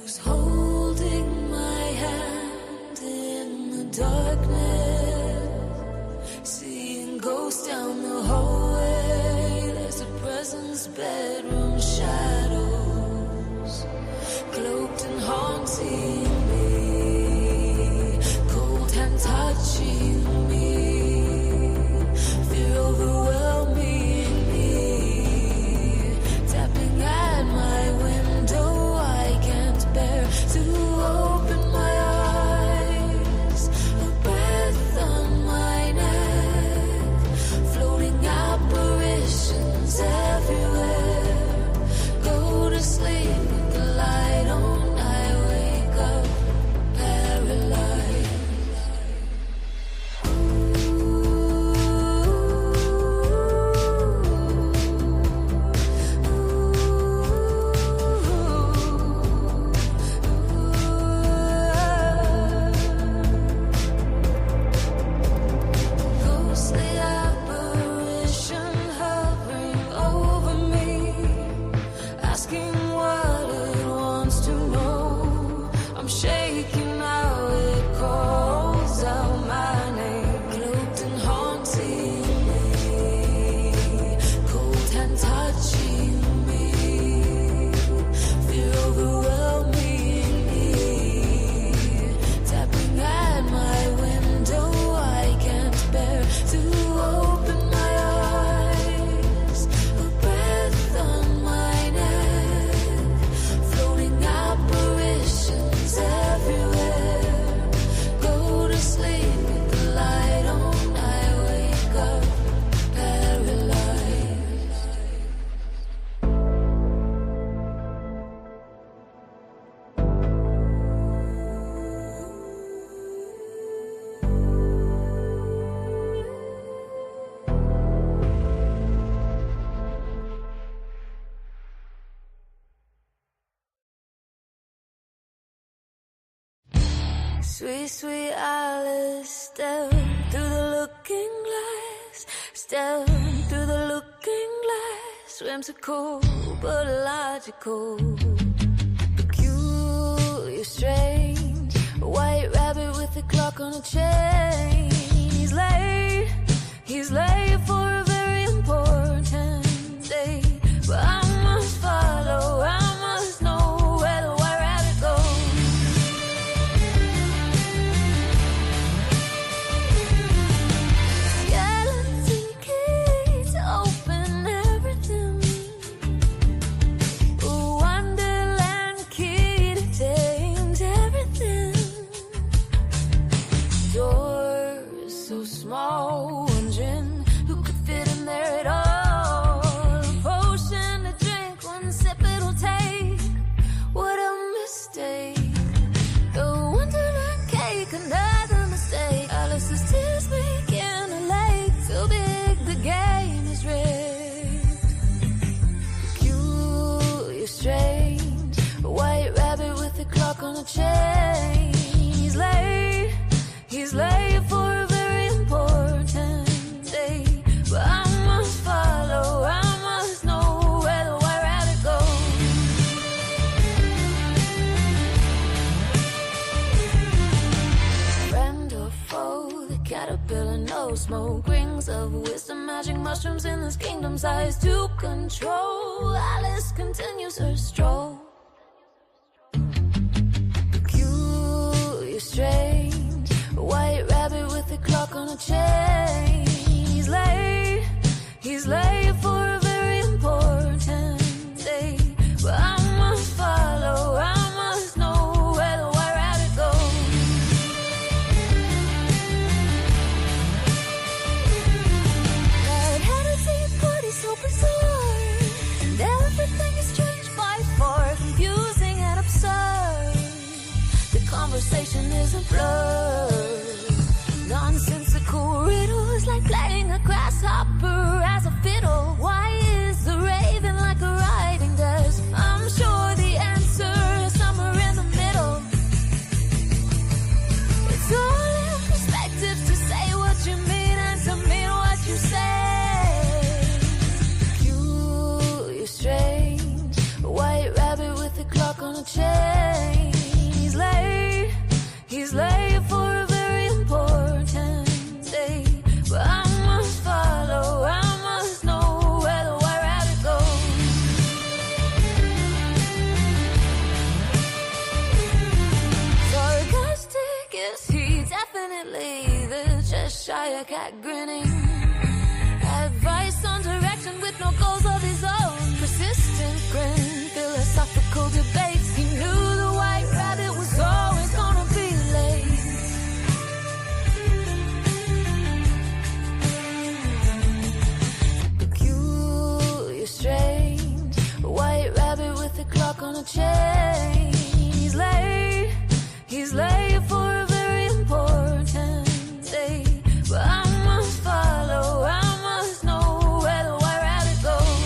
was holding my hand in the darkness, seeing ghosts down the hallway. There's a presence, bedroom shadows, cloaked and haunting me, cold hand touching me, fear overwhelming me, tapping at my window. I can't bear to open my eyes, a breath on my neck, floating apparitions everywhere. Go to sleep with the light on, I wake up paralyzed. Ghostly apparition hovering over me, asking what it wants to know. I'm shaking now, it calls out my name, cloaked and haunting me, cold hand touching me, fear overwhelming me, tapping at my window. I can't bear to open my eyes, a breath on my neck, floating apparitions everywhere. Go to sleep with the light on, I wake up paralyzed. Sweet, sweet Alice, step through the looking glass, step through the looking glass, whimsical but logical, peculiar, strange, a white rabbit with a clock on a chain. He's late for a very important date, but I must follow, I must know where the white rabbit goes. Skeleton key to open everything, a wonderland key to change everything. Doors so small, wondering who could fit in there at all. A potion to drink, one sip it'll take. What a mistake. The wonderland cake, another mistake. Alice's tears begin a lake, so big the game is rigged. Peculiar, strange, a white rabbit with a clock on a chain. He's late for a very important date, but I must follow, I must know where the white rabbit goes. Friend or foe, the caterpillar, no smoke, rings of wisdom, magic mushrooms in this kingdom size to control. Alice continues her stroll. Peculiar, strange, a white rabbit with a clock on a chain. He's late for a very important date, but I must follow, I must know where the white rabbit goes. Red-headed deep party so bizarre, and everything is strange by far, confusing and absurd. The conversation is a blur, nonsensical riddles like playing a grasshopper as a fiddle. Why is the raven like a riding desk? I'm sure the answer is somewhere in the middle. It's all in perspective to say what you mean and to mean what you say. Peculiar, strange, a white rabbit with a clock on a chain. Cheshire cat grinning. Advice on direction with no goals of his own. Persistent grin, philosophical debates. He knew the white rabbit was always gonna be late. Peculiar, strange, a white rabbit with a clock on a chain. He's late for a very important day. But I must follow, I must know where the white rabbit goes.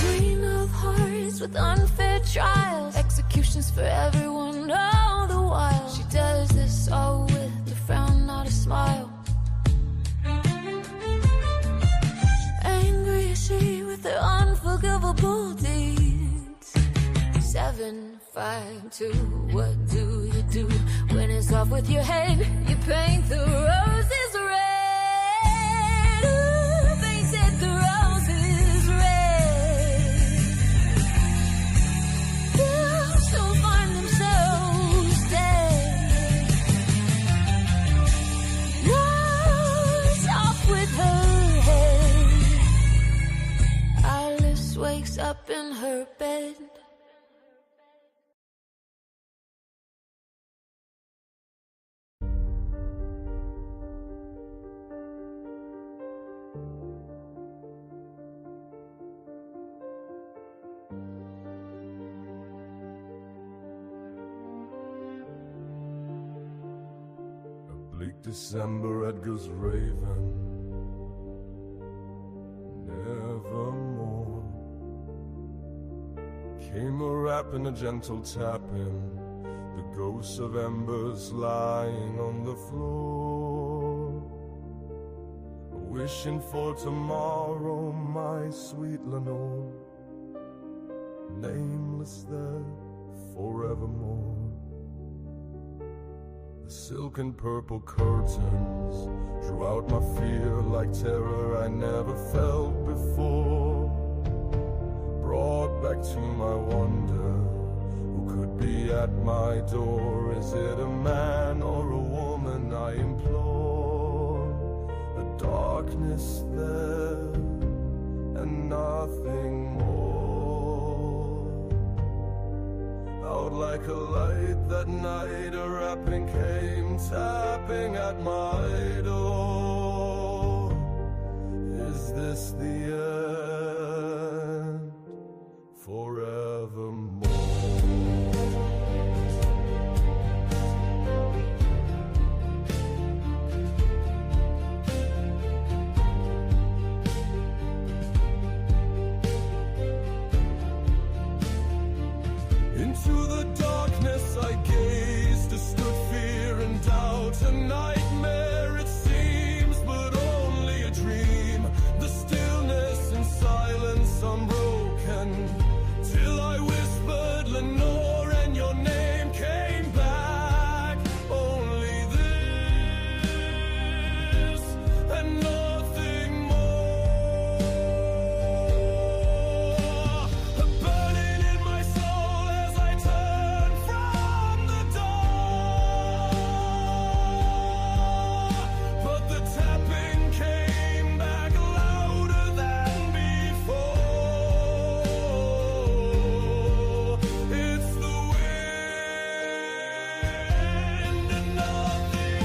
Queen of hearts with unfair trials, executions for everyone all the while. She does this all with a frown, not a smile. Angry as she with her unforgivable deeds. 7, 5, 2, what do you do when it's off with your head? You paint the roses red. Ooh, painted the roses red. They'll soon find themselves dead. Now it's off with her head. Alice wakes up in her bed. Bleak December, Edgar's Raven. Nevermore came a rap and a gentle tapping, the ghosts of embers lying on the floor. Wishing for tomorrow, my sweet Lenore, nameless there forevermore. The silk and purple curtains drew out my fear like terror I never felt before. Brought back to my wonder, who could be at my door? Is it a man or a woman I implore? A darkness there and nothing more. Out like a light that night, a rapping came tapping at my door. Is this the end? Forevermore. Into the darkness I gazed, a stood fear and doubt, a nightmare it seems, but only a dream. The stillness and silence unbroken, till I whispered Lenore and your name came back. Only this and nothing more. A burning in my soul as I turn from the door. But the tapping came back louder than before. It's the wind and nothing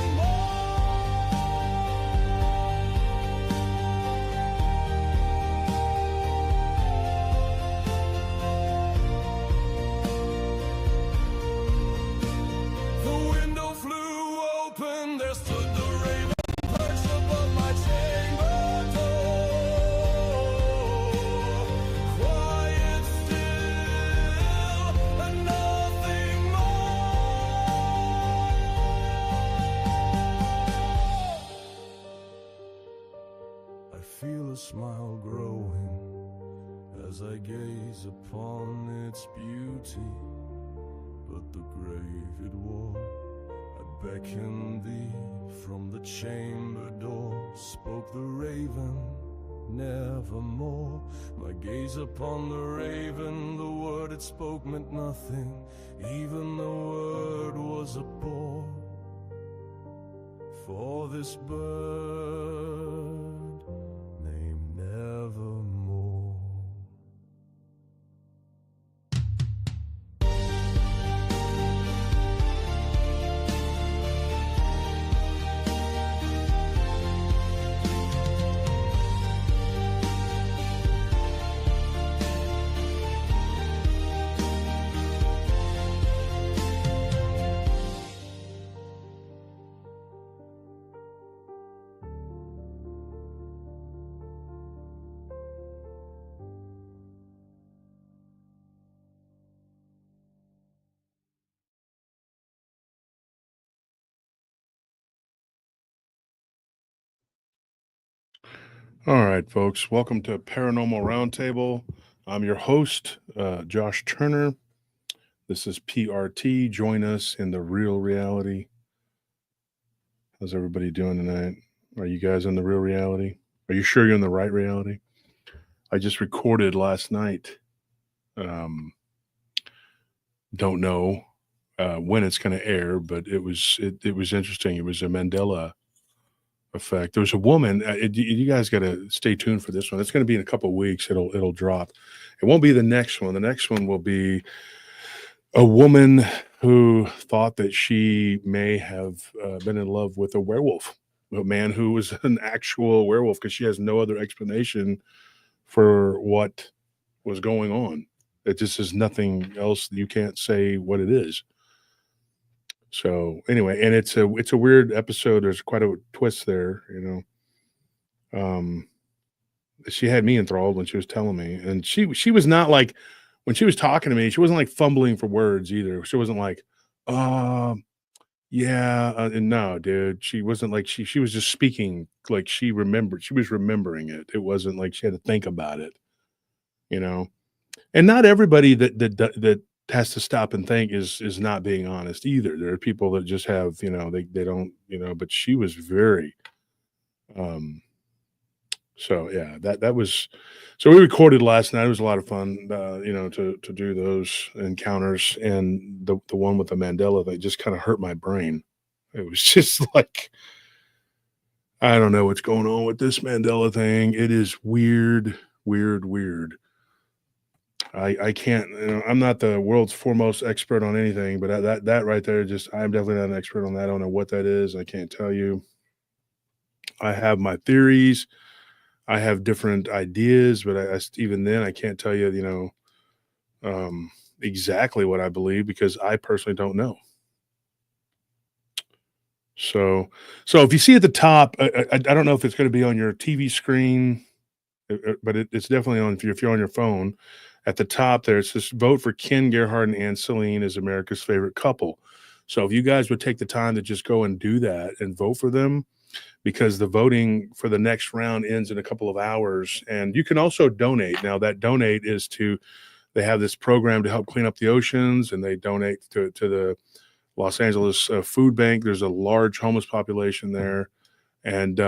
The window flew open, there stood the raven perched above my chamber door. Quiet still and nothing more. I feel a smile growing as I gaze upon its beauty. But the grave it wore, I beckoned thee from the chamber door. Spoke the raven, nevermore. My gaze upon the raven, the word it spoke meant nothing. Even the word was a bore for this bird named Nevermore. All right, folks, welcome to Paranormal Roundtable. I'm your host, Josh Turner. This is PRT. Join us in the real reality. How's everybody doing tonight? Are you guys in the real reality? Are you sure you're in the right reality? I just recorded last night. Don't know when it's going to air, but it was interesting. It was a Mandela effect. There was a woman. You guys got to stay tuned for this one. It's going to be in a couple of weeks. It'll drop. It won't be the next one. The next one will be a woman who thought that she may have been in love with a werewolf, a man who was an actual werewolf, because she has no other explanation for what was going on. It just is nothing else. You can't say what it is. So anyway, and it's a weird episode. There's quite a twist there, you know. She had me enthralled when she was telling me, and she was not like, when she was talking to me, she wasn't like fumbling for words either. She wasn't like, yeah, and no, dude, she wasn't like, she was just speaking like she remembered. She was remembering it. It wasn't like she had to think about it, you know. And not everybody that has to stop and think is not being honest either. There are people that just have, you know, they don't, you know. But she was very, so yeah, that was, so we recorded last night. It was a lot of fun, you know, to do those encounters, and the one with the Mandela, that just kind of hurt my brain. It was just like, I don't know what's going on with this Mandela thing. It is weird, weird, weird. I can't, you know, I'm not the world's foremost expert on anything, but that right there, just, I'm definitely not an expert on that. I don't know what that is. I can't tell you. I have my theories. I have different ideas, but even then, I can't tell you, you know, exactly what I believe, because I personally don't know. So if you see at the top, I don't know if it's going to be on your TV screen, but it's definitely on, if you're on your phone. At the top there, it says vote for Ken Gerhard and Ann Celine as America's favorite couple. So if you guys would take the time to just go and do that and vote for them, because the voting for the next round ends in a couple of hours. And you can also donate. Now, that donate is to, they have this program to help clean up the oceans, and they donate to the Los Angeles Food Bank. There's a large homeless population there. And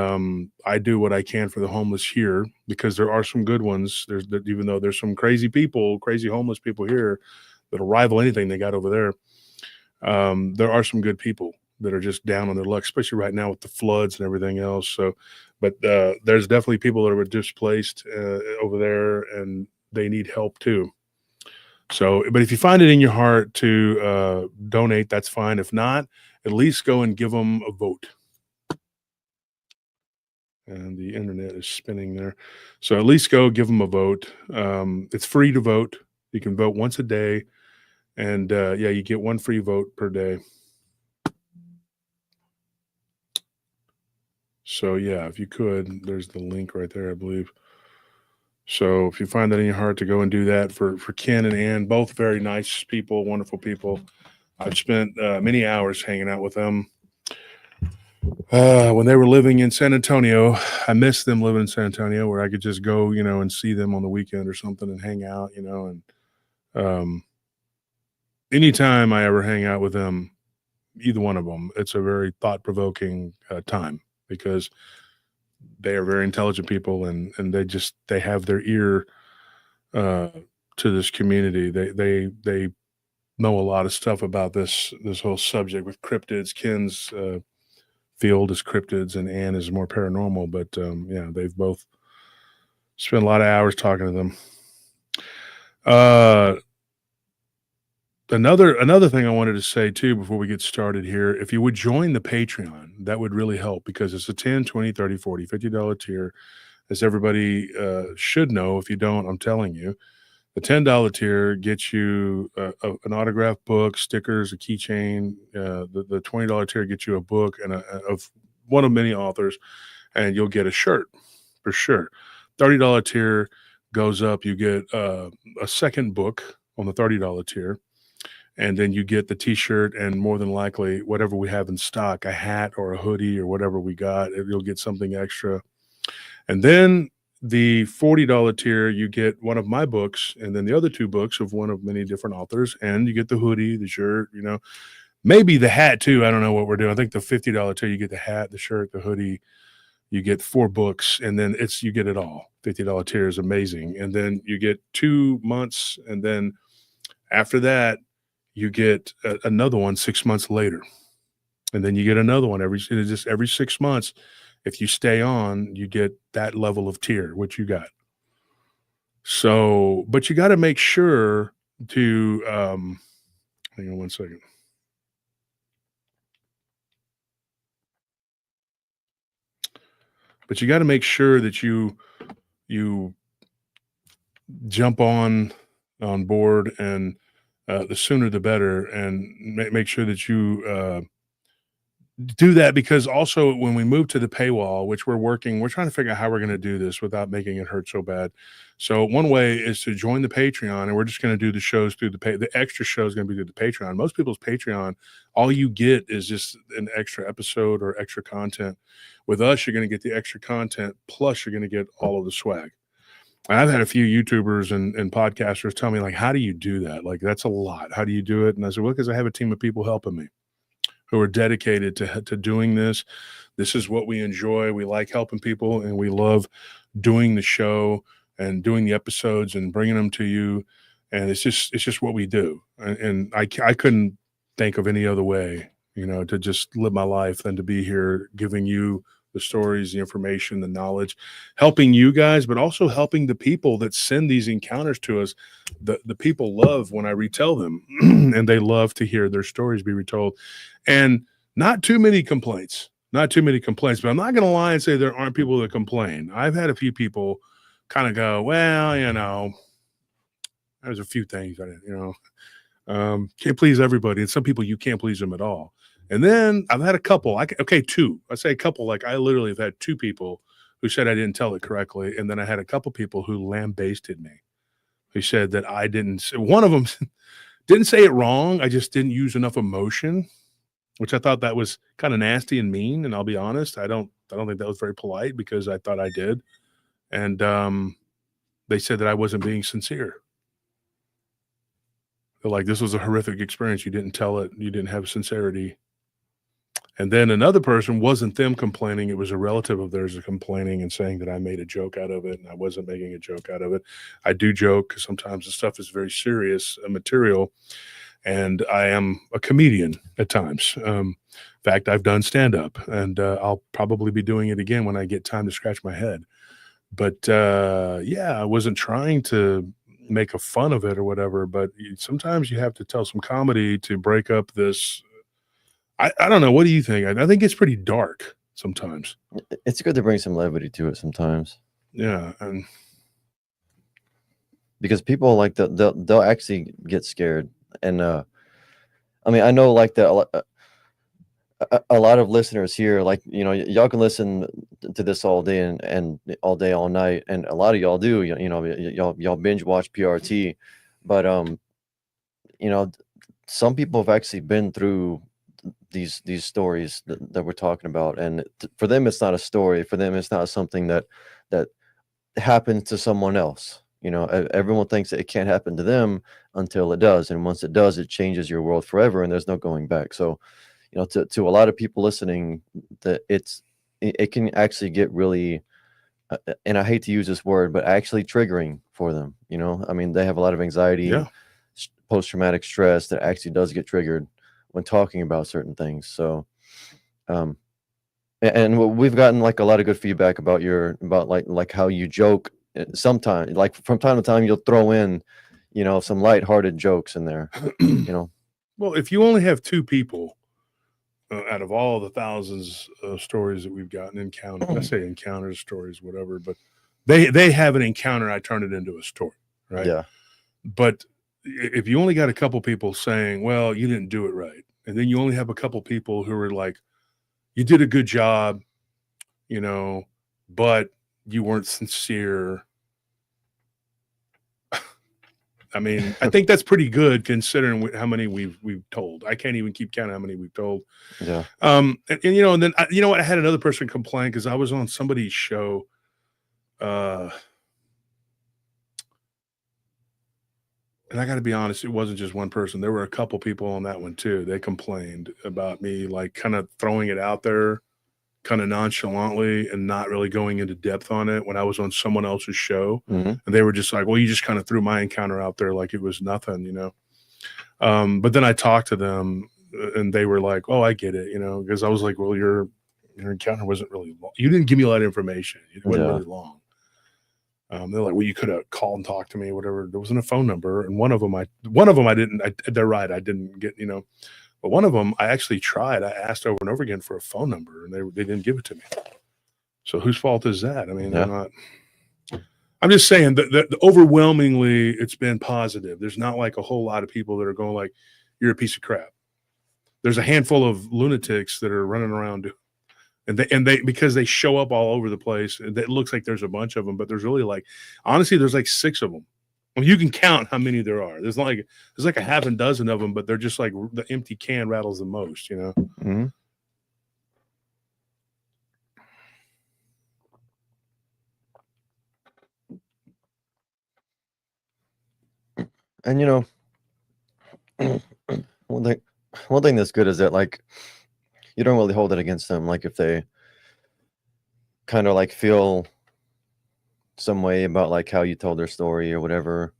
I do what I can for the homeless here, because there are some good ones. Even though there's some crazy people, crazy homeless people here that'll rival anything they got over there, there are some good people that are just down on their luck, especially right now with the floods and everything else. So, but there's definitely people that are displaced over there, and they need help too. So, but if you find it in your heart to donate, that's fine. If not, at least go and give them a vote. And the internet is spinning there. So at least go give them a vote. It's free to vote. You can vote once a day. And yeah, you get one free vote per day. So yeah, if you could, there's the link right there, I believe. So if you find that in your heart to go and do that for Ken and Ann, both very nice people, wonderful people. I've spent many hours hanging out with them. When they were living in San Antonio, I missed them living in San Antonio, where I could just go, you know, and see them on the weekend or something and hang out, you know. And anytime I ever hang out with them, either one of them, it's a very thought-provoking time, because they are very intelligent people, and they have their ear to this community. They know a lot of stuff about this whole subject with cryptids. Ken's field is cryptids, and Ann is more paranormal. But yeah, they've both spent a lot of hours talking to them. Another thing I wanted to say too before we get started here, if you would join the Patreon, that would really help, because it's a 10, 20, 30, 40, $50 tier, as everybody should know. If you don't, I'm telling you. The $10 tier gets you an autographed book, stickers, a keychain. The $20 tier gets you a book and of one of many authors, and you'll get a shirt for sure. $30 tier goes up, you get a second book on the $30 tier, and then you get the t-shirt and more than likely whatever we have in stock, a hat or a hoodie or whatever we got. You'll get something extra. And then the $40 tier, you get one of my books, and then the other two books of one of many different authors, and you get the hoodie, the shirt, maybe the hat too. I don't know what we're doing. I think the $50 tier, you get the hat, the shirt, the hoodie, you get 4 books, and then you get it all. $50 tier is amazing. And then you get 2 months, and then after that, you get another one 6 months later. And then you get another one every 6 months. If you stay on, you get that level of tier, which you got. So, but you got to make sure to, hang on one second. But you got to make sure that you jump on board, and the sooner the better, and make sure that you do that, because also when we move to the paywall, which we're trying to figure out how we're going to do this without making it hurt so bad. So one way is to join the Patreon, and we're just going to do the shows through the extra show is going to be through the Patreon. Most people's Patreon, all you get is just an extra episode or extra content. With us, you're going to get the extra content, plus you're going to get all of the swag. I've had a few YouTubers and podcasters tell me, like, how do you do that? Like, that's a lot. How do you do it? And I said, well, because I have a team of people helping me who are dedicated to doing this. This is what we enjoy. We like helping people, and we love doing the show and doing the episodes and bringing them to you. And it's just what we do. And I couldn't think of any other way, to just live my life than to be here giving you the stories, the information, the knowledge, helping you guys, but also helping the people that send these encounters to us. The people love when I retell them, and they love to hear their stories be retold. And not too many complaints, but I'm not going to lie and say there aren't people that complain. I've had a few people kind of go, well, there's a few things I didn't, can't please everybody. And some people, you can't please them at all. And then I've had a couple, two. I say a couple, like I literally have had 2 people who said I didn't tell it correctly. And then I had a couple people who lambasted me, who said that I didn't. One of them didn't say it wrong. I just didn't use enough emotion, which I thought that was kind of nasty and mean. And I'll be honest, I don't think that was very polite, because I thought I did. And they said that I wasn't being sincere. They're like, this was a horrific experience. You didn't tell it. You didn't have sincerity. And then another person, wasn't them complaining. It was a relative of theirs complaining and saying that I made a joke out of it, and I wasn't making a joke out of it. I do joke because sometimes the stuff is very serious material, and I am a comedian at times. In fact, I've done stand-up, and I'll probably be doing it again when I get time to scratch my head. But yeah, I wasn't trying to make a fun of it or whatever, but sometimes you have to tell some comedy to break up this. I don't know. What do you think? I think it's pretty dark sometimes. It's good to bring some levity to it sometimes. Yeah, and because people like they'll actually get scared, and I mean, I know like that a lot of listeners here, like, y'all can listen to this all day and all day, all night, and a lot of y'all do. Y'all binge watch PRT, but some people have actually been through these stories that we're talking about, and for them it's not a story. For them it's not something that happens to someone else. Everyone thinks that it can't happen to them until it does, and once it does, it changes your world forever, and there's no going back. So to a lot of people listening, that it can actually get really and I hate to use this word, but actually triggering for them. You know, I mean, they have a lot of anxiety, Yeah. post-traumatic stress that actually does get triggered when talking about certain things. So, and we've gotten like a lot of good feedback about like how you joke. Sometimes, like from time to time, you'll throw in, you know, some lighthearted jokes in there. You know, Well, if you only have 2 people out of all the thousands of stories that we've gotten encountered, I say encounters, stories, whatever, but they have an encounter, I turn it into a story, right? yeah, But if you only got a couple people saying, well, you didn't do it right, and then you only have a couple people who are like, you did a good job, you know, but you weren't sincere. I mean, I think that's pretty good considering how many we've told. I can't even keep count how many we've told. yeah, And you know, and then you know what? I had another person complain because I was on somebody's show. And I got to be honest, it wasn't just one person. There were a couple people on that one too. They complained about me, like kind of throwing it out there, kind of nonchalantly, and not really going into depth on it when I was on someone else's show. hmm And they were just like, well, you just kind of threw my encounter out there like it was nothing, you know? But then I talked to them and they were like, oh, I get it, you know, because I was like, well, your encounter wasn't really long. You didn't give me a lot of information. It wasn't really long. They're like, well, you could have called and talked to me, whatever. There wasn't a phone number. And one of them I didn't, they're right. I didn't get, you know, but one of them I actually tried. I asked over and over again for a phone number and they didn't give it to me. So whose fault is that? I mean, they're not. I'm just saying that overwhelmingly it's been positive. There's not like a whole lot of people that are going like, you're a piece of crap. There's a handful of lunatics that are running around and they because they show up all over the place. It looks like there's a bunch of them, but there's really like, honestly, there's like 6 of them. I mean, you can count how many there are. There's like a half a dozen of them, but they're just like the empty can rattles the most, you know? hmm And you know, one thing that's good is that like you don't really hold it against them. Like if they kind of like feel some way about like how you told their story or whatever,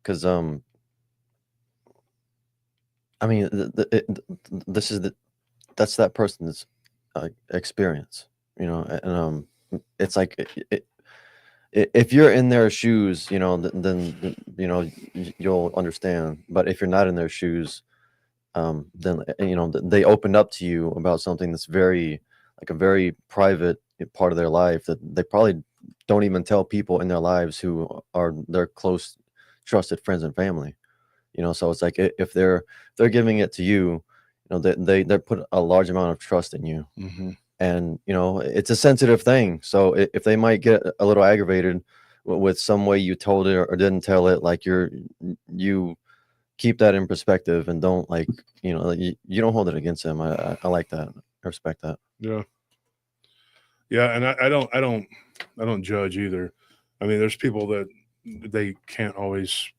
because I mean, this is that's that person's experience, you know, and it's like if you're in their shoes, you know, then you know you'll understand. But if you're not in their shoes, then you know they opened up to you about something that's very like a very private part of their life that they probably don't even tell people in their lives who are their close, trusted friends and family. You know, so it's like if they're giving it to you, you know, they put a large amount of trust in you. Mm-hmm. And you know it's a sensitive thing, so if they might get a little aggravated with some way you told it or didn't tell it, like you keep that in perspective and don't like, you know, you don't hold it against them. I like that. I respect that. Yeah. And I don't judge either. I mean, there's people that they can't always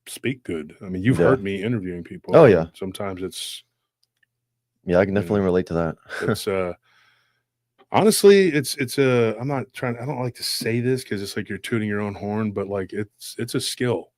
speak good. I mean, you've heard me interviewing people. Oh yeah. Sometimes it's, yeah, I can definitely relate to that. it's honestly, it's a, I don't like to say this because it's like you're tooting your own horn, but like it's a skill.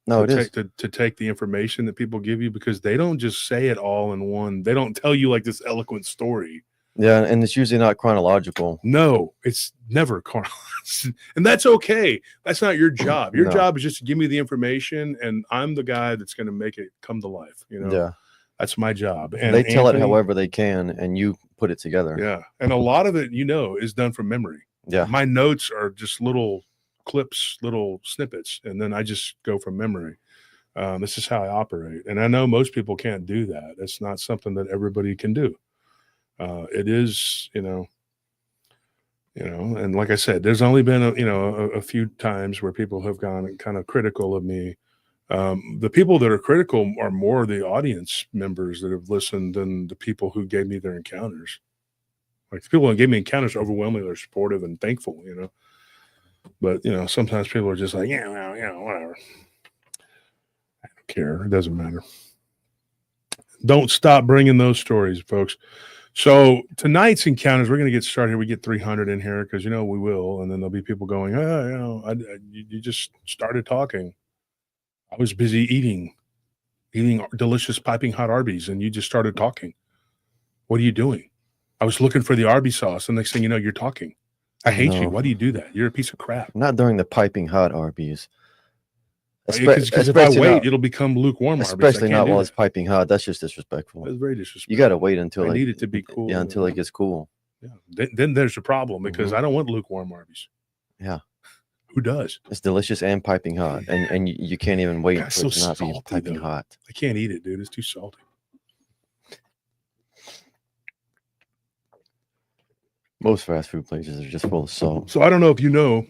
No, it is to take the information that people give you, because they don't just say it all in one. They don't tell you like this eloquent story. Yeah, and it's usually not chronological. No, it's never chronological, and that's okay. That's not your job. Your job is just to give me the information, and I'm the guy that's going to make it come to life. You know, yeah, that's my job. And they tell it however they can, and you put it together. Yeah, and a lot of it, you know, is done from memory. Yeah, my notes are just little clips, little snippets, and then I just go from memory. This is how I operate, and I know most people can't do that. It's not something that everybody can do. It is, you know, and like I said, there's only been a few times where people have gone kind of critical of me. The people that are critical are more the audience members that have listened than the people who gave me their encounters. Like the people who gave me encounters overwhelmingly are supportive and thankful, you know. But you know, sometimes people are just like, yeah, well, you know, whatever. I don't care. It doesn't matter. Don't stop bringing those stories, folks. So tonight's encounters, we're going to get started. We get 300 in here because we will, and then there'll be people going, you just started talking. I was busy eating delicious piping hot Arby's, and you just started talking. What are you doing? I was looking for the Arby's sauce, and next thing you know, you're talking. I hate you. Why do you do that? You're a piece of crap. Not during the piping hot Arby's. Because if I wait, it'll become lukewarm Arby's. Especially not while it's piping hot. That's just disrespectful. That's very disrespectful. You got to wait until I need it to be cool. Yeah, until it gets cool. Yeah. Then there's a problem because I don't want lukewarm Arby's. Yeah. Who does? It's delicious and piping hot, and you can't even wait for it to not be piping hot. I can't eat it, dude. It's too salty. Most fast food places are just full of salt. So I don't know if you know.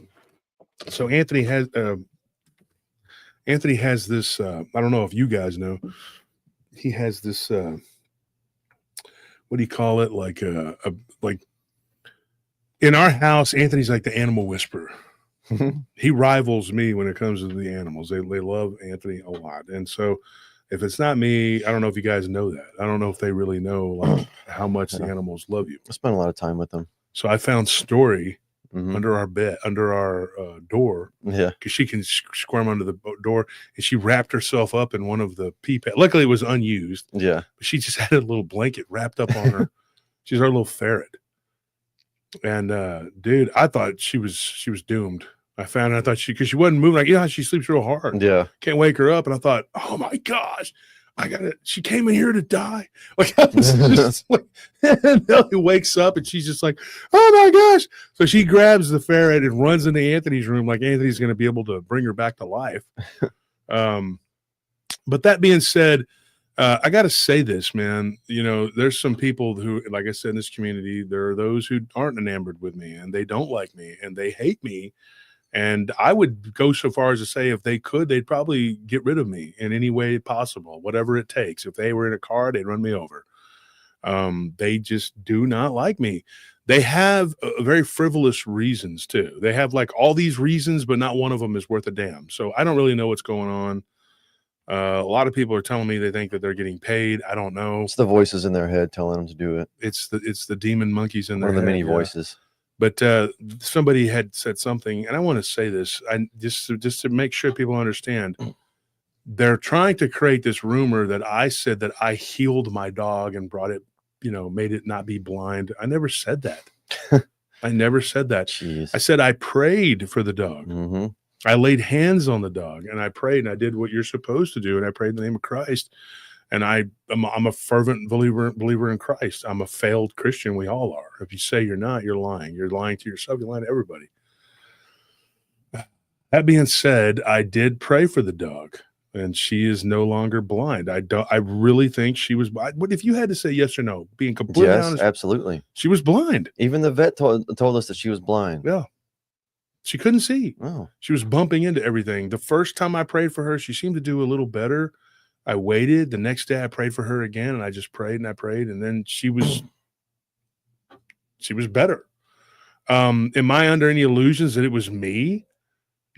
So Anthony has this. I don't know if you guys know. He has this. What do you call it? Like in our house, Anthony's like the animal whisperer. He rivals me when it comes to the animals. They love Anthony a lot, and so if it's not me, I don't know if you guys know that. I don't know if they really know like how much the animals love you. I spend a lot of time with them. So I found Story under our bed, under our door. Yeah, because she can squirm under the door, and she wrapped herself up in one of the pee pads. Luckily, it was unused. Yeah, but she just had a little blanket wrapped up on her. She's our little ferret. And dude, I thought she was doomed. I found her, I thought because she wasn't moving. Like, she sleeps real hard. Yeah, can't wake her up. And I thought, oh my gosh, she came in here to die. Like, I was just like, and Nellie wakes up and she's just like, oh my gosh. So she grabs the ferret and runs into Anthony's room like Anthony's going to be able to bring her back to life. But that being said, I got to say this, man. There's some people who, like I said, in this community, there are those who aren't enamored with me and they don't like me and they hate me. And I would go so far as to say if they could, they'd probably get rid of me in any way possible, whatever it takes. If they were in a car, they'd run me over. They just do not like me. They have very frivolous reasons too. They have like all these reasons, but not one of them is worth a damn. So I don't really know what's going on. A lot of people are telling me they think that they're getting paid. I don't know. It's the voices in their head telling them to do it. It's the demon monkeys in their head. One of the many voices. But somebody had said something, and I want to say this, just to make sure people understand. They're trying to create this rumor that I said that I healed my dog and brought it, made it not be blind. I never said that. I never said that. Jeez. I said I prayed for the dog. I laid hands on the dog, and I prayed, and I did what you're supposed to do, and I prayed in the name of Christ. And I'm a fervent believer in Christ. I'm a failed Christian. We all are. If you say you're not, you're lying. You're lying to yourself. You're lying to everybody. That being said, I did pray for the dog, and she is no longer blind. I really think she was blind. What if you had to say yes or no? Being completely honest, absolutely. She was blind. Even the vet told us that she was blind. Yeah. She couldn't see. Oh. She was bumping into everything. The first time I prayed for her, she seemed to do a little better. I waited. The next day I prayed for her again, and I just prayed and I prayed, and then she was better. Am I under any illusions that it was me?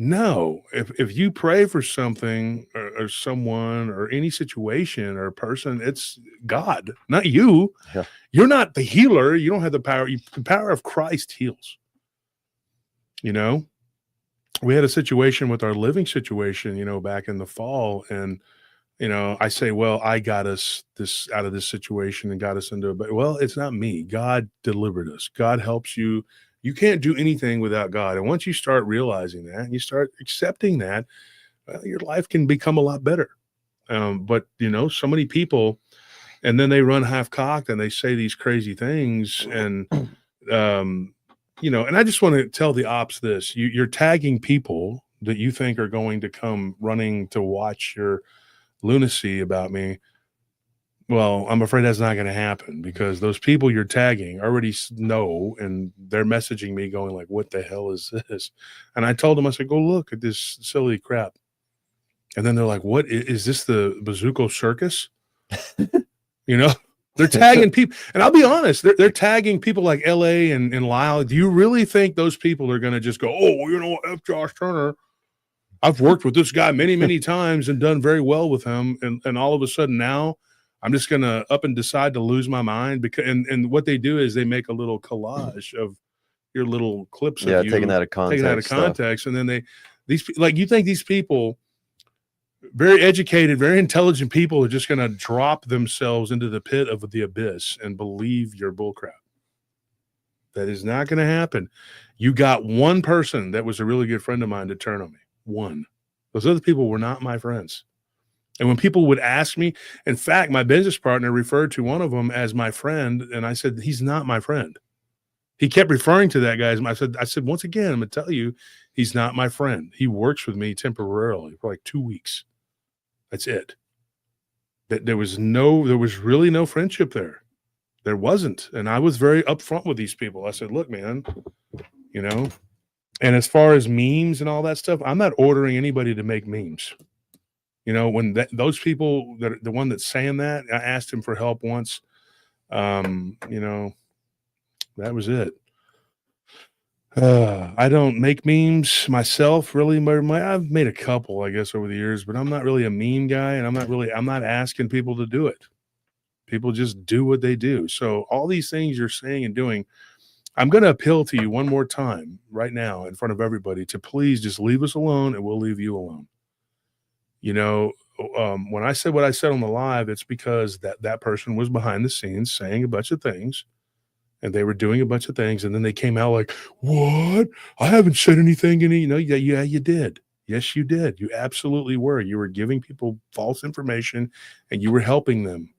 No. If you pray for something or someone or any situation or a person, it's God, not you. Yeah. You're not the healer. You don't have the power. The power of Christ heals. We had a situation with our living situation, back in the fall, and I say, well, I got us out of this situation and got us into it. But, well, it's not me. God delivered us. God helps you. You can't do anything without God. And once you start realizing that and you start accepting that, your life can become a lot better. But, so many people, and then they run half cocked and they say these crazy things. And, and I just want to tell the ops this. You're tagging people that you think are going to come running to watch your lunacy about me. Well, I'm afraid that's not going to happen because those people you're tagging already know, and they're messaging me going like, what the hell is this? And I told them, I said, go look at this silly crap. And then they're like, what is this, the Bazooko Circus? They're tagging people. And I'll be honest, they're tagging people like LA and Lyle. Do you really think those people are going to just go, oh, F Josh Turner? I've worked with this guy many, many times and done very well with him. And all of a sudden now I'm just going to up and decide to lose my mind because, and what they do is they make a little collage of your little clips of you taking out of context, and then you think these people, very educated, very intelligent people, are just going to drop themselves into the pit of the abyss and believe your bullcrap. That is not going to happen. You got one person that was a really good friend of mine to turn on me. One. Those other people were not my friends. And when people would ask me, in fact, my business partner referred to one of them as my friend, and I said, he's not my friend. He kept referring to that guy as I said, once again, I'm going to tell you, he's not my friend. He works with me temporarily for like 2 weeks. That's it. There was really no friendship there. There wasn't. And I was very upfront with these people. I said, look, man, and as far as memes and all that stuff, I'm not ordering anybody to make memes. When those people, the one that's saying that, I asked him for help once. That was it. I don't make memes myself, really. I've made a couple, I guess, over the years, but I'm not really a meme guy, and I'm not asking people to do it. People just do what they do. So all these things you're saying and doing, I'm going to appeal to you one more time right now in front of everybody to please just leave us alone, and we'll leave you alone. When I said what I said on the live, it's because that person was behind the scenes saying a bunch of things. And they were doing a bunch of things, and then they came out like, what? I haven't said anything. Yeah, you did. Yes, you did. You absolutely were. You were giving people false information, and you were helping them.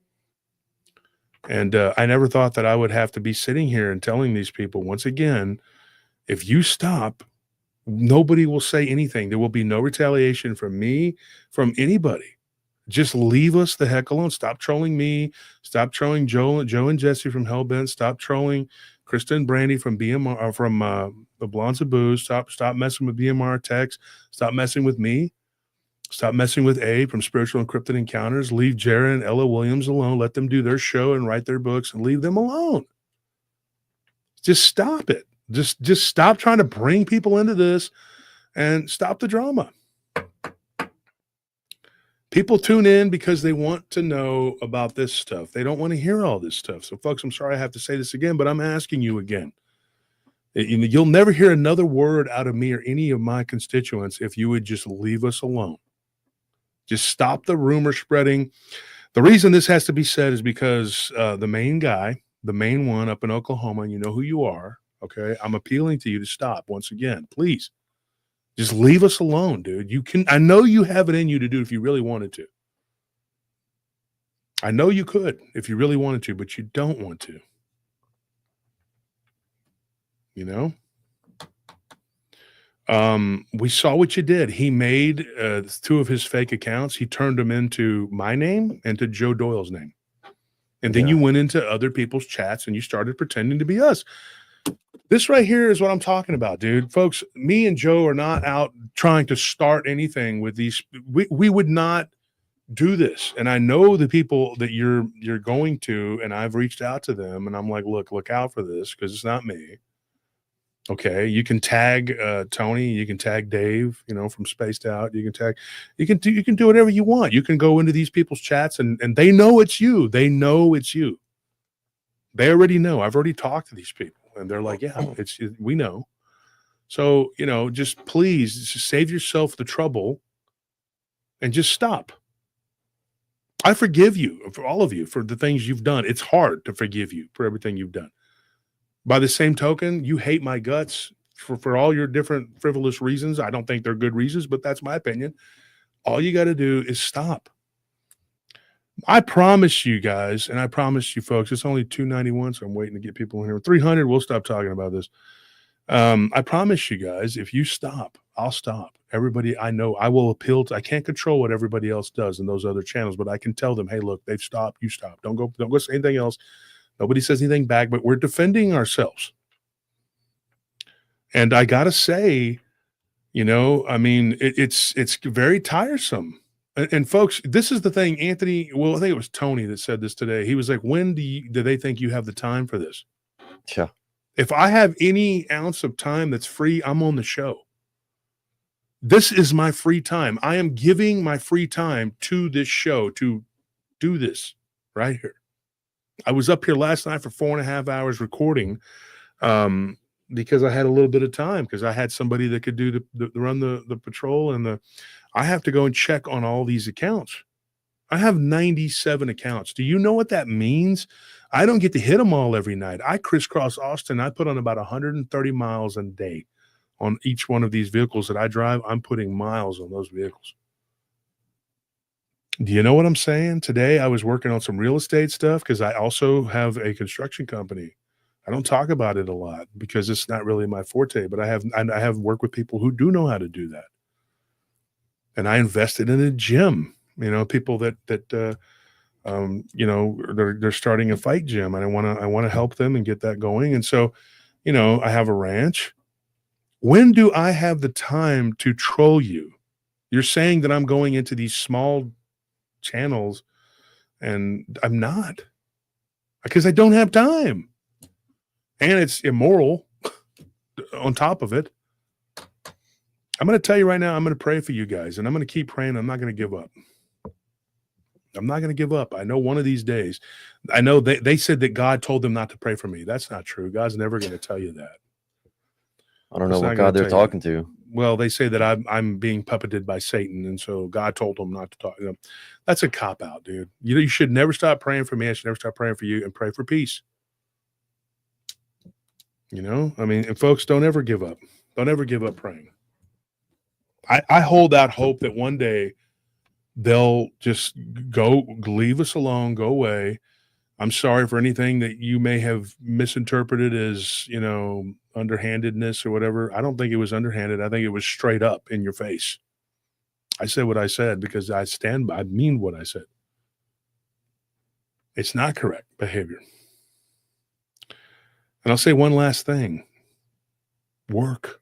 And I never thought that I would have to be sitting here and telling these people, once again, if you stop, nobody will say anything. There will be no retaliation from me, from anybody. Just leave us the heck alone. Stop trolling me. Stop trolling Joe and Jesse from Hellbent. Stop trolling Krista and Brandy from BMR, from the Blondes of Booze. Stop messing with BMR Text. Stop messing with me. Stop messing with Abe from Spiritual Encrypted Encounters. Leave Jared and Ella Williams alone. Let them do their show and write their books, and leave them alone. Just stop it. Just stop trying to bring people into this, and stop the drama. People tune in because they want to know about this stuff. They don't want to hear all this stuff. So, folks, I'm sorry I have to say this again, but I'm asking you again. You'll never hear another word out of me or any of my constituents if you would just leave us alone. Just stop the rumor spreading. The reason this has to be said is because the main guy, the main one up in Oklahoma, and you know who you are, okay? I'm appealing to you to stop once again. Please. Just leave us alone, dude. I know you have it in you to do it if you really wanted to. I know you could if you really wanted to, but you don't want to. We saw what you did. He made 2 of his fake accounts. He turned them into my name and to Joe Doyle's name. And then you went into other people's chats and you started pretending to be us. This right here is what I'm talking about, dude. Folks, me and Joe are not out trying to start anything with these. We would not do this. And I know the people that you're going to, and I've reached out to them, and I'm like, look out for this because it's not me. Okay, you can tag Tony, you can tag Dave, from Spaced Out. You can do whatever you want. You can go into these people's chats, and they know it's you. They know it's you. They already know. I've already talked to these people. And they're like, yeah, we know. So, just please just save yourself the trouble and just stop. I forgive you, for all of you, for the things you've done. It's hard to forgive you for everything you've done. By the same token, you hate my guts for all your different frivolous reasons. I don't think they're good reasons, but that's my opinion. All you got to do is stop. I promise you guys, and I promise you folks, it's only $291, so I'm waiting to get people in here. 300, we'll stop talking about this. I promise you guys, if you stop, I'll stop. Everybody, I know I will appeal to. I can't control what everybody else does in those other channels, but I can tell them, hey, look, they've stopped. You stop. Don't go say anything else. Nobody says anything back, but we're defending ourselves. And I gotta say, it's very tiresome. And folks, this is the thing, Anthony. Well, I think it was Tony that said this today. He was like, when do they think you have the time for this? Yeah. If I have any ounce of time that's free, I'm on the show. This is my free time. I am giving my free time to this show to do this. right here. I was up here last night for 4.5 hours recording because I had a little bit of time, because I had somebody that could do run the patrol, and I have to go and check on all these accounts. I have 97 accounts. Do you know what that means? I don't get to hit them all every night. I crisscross Austin. I put on about 130 miles a day on each one of these vehicles that I drive. I'm putting miles on those vehicles. Do you know what I'm saying? Today I was working on some real estate stuff because I also have a construction company. I don't talk about it a lot because it's not really my forte, but I have worked with people who do know how to do that. And I invested in a gym, people that they're starting a fight gym, and I want to help them and get that going. And so, I have a ranch. When do I have the time to troll you? You're saying that I'm going into these small channels, and I'm not, because I don't have time, and it's immoral on top of it. I'm going to tell you right now, I'm going to pray for you guys, and I'm going to keep praying. I'm not going to give up. I'm not going to give up. I know one of these days, I know they said that God told them not to pray for me. That's not true. God's never going to tell you that. I don't know what God they're talking to. Well, they say that I'm being puppeted by Satan, and so God told them not to talk. That's a cop out, dude. You should never stop praying for me. I should never stop praying for you, and pray for peace. And folks, don't ever give up. Don't ever give up praying. I hold out hope that one day they'll just leave us alone, go away. I'm sorry for anything that you may have misinterpreted as, underhandedness or whatever. I don't think it was underhanded. I think it was straight up in your face. I said what I said because I mean what I said. It's not correct behavior. And I'll say one last thing. Work.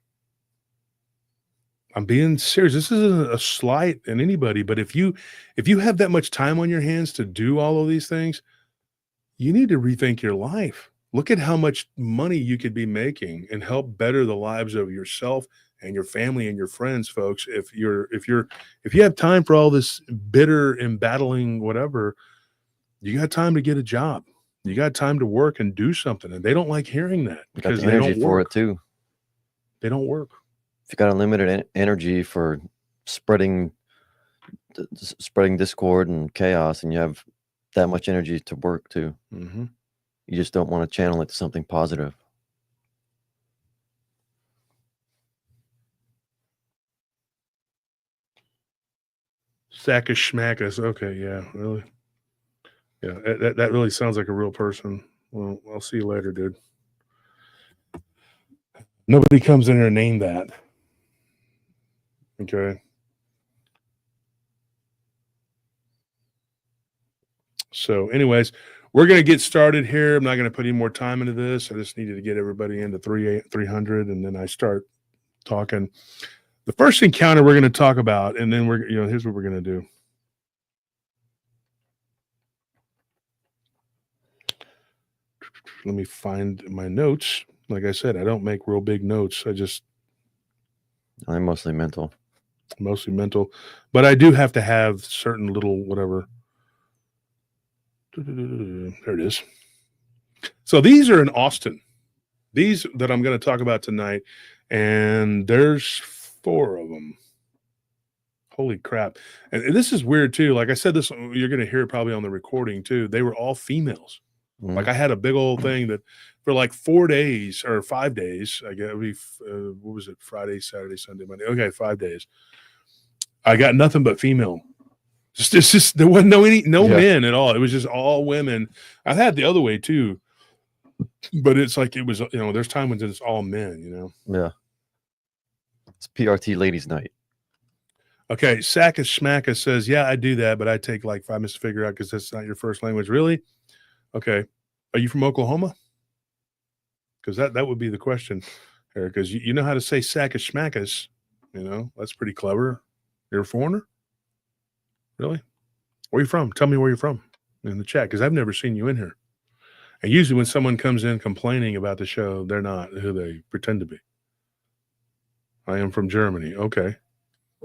I'm being serious. This isn't a slight at anybody, but if you have that much time on your hands to do all of these things, you need to rethink your life. Look at how much money you could be making and help better the lives of yourself and your family and your friends, folks. If you have time for all this bitter and battling whatever, you got time to get a job. You got time to work and do something. And they don't like hearing that because they don't work for it too. They don't work. If you got unlimited energy for spreading discord and chaos, and you have that much energy to work too, you just don't want to channel it to something positive. Sackus schmackus. Okay, yeah, really. Yeah, that really sounds like a real person. Well, I'll see you later, dude. Nobody comes in here and name that. Okay. So anyways, we're going to get started here. I'm not going to put any more time into this. I just needed to get everybody into 300, and then I start talking. The first encounter we're going to talk about, and then here's what we're going to do. Let me find my notes. Like I said, I don't make real big notes. I'm mostly mental. But I do have to have certain little whatever. There it is. So these are in Austin. These that I'm going to talk about tonight, and there's 4 of them. Holy crap. And this is weird too. Like I said, this you're going to hear probably on the recording too. They were all females. Like I had a big old thing that for like 4 days or 5 days, I guess what was it? Friday, Saturday, Sunday, Monday. Okay, 5 days. I got nothing but female. Just there wasn't no men at all. It was just all women. I've had the other way too, but it's like it was. There's time when it's all men. Yeah. It's PRT ladies' night. Okay, Sackus Schmackus says, "Yeah, I do that, but I take like 5 minutes to figure out because that's not your first language, really." Okay, are you from Oklahoma? Because that would be the question, Eric. Because you know how to say Sackus Schmackus. That's pretty clever. You're a foreigner. Really? Where are you from? Tell me where you're from in the chat, because I've never seen you in here. And usually when someone comes in complaining about the show, they're not who they pretend to be. I am from Germany. Okay.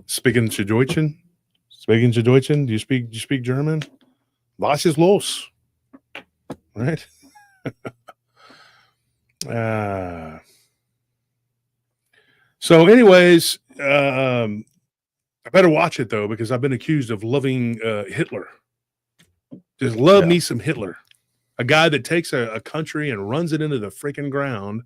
Speaking Deutschen? Do you speak German? Was ist los? right? So anyways, I better watch it though, because I've been accused of loving Hitler. Just love me some Hitler. A guy that takes a country and runs it into the freaking ground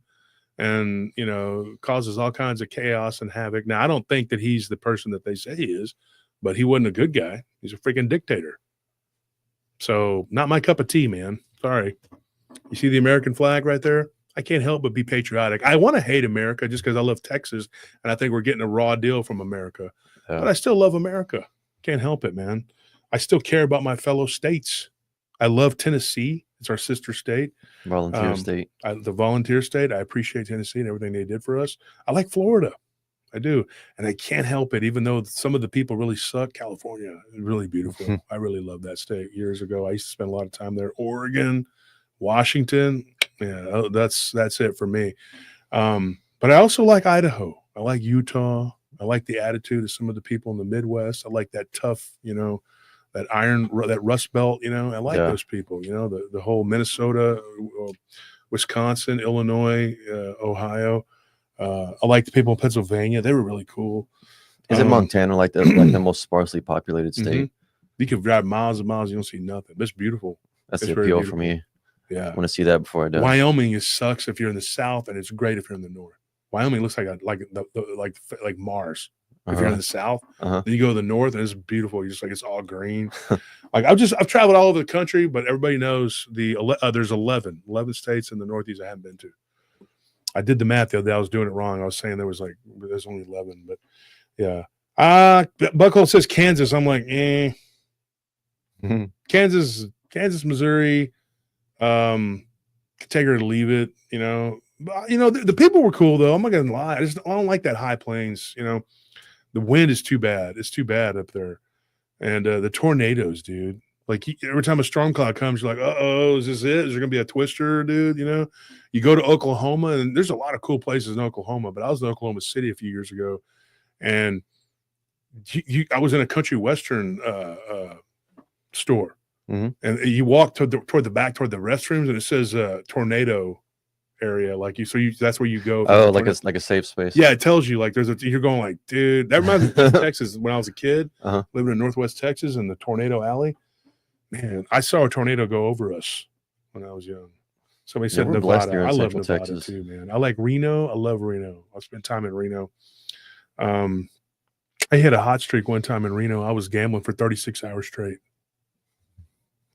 and, you know, causes all kinds of chaos and havoc. Now, I don't think that he's the person that they say he is, but he wasn't a good guy. He's a freaking dictator. So not my cup of tea, man. Sorry. You see the American flag right there? I can't help but be patriotic. I want to hate America just because I love Texas and I think we're getting a raw deal from America. Yeah. But I still love America. Can't help it, man. I still care about my fellow states. I love Tennessee. It's our sister state. Volunteer state. The volunteer state. I appreciate Tennessee and everything they did for us. I like Florida. I do. And I can't help it, even though some of the people really suck. California is really beautiful. I really love that state. Years ago, I used to spend a lot of time there. Oregon, Washington. Yeah, that's it for me. But I also like Idaho. I like Utah. I like the attitude of some of the people in the Midwest. I like that tough, you know, that Rust Belt, you know. I like those people, you know, the whole Minnesota, Wisconsin, Illinois, Ohio. I like the people in Pennsylvania. They were really cool. Isn't Montana like the most sparsely populated state? You can drive miles and miles, you don't see nothing. But it's beautiful. That's the appeal for me. Yeah, I want to see that before I die. Wyoming sucks if you're in the south, and it's great if you're in the north. Wyoming looks like Mars. If you're in the south, then you go to the north, and it's beautiful. You're just like, it's all green. Like I've traveled all over the country, but everybody knows there's 11 states in the Northeast I haven't been to. I did the math the other day. I was doing it wrong. I was saying there's only 11, but yeah. Buckhole says Kansas. I'm like, Kansas, Missouri. Take her to leave it, you know. You know, the people were cool though. I'm not gonna lie. I don't like that high plains. You know, the wind is too bad. It's too bad up there, and the tornadoes, dude. Like every time a storm cloud comes, you're like, uh-oh, is this it? Is there gonna be a twister, dude? You know, you go to Oklahoma, and there's a lot of cool places in Oklahoma. But I was in Oklahoma City a few years ago, and I was in a country western store. And you walk toward the back toward the restrooms, and it says tornado area, that's where you go. Oh, like a safe space. Yeah, it tells you like you're going like, dude, that reminds me of Texas when I was a kid, living in Northwest Texas in the tornado alley. Man, I saw a tornado go over us when I was young. Somebody said Nevada. I love Nevada Texas too, man. I like Reno. I love Reno. I spent time in Reno. I hit a hot streak one time in Reno. I was gambling for 36 hours straight.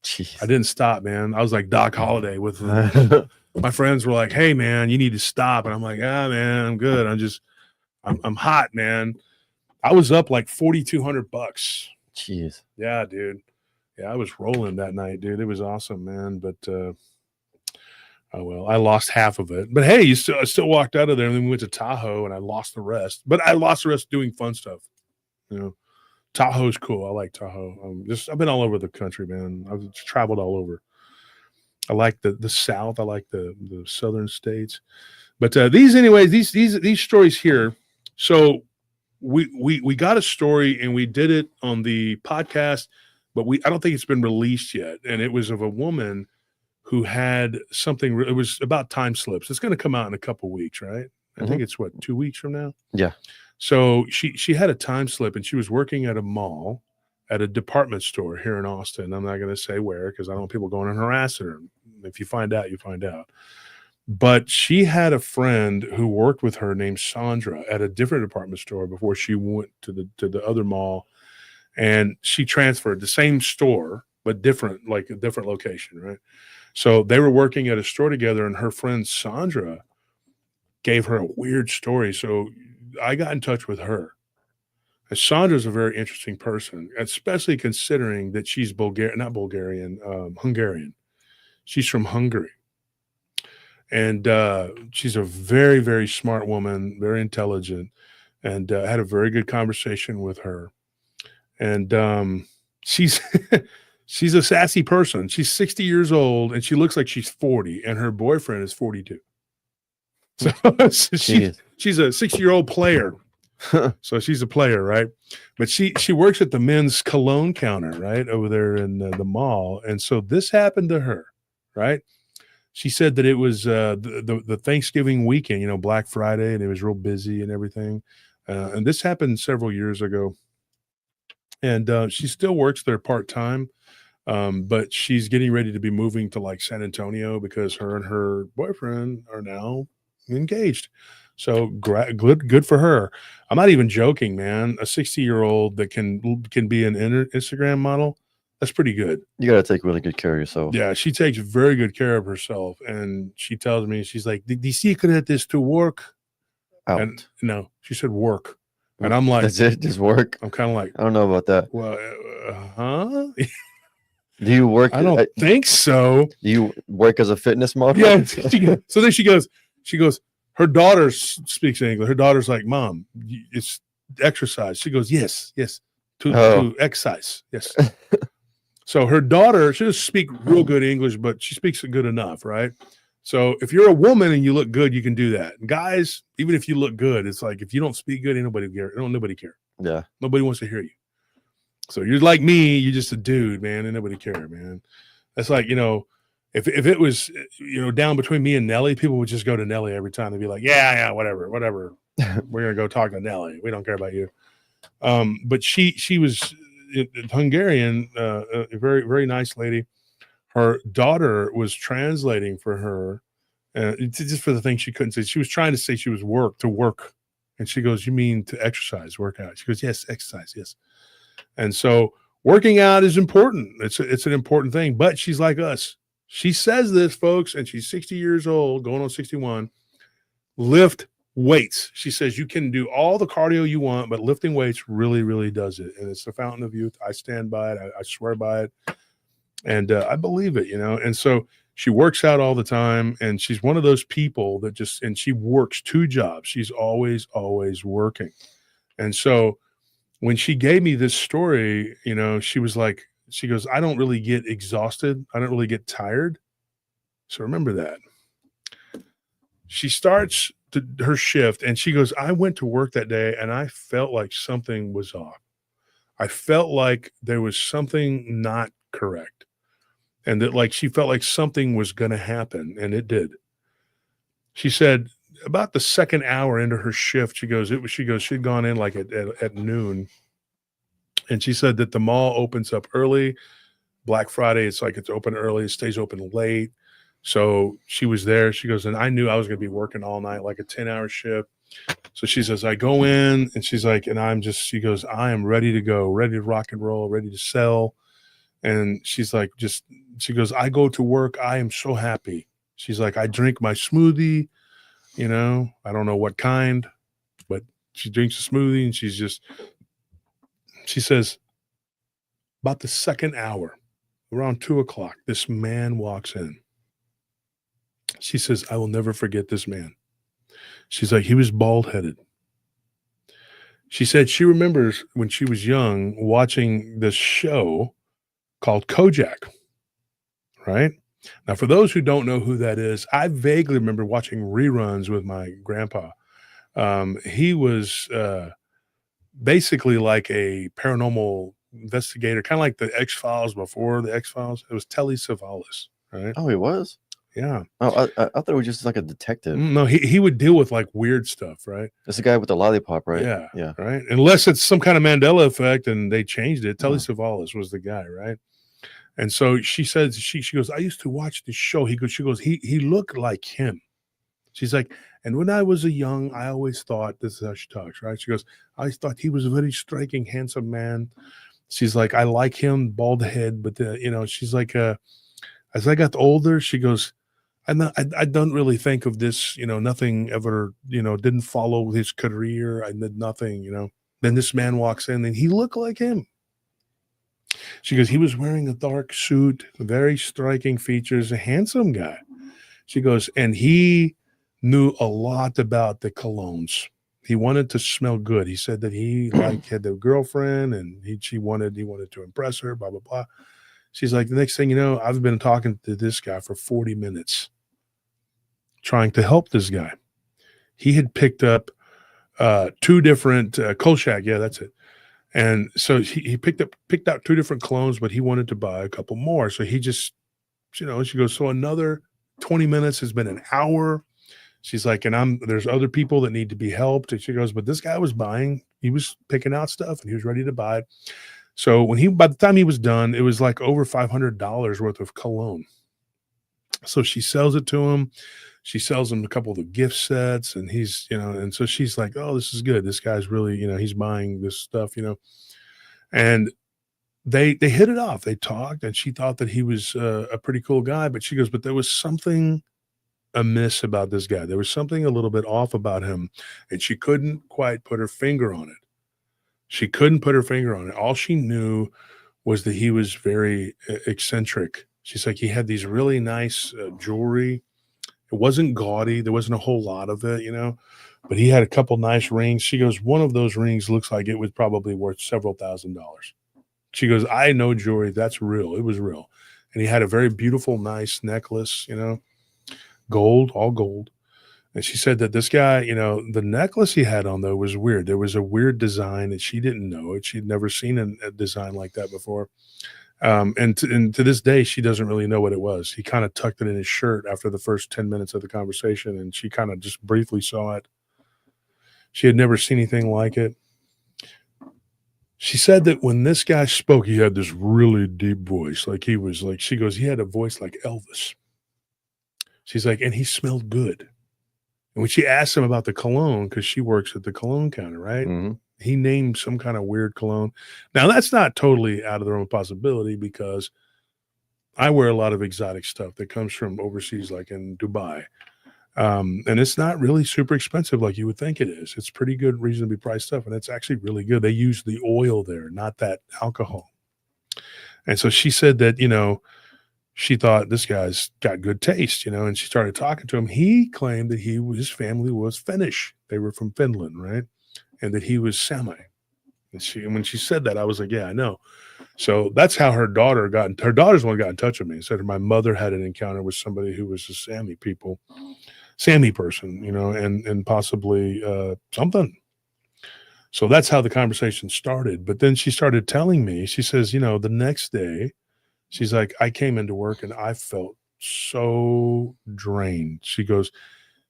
Jeez. I didn't stop, man. I was like Doc Holliday with my friends were like, hey man, you need to stop. And I'm like, man, I'm good. I'm hot, man. I was up like $4,200. Jeez. Yeah, dude. Yeah, I was rolling that night, dude. It was awesome, man. But oh well, I lost half of it. But hey, I still walked out of there, and then we went to Tahoe and I lost the rest. But I lost the rest doing fun stuff. You know. Tahoe's cool. I like Tahoe. I've been all over the country, man. I've traveled all over. I like the South. I like the southern states. But these stories here. So we got a story and we did it on the podcast, but I don't think it's been released yet. And it was of a woman who had something. It was about time slips. It's going to come out in a couple weeks, right? I think it's 2 weeks from now. Yeah. So she had a time slip, and she was working at a mall, at a department store here in Austin. I'm not going to say where because I don't want people going and harassing her. If you find out, you find out. But she had a friend who worked with her named Sandra at a different department store before she went to the other mall, and she transferred the same store but different, like a different location, right? So they were working at a store together, and her friend Sandra gave her a weird story. So I got in touch with her. And Sandra's a very interesting person, especially considering that she's Hungarian. She's from Hungary. And she's a very, very smart woman, very intelligent, and had a very good conversation with her. And she's she's a sassy person. She's 60 years old, and she looks like she's 40, and her boyfriend is 42. So she's a 60-year-old player. So she's a player, right? But she works at the men's cologne counter, right, over there in the mall. And so this happened to her, right? She said that it was the Thanksgiving weekend, you know, Black Friday, and it was real busy and everything. And this happened several years ago. And she still works there part time, but she's getting ready to be moving to like San Antonio because her and her boyfriend are now engaged. So good for her. I'm not even joking, man. A 60-year-old that can be an Instagram model. That's pretty good. You got to take really good care of yourself. Yeah, she takes very good care of herself. And she tells me, she's like, the secret is to work. Out. And no, she said work. And I'm like, that's it, just work. I'm kind of like, I don't know about that. well, huh? Do you work? I don't think so. Do you work as a fitness model? Yeah. So then she goes, her daughter speaks English. Her daughter's like, Mom, it's exercise. She goes, yes, to exercise. Yes. So her daughter, she doesn't speak real good English, but she speaks it good enough, right? So if you're a woman and you look good, you can do that. And guys, even if you look good, it's like if you don't speak good, ain't nobody care. Nobody care. Yeah. Nobody wants to hear you. So you're like me, you're just a dude, man, and nobody care, man. That's like, you know, if it was, you know, down between me and Nelly, people would just go to Nelly every time. They'd be like, yeah, whatever. We're gonna go talk to Nelly. We don't care about you. But she was Hungarian, a very, very nice lady. Her daughter was translating for her, just for the thing she couldn't say. She was trying to say she was to work. And she goes, you mean to exercise, work out? She goes, yes, exercise, yes. And so working out is important. It's an important thing. But she's like us. She says this, folks, and she's 60 years old, going on 61. Lift weights. She says you can do all the cardio you want, but lifting weights really, really does it. And it's the fountain of youth. I stand by it. I swear by it. And I believe it, you know. And so she works out all the time, and she's one of those people that and she works 2 jobs. She's always working. And so when she gave me this story, you know, she was like, she goes, I don't really get exhausted. I don't really get tired. So remember that. She starts her shift, and she goes, I went to work that day, and I felt like something was off. I felt like there was something not correct. And that, like, she felt like something was going to happen, and it did. She said about the second hour into her shift, she goes, she'd gone in like at noon. And she said that the mall opens up early. Black Friday, it's open early. It stays open late. So she was there. She goes, and I knew I was going to be working all night, like a 10-hour shift. So she says, I go in, and she's like, and she goes, I am ready to go, ready to rock and roll, ready to sell. And she's like, she goes, I go to work. I am so happy. She's like, I drink my smoothie, you know, I don't know what kind, but she drinks a smoothie, and she says, about the second hour, around 2:00, this man walks in. She says, I will never forget this man. She's like, he was bald-headed. She said she remembers when she was young watching this show called Kojak, right? Now, for those who don't know who that is, I vaguely remember watching reruns with my grandpa. He was basically like a paranormal investigator, kind of like the X-Files before the X-Files. It was Telly Savalas, right? Oh, he was? Yeah. Oh, I thought it was just like a detective. No, he would deal with like weird stuff, right? It's the guy with the lollipop, right? Yeah. Yeah. Right. Unless it's some kind of Mandela effect and they changed it. Telly Savalas was the guy, right? And so she says, she goes, I used to watch this show. She goes, he looked like him. She's like, and when I was young, I always thought, this is how she talks, right? She goes, I thought he was a very striking, handsome man. She's like, I like him, bald head, but you know, she's like, as I got older, she goes, I don't really think of this, you know, nothing ever, you know, didn't follow his career. I did nothing, you know. Then this man walks in and he looked like him. She goes, he was wearing a dark suit, very striking features, a handsome guy. She goes, and he knew a lot about the colognes. He wanted to smell good. He said that he had a girlfriend and he wanted to impress her, blah, blah, blah. She's like, the next thing you know, I've been talking to this guy for 40 minutes trying to help this guy. He had picked up 2 different Kolchak. Yeah, that's it. And so he picked out 2 different clones, but he wanted to buy a couple more. So she she goes, so another 20 minutes has been an hour. She's like, and there's other people that need to be helped. And she goes, but this guy was buying, he was picking out stuff and he was ready to buy it. So by the time he was done, it was like over $500 worth of cologne. So she sells it to him. She sells him a couple of the gift sets, and he's, and so she's like, oh, this is good. This guy's really, he's buying this stuff, and they hit it off. They talked, and she thought that he was a pretty cool guy, but she goes, but there was something amiss about this guy. There was something a little bit off about him, and she couldn't quite put her finger on it. She couldn't put her finger on it. All she knew was that he was very eccentric. She's like, he had these really nice jewelry. It wasn't gaudy. There wasn't a whole lot of it, but he had a couple nice rings. She goes, one of those rings looks like it was probably worth several $1,000s. She goes, I know jewelry. That's real. It was real. And he had a very beautiful, nice necklace, gold, all gold. And she said that this guy, the necklace he had on, though, was weird. There was a weird design that she didn't know it. She'd never seen a design like that before. And to this day, she doesn't really know what it was. He kind of tucked it in his shirt after the first 10 minutes of the conversation, and she kind of just briefly saw it. She had never seen anything like it. She said that when this guy spoke, he had this really deep voice. Like she goes, he had a voice like Elvis. She's like, and he smelled good. And when she asked him about the cologne, because she works at the cologne counter, right? Mm-hmm. He named some kind of weird cologne. Now, that's not totally out of the realm of possibility, because I wear a lot of exotic stuff that comes from overseas, like in Dubai. And it's not really super expensive like you would think it is. It's pretty good, reasonably priced stuff, and it's actually really good. They use the oil there, not that alcohol. And so she said that, she thought this guy's got good taste, and she started talking to him. He claimed that his family was Finnish. They were from Finland, right? And that he was Sami. And when she said that, I was like, yeah, I know. So that's how her daughter's the one who got in touch with me and said my mother had an encounter with somebody who was a Sami person, and possibly something. So that's how the conversation started. But then she started telling me, she says, the next day, she's like, I came into work and I felt so drained. She goes,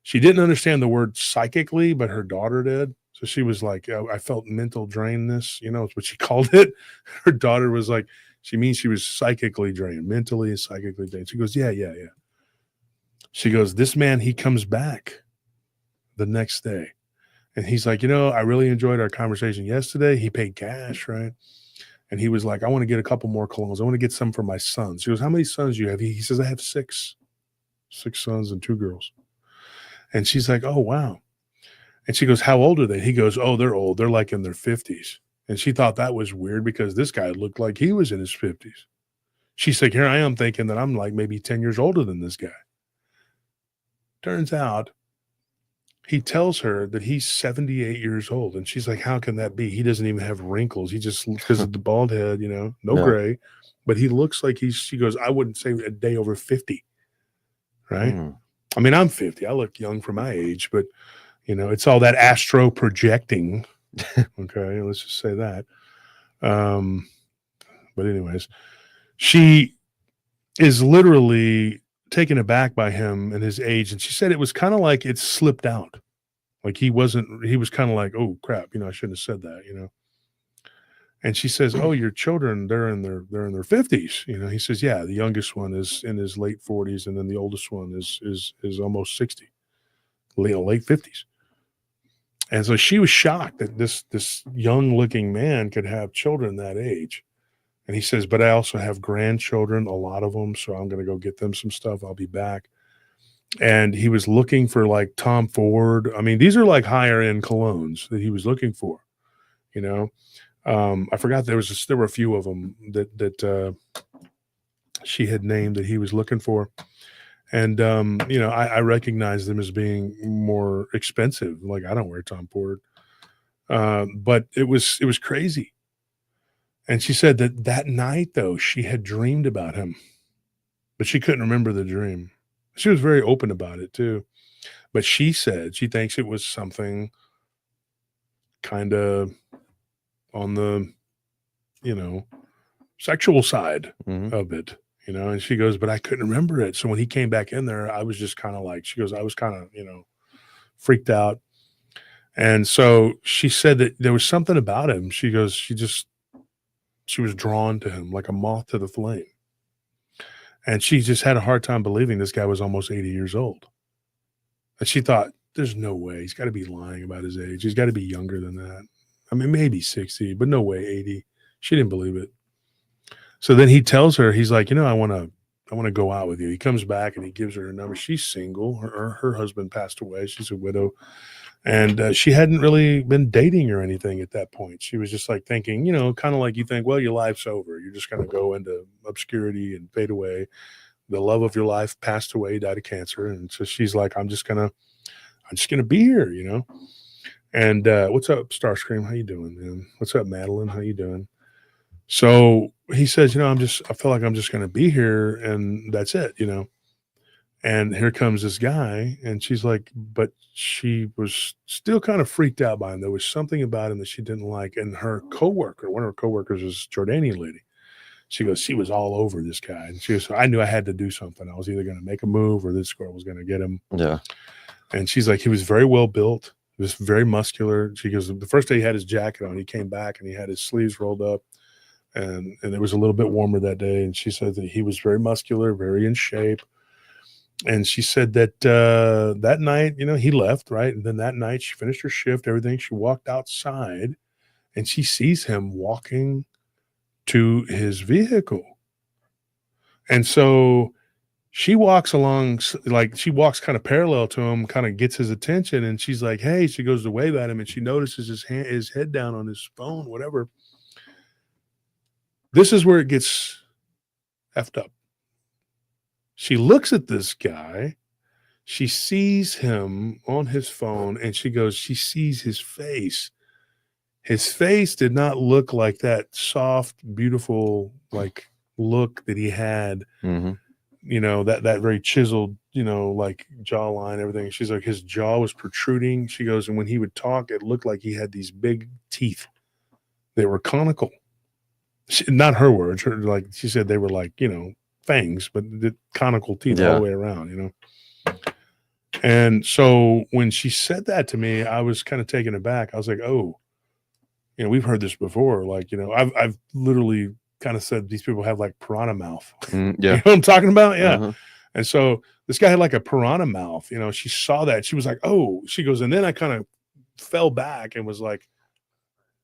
she didn't understand the word psychically, but her daughter did. So she was like, I felt mental drainness, is what she called it. Her daughter was like, she means she was psychically drained, mentally and psychically drained. She goes, yeah. She goes, this man, he comes back the next day. And he's like, I really enjoyed our conversation yesterday. He paid cash, right? And he was like, I want to get a couple more colognes. I want to get some for my sons. She goes, how many sons do you have? He says, I have six sons and 2 girls. And she's like, oh, wow. And she goes, how old are they? He goes, oh, they're old. They're like in their 50s. And she thought that was weird because this guy looked like he was in his 50s. She's like, here I am thinking that I'm like maybe 10 years older than this guy. Turns out he tells her that he's 78 years old. And she's like, how can that be? He doesn't even have wrinkles. He just, because of the bald head, no gray. But he looks like she goes, I wouldn't say a day over 50. Right? I mean, I'm 50. I look young for my age, but it's all that astro projecting. Okay, let's just say that. But anyways, she is literally taken aback by him and his age. And she said it was kind of like it slipped out. Like he was kind of like, oh crap, I shouldn't have said that, And she says, oh, your children, they're in their 50s. He says, yeah, the youngest one is in his late 40s. And then the oldest one is almost 60, late 50s. And so she was shocked that this young looking man could have children that age. And he says, but I also have grandchildren, a lot of them. So I'm going to go get them some stuff. I'll be back. And he was looking for like Tom Ford. I mean, these are like higher end colognes that he was looking for, I forgot there were a few of them that she had named that he was looking for. And, I recognize them as being more expensive. Like I don't wear Tom Ford, but it was crazy. And she said that night though, she had dreamed about him, but she couldn't remember the dream. She was very open about it too. But she said she thinks it was something kind of on the, sexual side of it, you know, and she goes, but I couldn't remember it. So when he came back in there, I was just kind of like, she goes, I was kind of, you know, freaked out. And so she said that there was something about him. She goes, she was drawn to him like a moth to the flame. And she just had a hard time believing this guy was almost 80 years old. And she thought, there's no way. He's got to be lying about his age. He's got to be younger than that. I mean, maybe 60, but no way 80. She didn't believe it. So then he tells her, he's like, you know, I want to go out with you. He comes back and he gives her number. She's single. Her husband passed away. She's a widow. And she hadn't really been dating or anything at that point. She was just like thinking, you know, kind of like you think, well, your life's over. You're just going to go into obscurity and fade away. The love of your life passed away, died of cancer. And so she's like, I'm just going to be here, you know? And what's up, Starscream? How you doing, man? What's up, Madeline? How you doing? So he says, you know, I feel like I'm just going to be here and that's it, you know? And here comes this guy, and she's like, but she was still kind of freaked out by him. There was something about him that she didn't like. And her coworker, one of her coworkers, was a Jordanian lady. She goes, she was all over this guy. And she goes, I knew I had to do something. I was either going to make a move or this girl was going to get him. Yeah. And she's like, he was very well built. He was very muscular. She goes, the first day he had his jacket on, he came back and he had his sleeves rolled up. And it was a little bit warmer that day. And she said that he was very muscular, very in shape. And she said that that night, you know, he left, right? And then that night she finished her shift, everything. She walked outside and she sees him walking to his vehicle. And so she walks along, like she walks kind of parallel to him, kind of gets his attention. And she's like, hey, she goes to wave at him and she notices his head down on his phone, whatever. This is where it gets effed up. She looks at this guy, she sees him on his phone, and she goes, she sees his face. His face did not look like that soft, beautiful, like look that he had, you know, that very chiseled, you know, like jawline, everything. She's like, his jaw was protruding. She goes, and when he would talk, it looked like he had these big teeth. They were conical. Not her words. Like she said, they were like, you know, fangs, but the conical teeth all the way around, you know? And so when she said that to me, I was kind of taken aback. I was like, oh, you know, we've heard this before. Like, you know, I've literally kind of said these people have like piranha mouth. Yeah. You know what I'm talking about? Yeah. And so this guy had like a piranha mouth, you know, she saw that. She was like, oh, she goes, and then I kind of fell back and was like,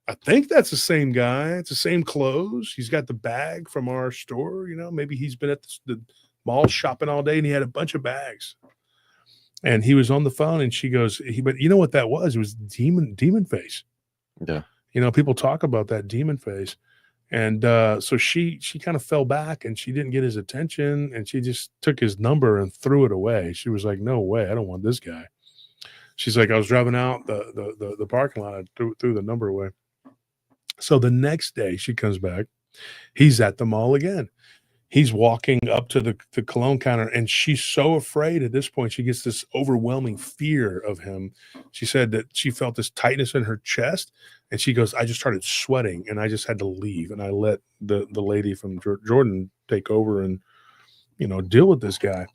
I think that's the same guy. It's the same clothes. He's got the bag from our store. You know, maybe he's been at the mall shopping all day and he had a bunch of bags. And he was on the phone and she goes, but you know what that was? It was demon face. Yeah. You know, people talk about that demon face. And so she kind of fell back and she didn't get his attention and she just took his number and threw it away. She was like, no way. I don't want this guy. She's like, I was driving out the parking lot. I threw the number away. So the next day she comes back, he's at the mall again. He's walking up to the cologne counter and she's so afraid at this point. She gets this overwhelming fear of him. She said that she felt this tightness in her chest and she goes, I just started sweating and I just had to leave. And I let the lady from Jordan take over and, you know, deal with this guy.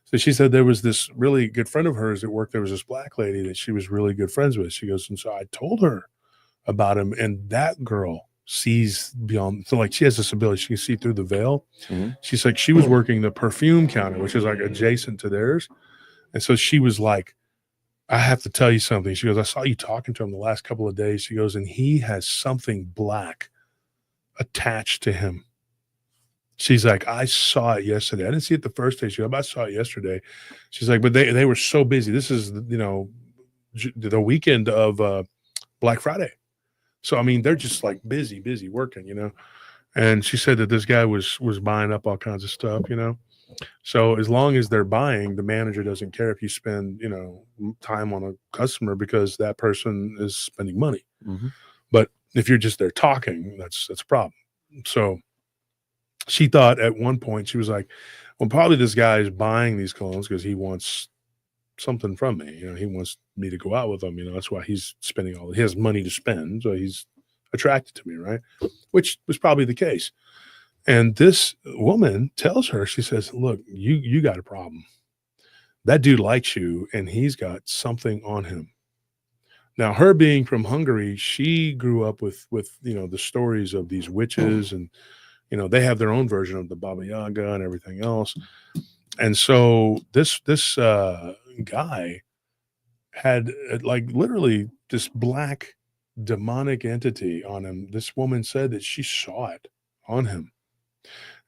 So she said there was this really good friend of hers at work. There was this black lady that she was really good friends with. She goes, and so I told her about him, and that girl sees beyond. So like she has this ability, she can see through the veil. She's like, she was working the perfume counter, which is like adjacent to theirs. And so she was like, I have to tell you something. She goes, I saw you talking to him the last couple of days. She goes, and he has something black attached to him. She's like, I saw it yesterday. I didn't see it the first day. She goes, I saw it yesterday. She's like, but they were so busy. This is, you know, the weekend of Black Friday. So, I mean, they're just like busy working, you know? And she said that this guy was buying up all kinds of stuff, you know? So as long as they're buying, the manager doesn't care if you spend, you know, time on a customer because that person is spending money. But if you're just there talking, that's a problem. So she thought at one point, she was like, well, probably this guy is buying these colognes because he wants something from me. You know, he wants me to go out with him. You know, that's why he's spending he has money to spend. So he's attracted to me, right? Which was probably the case. And this woman tells her, she says, look, you got a problem. That dude likes you and he's got something on him. Now, her being from Hungary, she grew up with the stories of these witches, and they have their own version of the Baba Yaga and everything else. And so this guy had like literally this black demonic entity on him. This woman said that she saw it on him,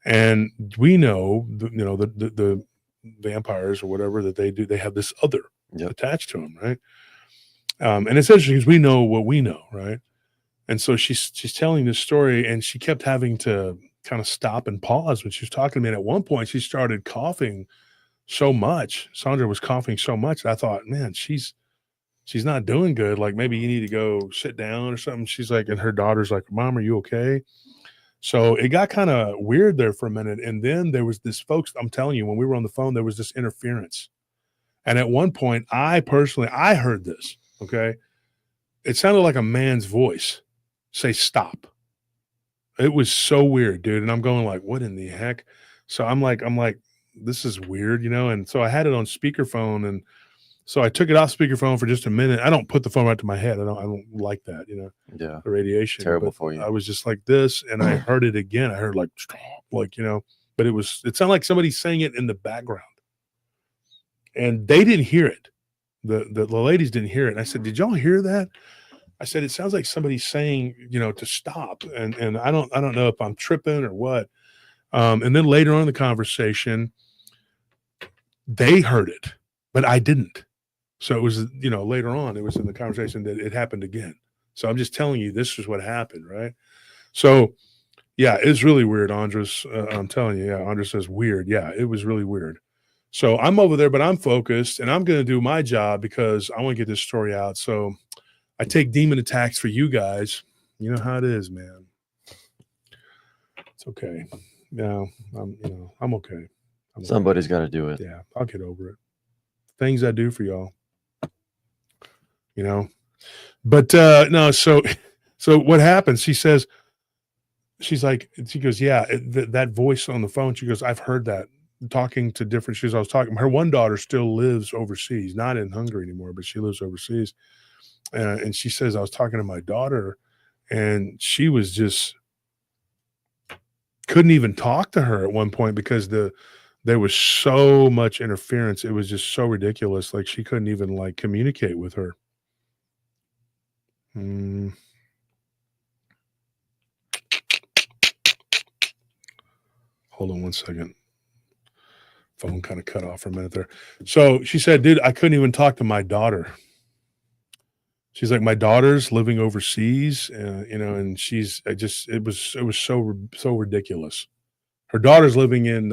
and we know the vampires or whatever that they do. They have this other attached to them, right? And it's interesting because we know what we know, right? And so she's telling this story, and she kept having to kind of stop and pause when she was talking to me. And at one point, she started coughing so much. Sandra was coughing so much that I thought, man, she's not doing good. Like maybe you need to go sit down or something. She's like, and her daughter's like, Mom, are you okay? So it got kind of weird there for a minute. And then there was this, folks, I'm telling you, when we were on the phone, there was this interference. And at one point, I heard this. Okay. It sounded like a man's voice say, stop. It was so weird, dude. And I'm going like, what in the heck? So I'm like, this is weird, And so I had it on speakerphone. And so I took it off speakerphone for just a minute. I don't put the phone right to my head. I don't like that, Yeah. The radiation. Terrible for you. I was just like this, and I heard it again. I heard like, but it sounded like somebody saying it in the background. And they didn't hear it. The ladies didn't hear it. And I said, did y'all hear that? I said, it sounds like somebody saying, to stop. And I don't know if I'm tripping or what. And then later on in the conversation, they heard it, but I didn't. So it was, later on, it was in the conversation that it happened again. So I'm just telling you, this is what happened, right? So, yeah, it's really weird, Andres. I'm telling you, yeah, Andres says weird. Yeah, it was really weird. So I'm over there, but I'm focused, and I'm going to do my job because I want to get this story out. So I take demon attacks for you guys. You know how it is, man. It's okay. Yeah, I'm okay. Somebody's got to do it. Yeah, I'll get over it. Things I do for y'all. But no, so what happens? She says, she goes, yeah, that voice on the phone. She goes, I've heard that talking to different. She goes, I was talking. Her one daughter still lives overseas, not in Hungary anymore, but she lives overseas. And she says, I was talking to my daughter, and she was just couldn't even talk to her at one point because there was so much interference. It was just so ridiculous. Like she couldn't even like communicate with her. Hold on one second. Phone kind of cut off for a minute there. So she said, dude, I couldn't even talk to my daughter. She's like, my daughter's living overseas, and it was so ridiculous. Her daughter's living in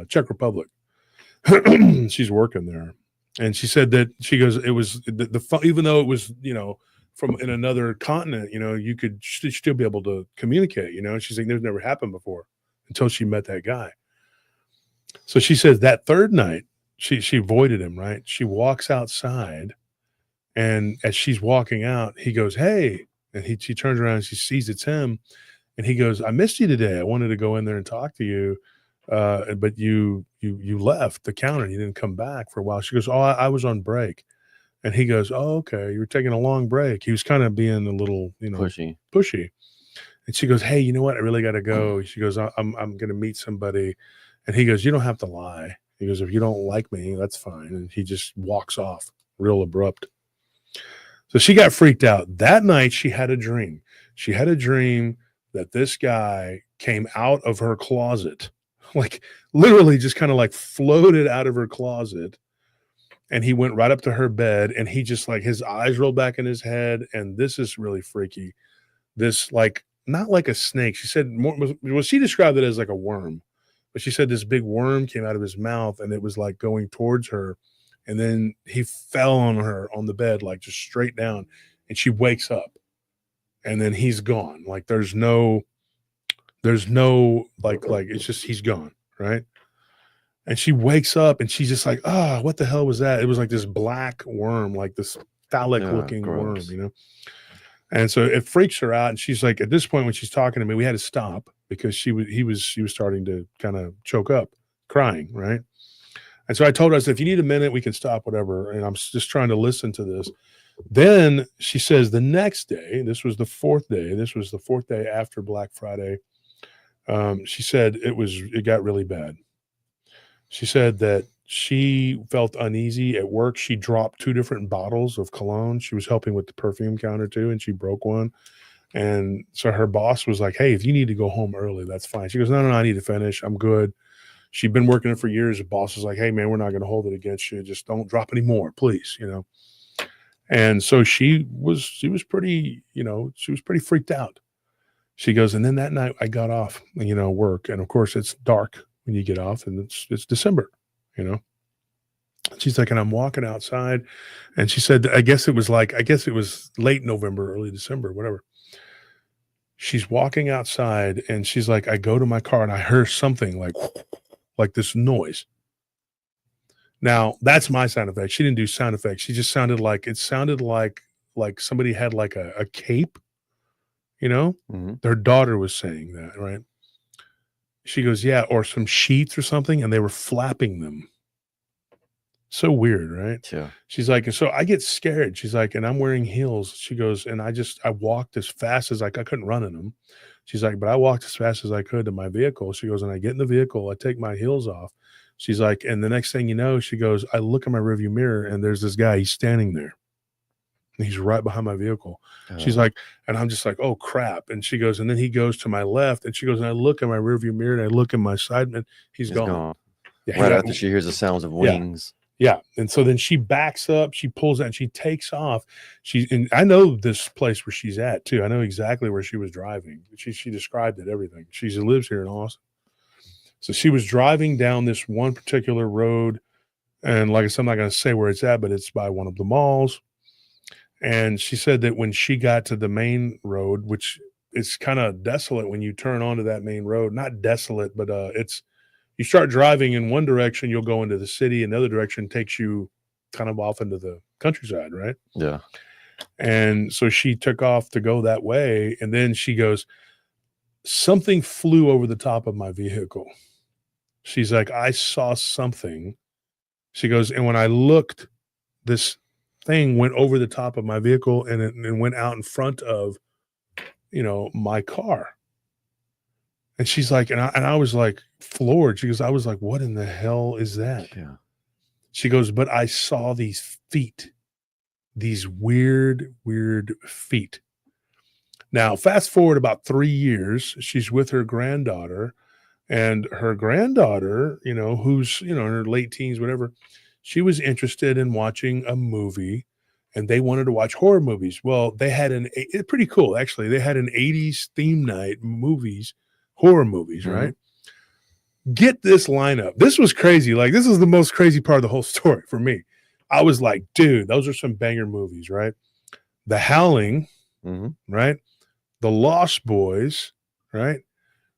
Czech Republic. She's working there. And she said that she goes, it was even though it was, from in another continent, you could still be able to communicate, She's like, this never happened before until she met that guy. So she says that third night, she avoided him, right? She walks outside, and as she's walking out, he goes, hey, and she turns around and she sees it's him. And he goes, I missed you today. I wanted to go in there and talk to you. But you left the counter and you didn't come back for a while. She goes, oh, I was on break. And he goes, oh, okay. You were taking a long break. He was kind of being a little, pushy. And she goes, hey, you know what? I really got to go. She goes, I'm going to meet somebody. And he goes, you don't have to lie. He goes, if you don't like me, that's fine. And he just walks off real abrupt. So she got freaked out. That night she had a dream. She had a dream that this guy came out of her closet, like literally just kind of like floated out of her closet. And he went right up to her bed, and he just like his eyes rolled back in his head. And this is really freaky. This like, not like a snake. She said she described it as like a worm, but she said this big worm came out of his mouth and it was like going towards her. And then he fell on her on the bed, like just straight down, and she wakes up, and then he's gone. Like there's no like it's just, he's gone. Right. And she wakes up and she's just like, what the hell was that? It was like this black worm, like this phallic looking worm, And so it freaks her out. And she's like, at this point, when she's talking to me, we had to stop because she was starting to kind of choke up, crying, right? And so I told her, I said, if you need a minute, we can stop, whatever. And I'm just trying to listen to this. Then she says the next day, this was the fourth day after Black Friday. She said it got really bad. She said that she felt uneasy at work. She dropped 2 different bottles of cologne. She was helping with the perfume counter too, and she broke one. And so her boss was like, hey, if you need to go home early, that's fine. She goes, no, I need to finish. I'm good. She'd been working it for years. The boss was like, hey, man, we're not going to hold it against you. Just don't drop any more, please, And so she was pretty, she was pretty freaked out. She goes, and then that night I got off, work. And of course it's dark when you get off, and it's December, She's like, and I'm walking outside, and she said, I guess it was late November, early December, whatever. She's walking outside, and she's like, I go to my car and I heard something like this noise. Now that's my sound effect. She didn't do sound effects. She just sounded like somebody had like a cape, Mm-hmm. Their daughter was saying that, right? She goes, yeah, or some sheets or something, and they were flapping them. So weird, right? Yeah. She's like, and so I get scared. She's like, and I'm wearing heels. She goes, and I walked as fast as I couldn't run in them. She's like, but I walked as fast as I could to my vehicle. She goes, and I get in the vehicle, I take my heels off. She's like, and the next thing you know, she goes, I look in my rearview mirror, and there's this guy, he's standing there. And he's right behind my vehicle. She's like, and I'm just like, oh crap. And she goes, and then he goes to my left, and she goes, and I look in my rearview mirror, and I look in my side, and he's gone. Yeah, right after she hears the sounds of wings. Yeah. And so then she backs up, she pulls out, and she takes off. And I know this place where she's at too. I know exactly where she was driving. She described it, everything. She lives here in Austin. So she was driving down this one particular road. And like I said, I'm not going to say where it's at, but it's by one of the malls. And she said that when she got to the main road, which is kind of desolate when you turn onto that main road, not desolate, but you start driving in one direction, you'll go into the city. Another direction takes you kind of off into the countryside, right? Yeah. And so she took off to go that way. And then she goes, something flew over the top of my vehicle. She's like, I saw something. She goes, and when I looked, this thing went over the top of my vehicle, and it went out in front of, my car. And she's like, and I was like floored. She goes, I was like, what in the hell is that? Yeah. She goes, but I saw these feet, these weird feet. Now, fast forward about 3 years, she's with her granddaughter, and her granddaughter, who's, in her late teens, whatever, she was interested in watching a movie, and they wanted to watch horror movies. Well, they had pretty cool, actually. They had an 80s theme night horror movies, Mm-hmm. right? Get this lineup. This was crazy. Like, this is the most crazy part of the whole story for me. I was like, dude, those are some banger movies, right? The Howling, Mm-hmm. right? The Lost Boys, right?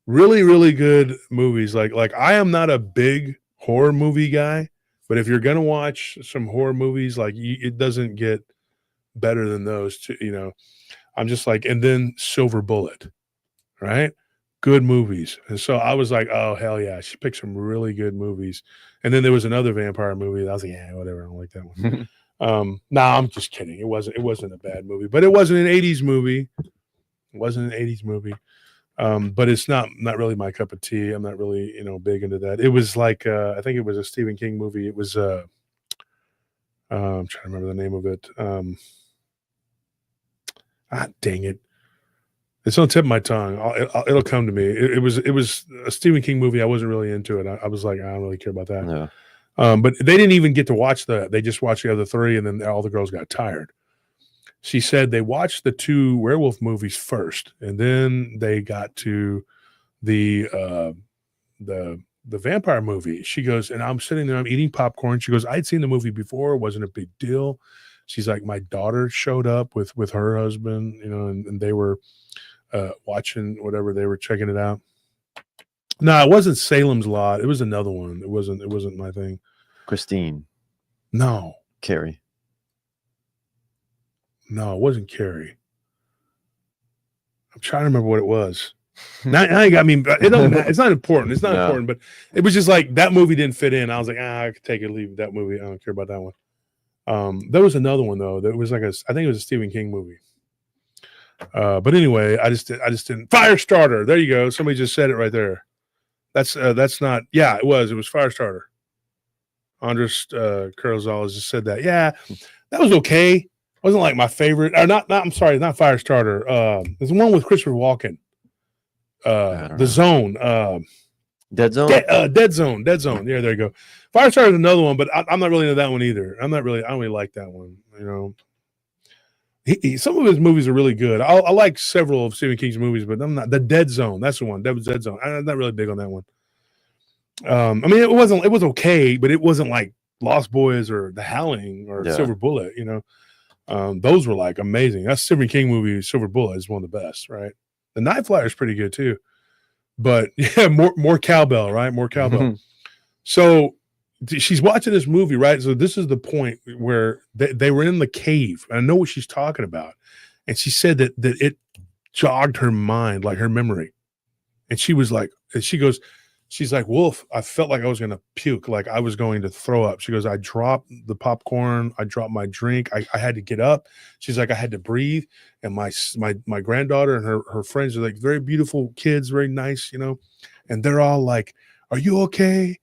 Really, really good movies. Like I am not a big horror movie guy, but if you're going to watch some horror movies, it doesn't get better than those two, I'm just like, and then Silver Bullet, right? Good movies. And so I was like, oh, hell yeah. She picked some really good movies. And then there was another vampire movie. I was like, yeah, whatever. I don't like that one. No, I'm just kidding. It wasn't a bad movie, but it wasn't an 80s movie. It wasn't an 80s movie. But it's not really my cup of tea. I'm not really, big into that. It was like, I think it was a Stephen King movie. It was, I'm trying to remember the name of it. Dang it. It's on the tip of my tongue. It'll come to me. It was a Stephen King movie. I wasn't really into it. I was like, I don't really care about that. Yeah. But they didn't even get to watch that. They just watched the other 3, and then all the girls got tired. She said they watched the 2 werewolf movies first, and then they got to the vampire movie. She goes, and I'm sitting there, I'm eating popcorn. She goes, I'd seen the movie before. It wasn't a big deal. She's like, my daughter showed up with her husband, and they were watching whatever, they were checking it out. No, it wasn't Salem's Lot. It was another one. It wasn't my thing. Christine. No. Carrie. No, it wasn't Carrie. trying to remember what it was. Now you got me. It don't matter. It's not important. It's not important, but it was just like that movie didn't fit in. I was like, I could take it or leave that movie. I don't care about that one. There was another one though that was like I think it was a Stephen King movie. But anyway, I just didn't. Firestarter. There you go. Somebody just said it right there. That's not. Yeah, it was Firestarter. Andres Curzales just said that. Yeah, that was okay. Wasn't like my favorite. Or not. I'm sorry, not Firestarter. There's the one with Christopher Walken. The Zone. Dead Zone. Dead Zone. Yeah, there you go. Firestarter is another one, but I'm not really into that one either. I don't really like that one. You know. Some of his movies are really good. I like several of Stephen King's movies, but I'm not. The Dead Zone, that's the one. Dead Zone. I'm not really big on that one. I mean, it was okay, but it wasn't like Lost Boys or The Howling or Silver Bullet. You know, those were like amazing. That's Stephen King movie. Silver Bullet is one of the best, right? The Night Flyer is pretty good too, but yeah, more cowbell, right? More cowbell. So she's watching this movie, right? So this is the point where they were in the cave. I know what she's talking about. And she said that it jogged her mind, like her memory. And she was like, she's like, Wolf, I felt like I was going to puke, like I was going to throw up. She goes, I dropped the popcorn. I dropped my drink. I had to get up. She's like, I had to breathe. And my granddaughter and her friends are like very beautiful kids, very nice, you know, and they're all like, are you okay?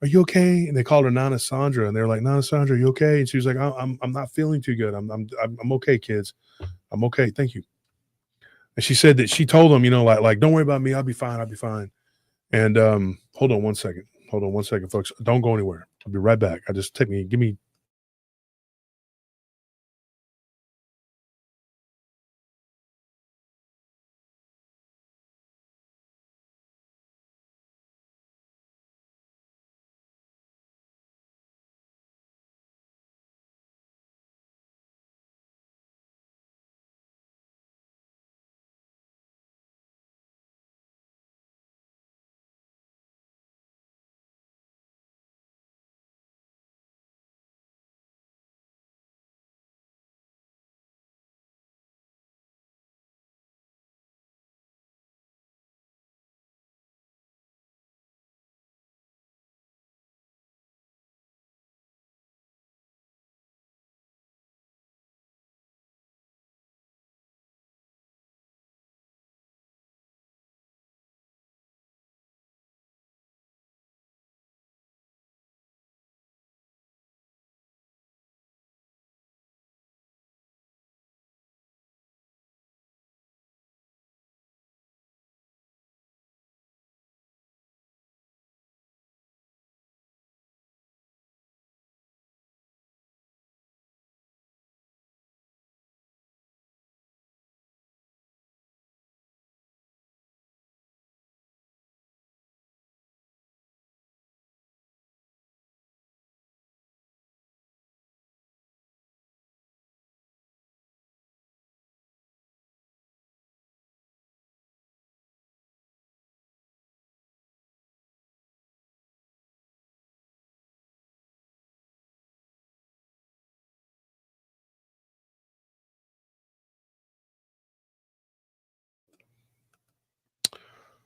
Are you okay? And they called her Nana Sandra, and they're like, Nana Sandra, are you okay? And she was like, I'm not feeling too good. I'm okay, kids. I'm okay. Thank you. And she said that she told them, you know, like don't worry about me. I'll be fine. And hold on one second, folks. Don't go anywhere. I'll be right back. Give me.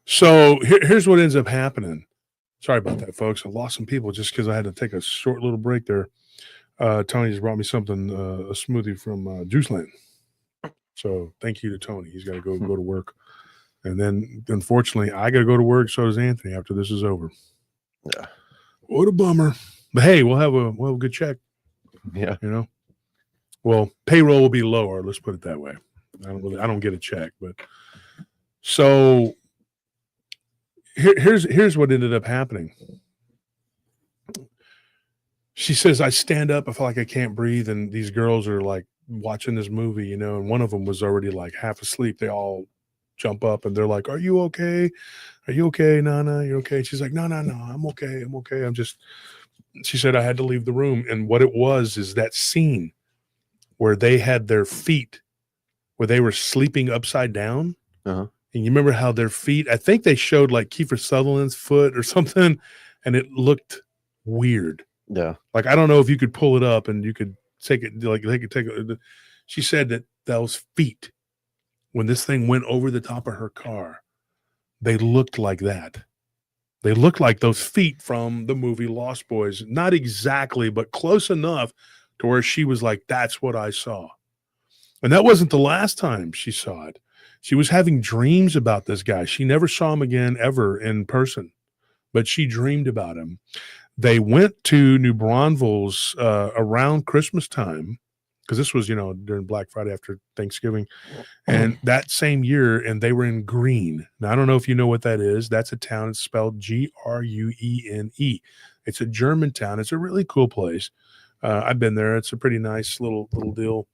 So here's what ends up happening. Sorry about that, folks. I lost some people just because I had to take a short little break there. Tony just brought me something, a smoothie from Juiceland. So thank you to Tony. He's got to go to work. And then, unfortunately, I got to go to work. So does Anthony after this is over. Yeah. What a bummer. But hey, we'll have a good check. Yeah. You know, well, payroll will be lower. Let's put it that way. I don't get a check, but so here's what ended up happening. She says, I stand up, I feel like I can't breathe, and these girls are like watching this movie, you know, and one of them was already like half asleep. They all jump up and they're like, are you okay? Are you okay, Nana? You're okay? She's like, no, I'm okay. She said, I had to leave the room. And what it was is that scene where they had their feet, where they were sleeping upside down. Uh-huh. And you remember how their feet, I think they showed like Kiefer Sutherland's foot or something, and it looked weird. Yeah. Like, I don't know if you could pull it up and you could take it, like they could take it. She said that those feet when this thing went over the top of her car, they looked like that. They looked like those feet from the movie Lost Boys. Not exactly, but close enough to where she was like, that's what I saw. And that wasn't the last time she saw it. She was having dreams about this guy. She never saw him again ever in person, but she dreamed about him. They went to New Braunfels around Christmas time, because this was, during Black Friday after Thanksgiving. And that same year, and they were in Greene. Now, I don't know if you know what that is. That's a town. It's spelled Gruene. It's a German town. It's a really cool place. I've been there. It's a pretty nice little deal.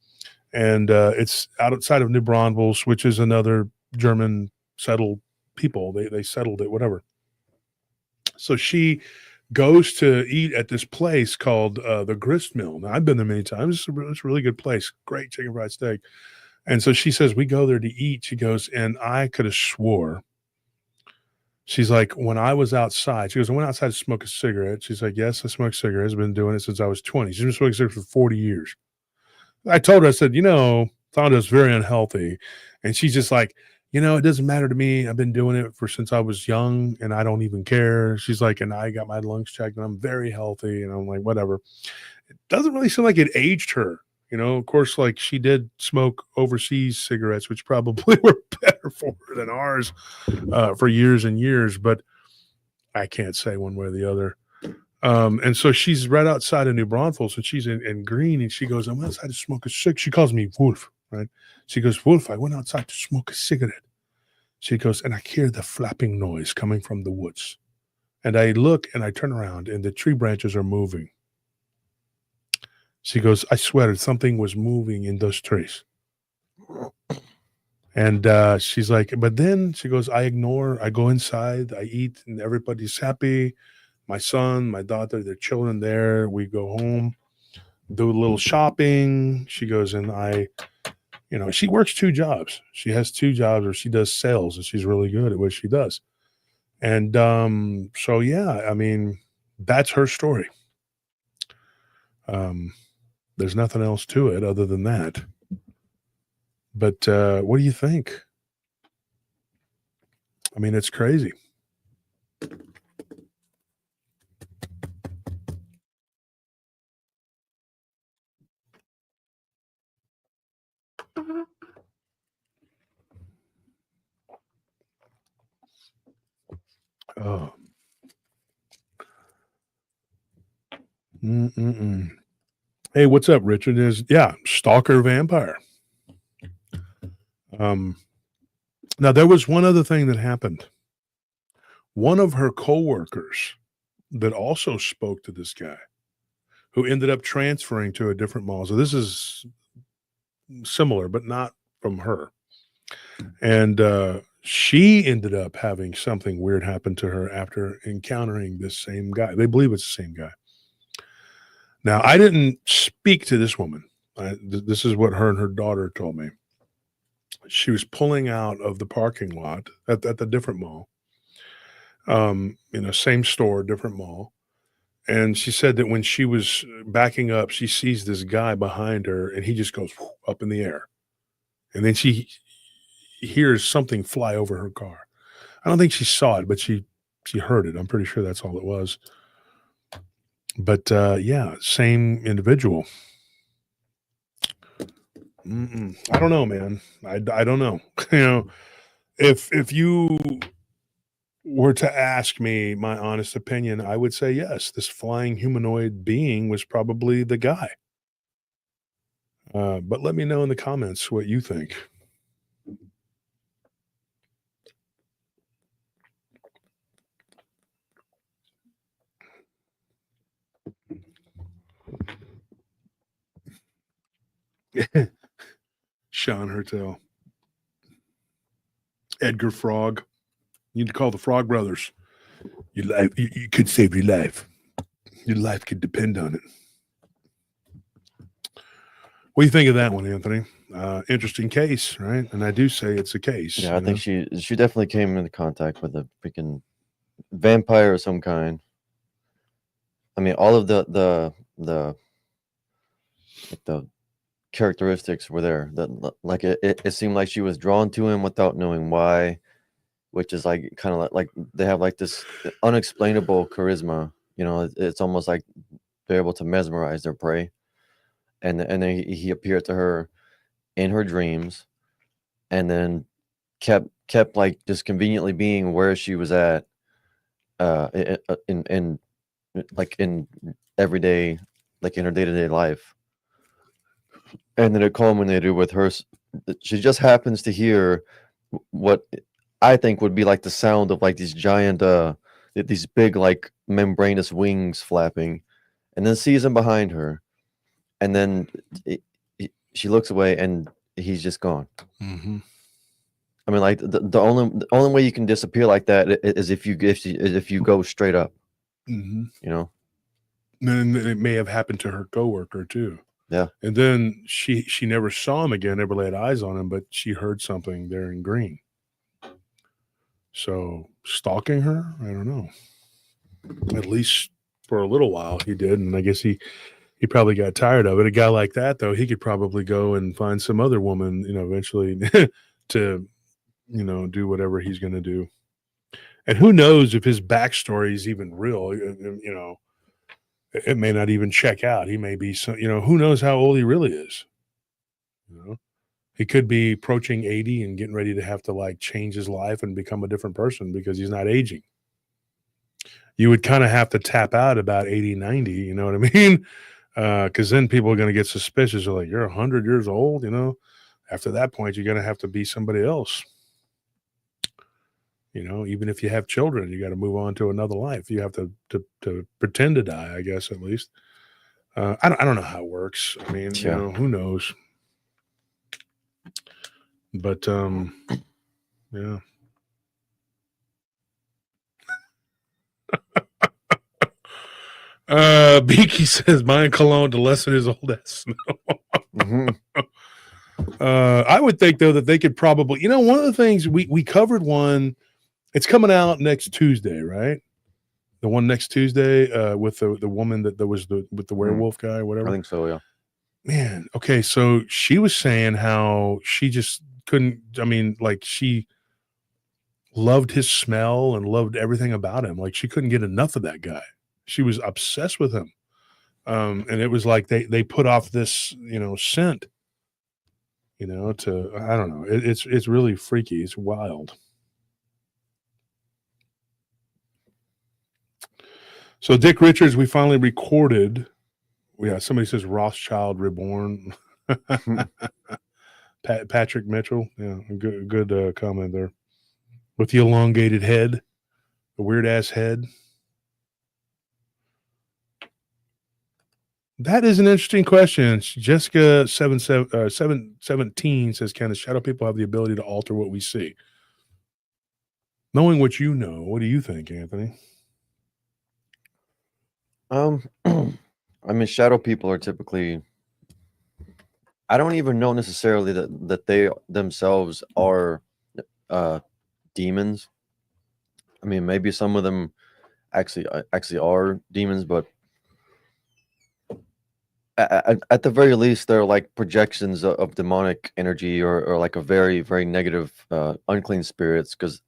And it's outside of New Braunfels, which is another German settled people. They settled it, whatever. So she goes to eat at this place called the Grist Mill. Now, I've been there many times. It's a really good place. Great chicken fried steak. And so she says, we go there to eat. She goes, and I could have swore. She's like, when I was outside, she goes, I went outside to smoke a cigarette. She's like, yes, I smoke cigarettes. I've been doing it since I was 20. She's been smoking cigarettes for 40 years. I told her, I said, thought it was very unhealthy. And she's just like, it doesn't matter to me. I've been doing it since I was young, and I don't even care. She's like, and I got my lungs checked, and I'm very healthy. And I'm like, whatever. It doesn't really seem like it aged her. Of course, like she did smoke overseas cigarettes, which probably were better for her than ours for years and years. But I can't say one way or the other. And so she's right outside of New Braunfels, and she's in Greene, and she goes, I went outside to smoke a cigarette. She calls me Wolf, right? She goes, Wolf, I went outside to smoke a cigarette. She goes, and I hear the flapping noise coming from the woods. And I look and I turn around, and the tree branches are moving. She goes, I swear something was moving in those trees. And she's like, but then she goes, I go inside, I eat, and everybody's happy. My son, my daughter, their children there. We go home, do a little shopping. She goes, and she works 2 jobs. She has 2 jobs where she does sales, and she's really good at what she does. And so, yeah, I mean, that's her story. There's nothing else to it other than that. But what do you think? I mean, it's crazy. Oh. Hey, what's up, Richard? Stalker vampire. Now there was one other thing that happened. One of her coworkers that also spoke to this guy, who ended up transferring to a different mall. So this is similar, but not from her. And she ended up having something weird happen to her after encountering this same guy. They believe it's the same guy. Now, I didn't speak to this woman. This is what her and her daughter told me. She was pulling out of the parking lot at the different mall. Same store, different mall. And she said that when she was backing up, she sees this guy behind her, and he just goes up in the air. And then she hears something fly over her car. I don't think she saw it, but she heard it. I'm pretty sure that's all it was. But yeah, same individual. I don't know, man. I don't know. If you were to ask me my honest opinion, I would say yes. This flying humanoid being was probably the guy. But let me know in the comments what you think. Sean Hertel. Edgar Frog. You need to call the Frog Brothers. Your life, you could save your life. Your life could depend on it. What do you think of that one, Anthony? Interesting case, right? And I do say it's a case. Yeah, I think she definitely came into contact with a freaking vampire of some kind. I mean, all of the characteristics were there. That like it seemed like she was drawn to him without knowing why, which is like kind of like they have like this unexplainable charisma. You know, it's almost like they're able to mesmerize their prey. And then he appeared to her in her dreams, and then kept like just conveniently being where she was at, in like in everyday, like in her day-to-day life. And then it culminated with her. She just happens to hear what I think would be like the sound of like these giant, these big like membranous wings flapping, and then sees him behind her, and then she looks away, and he's just gone. Mm-hmm. I mean, like the only way you can disappear like that is if you go straight up. Mm-hmm. You know. And it may have happened to her coworker too. Yeah. And then she never saw him again, never laid eyes on him, but she heard something there in green. So stalking her, I don't know. At least for a little while he did, and I guess he probably got tired of it. A guy like that, though, he could probably go and find some other woman, eventually to, do whatever he's going to do. And who knows if his backstory is even real? It may not even check out. He may be, who knows how old he really is? He could be approaching 80 and getting ready to have to like change his life and become a different person because he's not aging. You would kind of have to tap out about 80, 90, you know what I mean? Because then people are going to get suspicious. They're like, you're 100 years old, After that point, you're going to have to be somebody else. Even if you have children, you got to move on to another life. You have to pretend to die, I guess, at least. I don't know how it works. I mean, Yeah. Who knows? But yeah. Beaky says buying cologne to lessen his old ass smell. Mm-hmm. I would think though that they could probably, one of the things we covered one. It's coming out next Tuesday, right? The one next Tuesday with the woman that was with the werewolf guy or whatever. I think so, yeah. Man, okay, so she was saying how she just couldn't. I mean, like she loved his smell and loved everything about him. Like she couldn't get enough of that guy. She was obsessed with him, and it was like they put off this scent. To I don't know. It's really freaky. It's wild. So Dick Richards, we finally recorded. Yeah, somebody says Rothschild Reborn. Patrick Mitchell. Yeah, good comment there. With the elongated head, the weird ass head. That is an interesting question. Jessica 717 says, can the shadow people have the ability to alter what we see? Knowing what you know, what do you think, Anthony? I mean, shadow people are typically. I don't even know necessarily that they themselves are demons. I mean, maybe some of them actually are demons, but at the very least, they're like projections of demonic energy or like a very, very negative unclean spirits. Because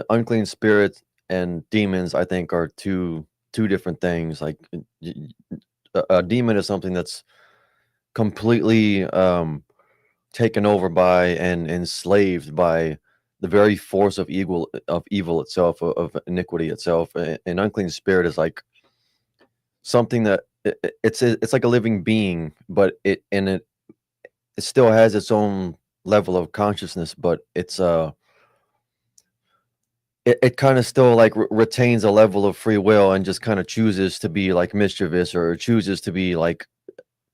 unclean spirits and demons, I think, are two different things. Like a demon is something that's completely taken over by and enslaved by the very force of evil itself, of iniquity itself. An unclean spirit is like something that it's like a living being, but it still has its own level of consciousness, but it's it kind of still like retains a level of free will and just kind of chooses to be like mischievous or chooses to be like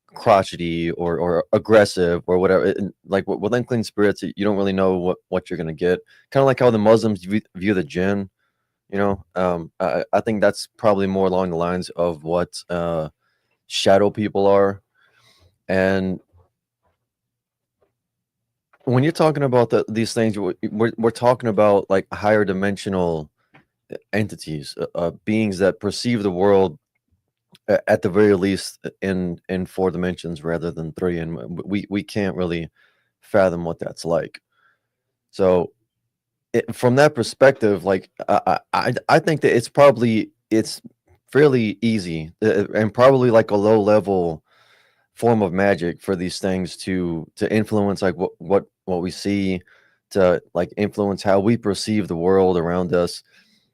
crotchety or aggressive or whatever. Like with unclean spirits, you don't really know what you're gonna get. Kind of like how the Muslims view the jinn. I think that's probably more along the lines of what shadow people are. And when you're talking about these things, we're talking about like higher dimensional entities, beings that perceive the world at the very least in 4 dimensions rather than 3, and we can't really fathom what that's like. So from that perspective, like I think that it's fairly easy, and probably like a low level form of magic for these things to influence like what we see, to like influence how we perceive the world around us,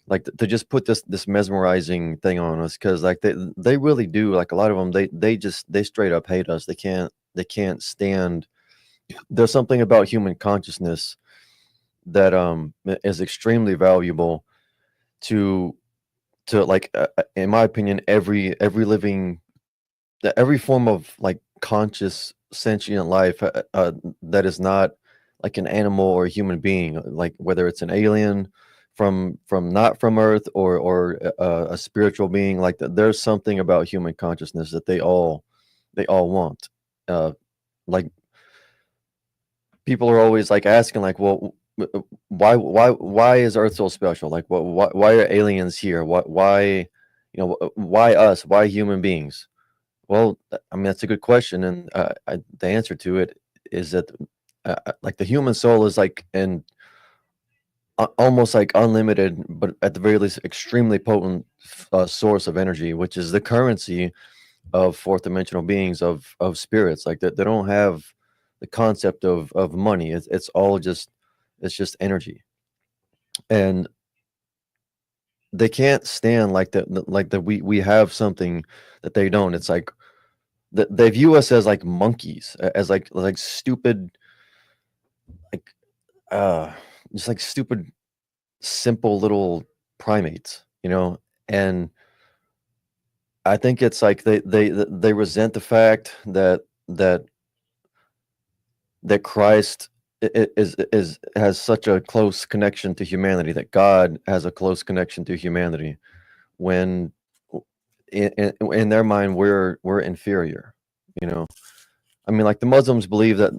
like to just put this mesmerizing thing on us, because like they really do, like a lot of them, they straight up hate us. They can't stand. There's something about human consciousness that is extremely valuable to like in my opinion, every form of like conscious sentient life that is not like an animal or a human being, like whether it's an alien from not from Earth, or a spiritual being, like there's something about human consciousness that they all want. Like people are always like asking, like, well, why is Earth so special? Like, why are aliens here? Why us? Why human beings? Well, I mean, that's a good question, and the answer to it is that like the human soul is like an almost like unlimited, but at the very least extremely potent source of energy, which is the currency of fourth dimensional beings, of spirits. Like that, they don't have the concept of money. It's all just, it's just energy, and they can't stand like that. Like that, we have something that they don't. It's like they view us as like monkeys, as like stupid, like uh, just like stupid, simple little primates, and I think it's like they resent the fact that Christ is has such a close connection to humanity, that God has a close connection to humanity, when in their mind we're inferior. You know, I mean, like the Muslims believe that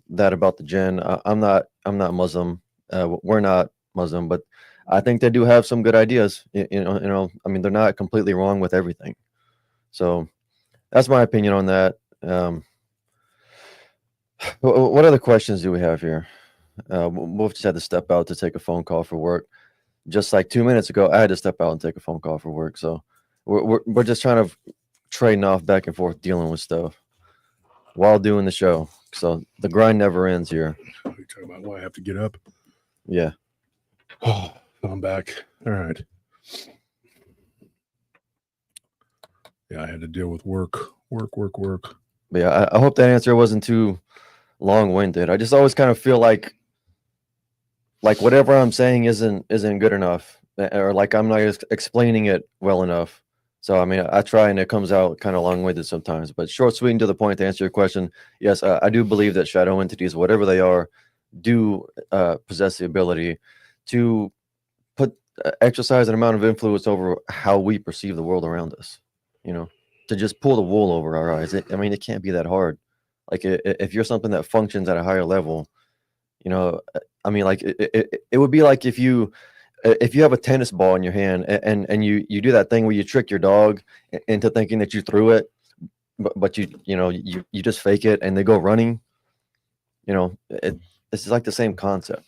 that about the jinn. I'm not Muslim. We're not Muslim, but I think they do have some good ideas. I mean, they're not completely wrong with everything. So that's my opinion on that. What other questions do we have here? Wolf just had to step out to take a phone call for work. Just like 2 minutes ago, I had to step out and take a phone call for work. So we're just trying to trading off back and forth, dealing with stuff while doing the show. So the grind never ends here. What are you talking about? Why I have to get up? Yeah. Oh, I'm back. All right. Yeah, I had to deal with work. But yeah, I hope that answer wasn't too long-winded. I just always kind of feel like whatever I'm saying isn't good enough, or like I'm not explaining it well enough. So I mean, I try, and it comes out kind of long-winded sometimes, but short, sweet, and to the point. To answer your question, yes, I do believe that shadow entities, whatever they are, do possess the ability to exercise an amount of influence over how we perceive the world around us. To just pull the wool over our eyes. I mean, it can't be that hard. Like if you're something that functions at a higher level, I mean, like it would be like if you have a tennis ball in your hand, and you do that thing where you trick your dog into thinking that you threw it, but you just fake it and they go running. It's like the same concept.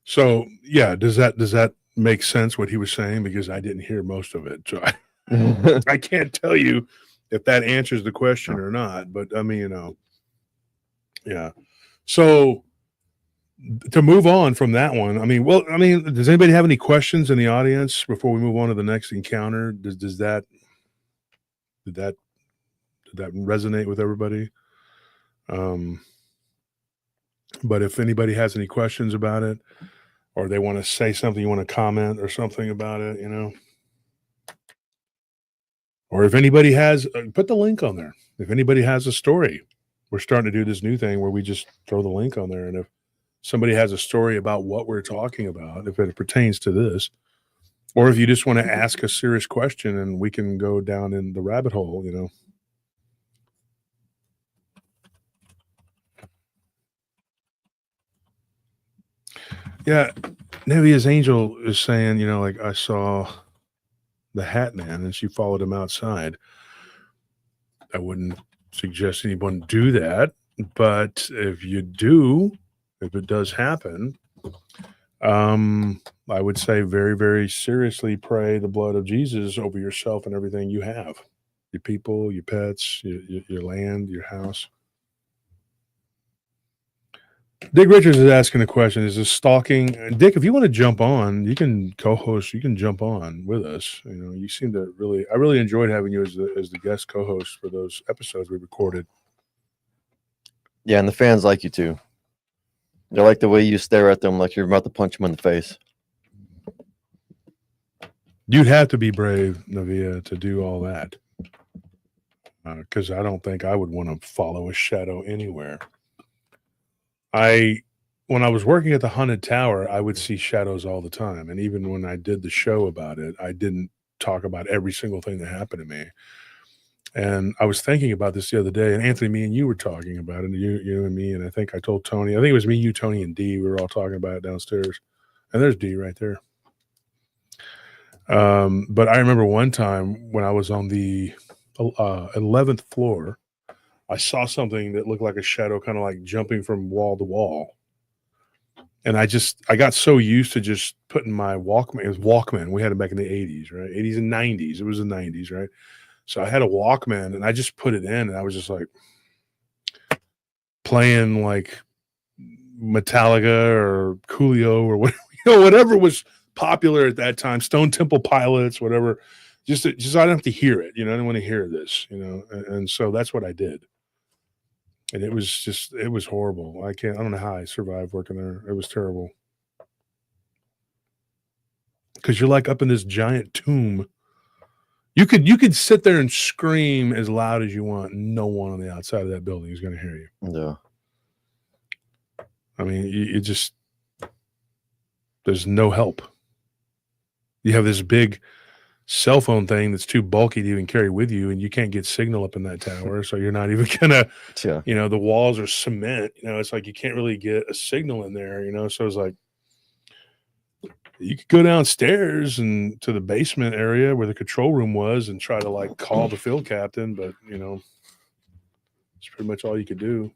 So yeah, does that make sense what he was saying? Because I didn't hear most of it, so I can't tell you if that answers the question or not. But I mean, yeah. So to move on from that one, I mean, does anybody have any questions in the audience before we move on to the next encounter? Did that resonate with everybody? But if anybody has any questions about it, or they want to say something, you want to comment or something about it, or if anybody has, put the link on there. If anybody has a story, we're starting to do this new thing where we just throw the link on there. And if somebody has a story about what we're talking about, if it pertains to this, or if you just want to ask a serious question and we can go down in the rabbit hole, Yeah. Nevia's angel is saying, like I saw the Hat Man and she followed him outside. I wouldn't suggest anyone do that, but if it does happen, I would say very, very seriously pray the blood of Jesus over yourself and everything you have, your people, your pets, your land, your house. Dick Richards is asking the question, is this stalking? Dick, if you want to jump on, you can co-host, you can jump on with us. You seem to I really enjoyed having you as the guest co-host for those episodes we recorded. Yeah, and the fans like you too. They like the way you stare at them like you're about to punch them in the face. You'd have to be brave, Navia, to do all that. Because I don't think I would want to follow a shadow anywhere. When I was working at the Haunted Tower, I would see shadows all the time. And even when I did the show about it, I didn't talk about every single thing that happened to me. And I was thinking about this the other day, and Anthony, me and you were talking about it, you and me, and I think I told Tony, I think it was me, you, Tony, and Dee, we were all talking about it downstairs. And there's Dee right there. But I remember one time when I was on the 11th floor, I saw something that looked like a shadow, kind of like jumping from wall to wall. And I got so used to just putting my Walkman, it was Walkman. We had it back in the 80s, right? 80s and 90s. It was the 90s, right? So I had a Walkman and I just put it in and I was just like playing like Metallica or Coolio or whatever, whatever was popular at that time, Stone Temple Pilots, whatever. Just I don't have to hear it. I didn't want to hear this, and so that's what I did. And it was horrible. I don't know how I survived working there. It was terrible. Because you're like up in this giant tomb. You could sit there and scream as loud as you want. No one on the outside of that building is going to hear you. Yeah. I mean, there's no help. You have this big cell phone thing that's too bulky to even carry with you, and you can't get signal up in that tower, so you're not even gonna, the walls are cement, it's like you can't really get a signal in there, so it's like you could go downstairs and to the basement area where the control room was and try to like call the field captain, but it's pretty much all you could do.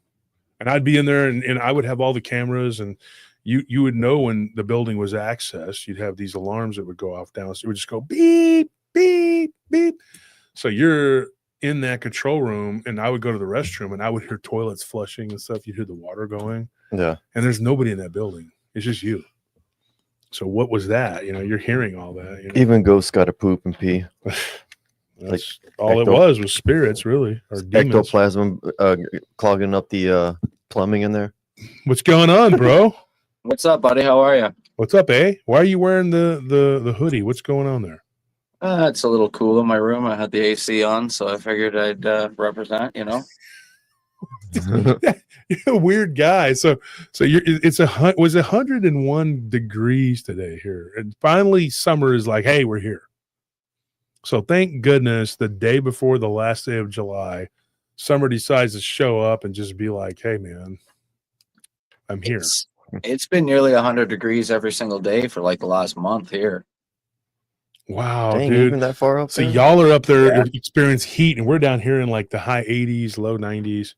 And I'd be in there and I would have all the cameras, and you would know when the building was accessed. You'd have these alarms that would go off downstairs. It would just go beep, beep, beep. So you're in that control room, and I would go to the restroom, and I would hear toilets flushing and stuff. You'd hear the water going. Yeah. And there's nobody in that building. It's just you. So what was that? You're hearing all that. Even ghosts got to poop and pee. Like all it was spirits, really, or demons. Ectoplasm clogging up the plumbing in there. What's going on, bro? What's up, buddy? How are you? What's up, eh? Why are you wearing the hoodie? What's going on there? It's a little cool in my room. I had the AC on, so I figured I'd represent. You're a weird guy. So was 101 degrees today here, and finally summer is like, hey, we're here. So thank goodness the day before the last day of July, summer decides to show up and just be like, hey, man, I'm here. It's been nearly 100 degrees every single day for like the last month here. Wow, dang, dude. Even that far up so there? Y'all are up there experience heat, and we're down here in like the high 80s, low 90s.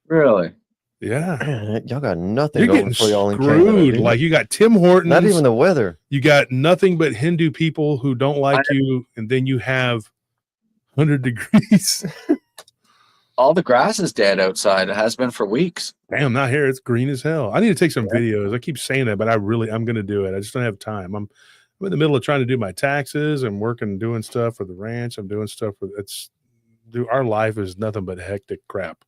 Really? Yeah. Man, y'all got nothing You're going getting for y'all in screwed. Canada. Like you got Tim Hortons. Not even the weather. You got nothing but Hindu people who don't like you, and then you have 100 degrees. All the grass is dead outside. It has been for weeks. Damn, not here. It's green as hell. I need to take some videos. I keep saying that, but I'm going to do it. I just don't have time. I'm in the middle of trying to do my taxes. I'm working, doing stuff for the ranch. I'm doing stuff for our life is nothing but hectic crap.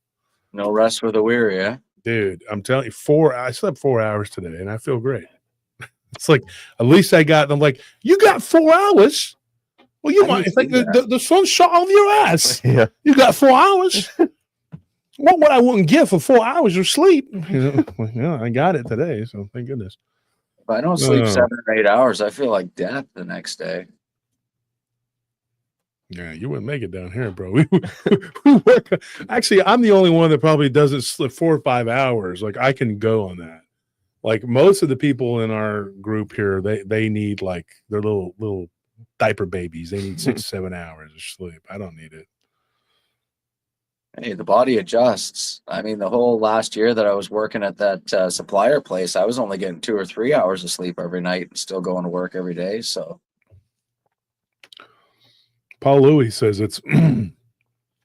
No rest for the weary, eh? Dude, I'm telling you, I slept 4 hours today and I feel great. It's like, at least I'm like, you got 4 hours? Well, you might think the sun shot off your ass. Yeah. You got 4 hours. What I wouldn't give for 4 hours of sleep. I got it today, so thank goodness. If I don't sleep 7 or 8 hours, I feel like death the next day. Yeah, you wouldn't make it down here, bro. We work. Actually, I'm the only one that probably doesn't sleep 4 or 5 hours. Like I can go on that. Like most of the people in our group here, they need like their little diaper babies. They need 6-7 hours of sleep. I don't need it. Hey, the body adjusts. I mean, the whole last year that I was working at that supplier place, I was only getting 2 or 3 hours of sleep every night and still going to work every day. So Paul Louis says it's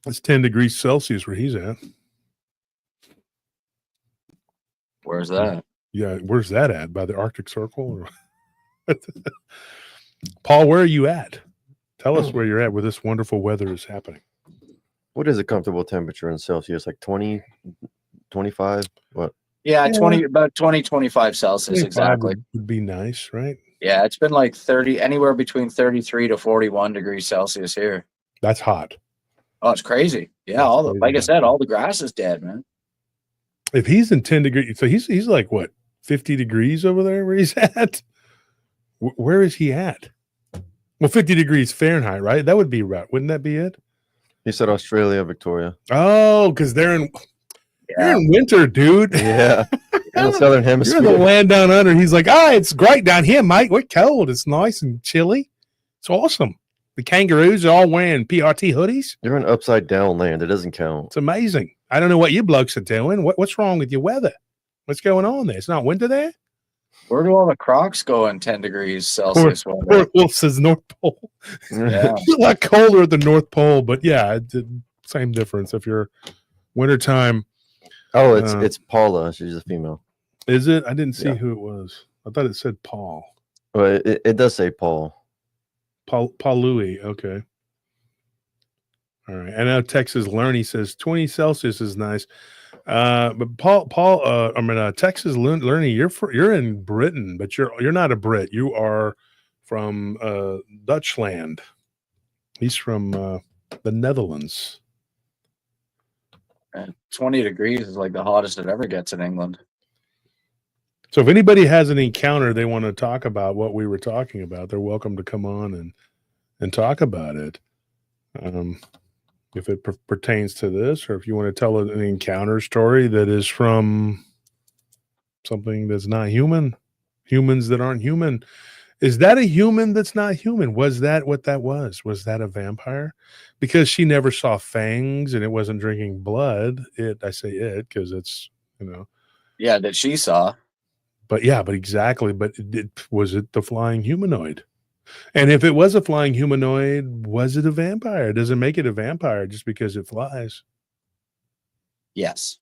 it's 10 degrees Celsius where he's at. where's that? Yeah, where's that at? By the Arctic Circle? Paul, where are you at? Tell us where you're at, where this wonderful weather is happening. What is a comfortable temperature in Celsius? Like 20, 25? What? Yeah, 25 Celsius 25 exactly. would be nice, right? Yeah, it's been like 30, anywhere between 33 to 41 degrees Celsius here. That's hot. Oh, it's crazy. Yeah, That's all the, crazy. like I said, all the grass is dead, man. If he's in 10 degrees, so he's like what, 50 degrees over there where he's at? Where is he at? Well, 50 degrees Fahrenheit, right? That would be right. Wouldn't that be it? He said Australia, Victoria. Oh, because you're in winter, dude. Yeah. In the southern You're hemisphere. in the land down under. He's like, it's great down here, mate. We're cold. It's nice and chilly. It's awesome. The kangaroos are all wearing PRT hoodies. You're in upside down land. It doesn't count. It's amazing. I don't know what you blokes are doing. What's wrong with your weather? What's going on there? It's not winter there? Where do all the Crocs go in 10 degrees Celsius? Poor Wolf says North Pole. Yeah. It's a lot colder at the North Pole, but yeah, same difference. If you're wintertime. Oh, it's Paula. She's a female. Is it? I didn't see Yeah. who it was. I thought it said Paul. Well, it does say Paul. Paul Louis. Okay. All right. I know Texas Learny says 20 Celsius is nice. But Texas Learny, you're in Britain, but you're not a Brit. You are from Dutchland. He's from the Netherlands. 20 degrees is like the hottest it ever gets in England. So if anybody has an encounter they want to talk about what we were talking about, they're welcome to come on and talk about it. If it pertains to this, or if you want to tell an encounter story that is from something that's not human, humans that aren't human. Is that a human that's not human? Was that what that was? Was that a vampire? Because she never saw fangs and it wasn't drinking blood. I say it because it's, Yeah, that she saw. But exactly. But was it the flying humanoid? And if it was a flying humanoid, was it a vampire? Does it make it a vampire just because it flies? Yes.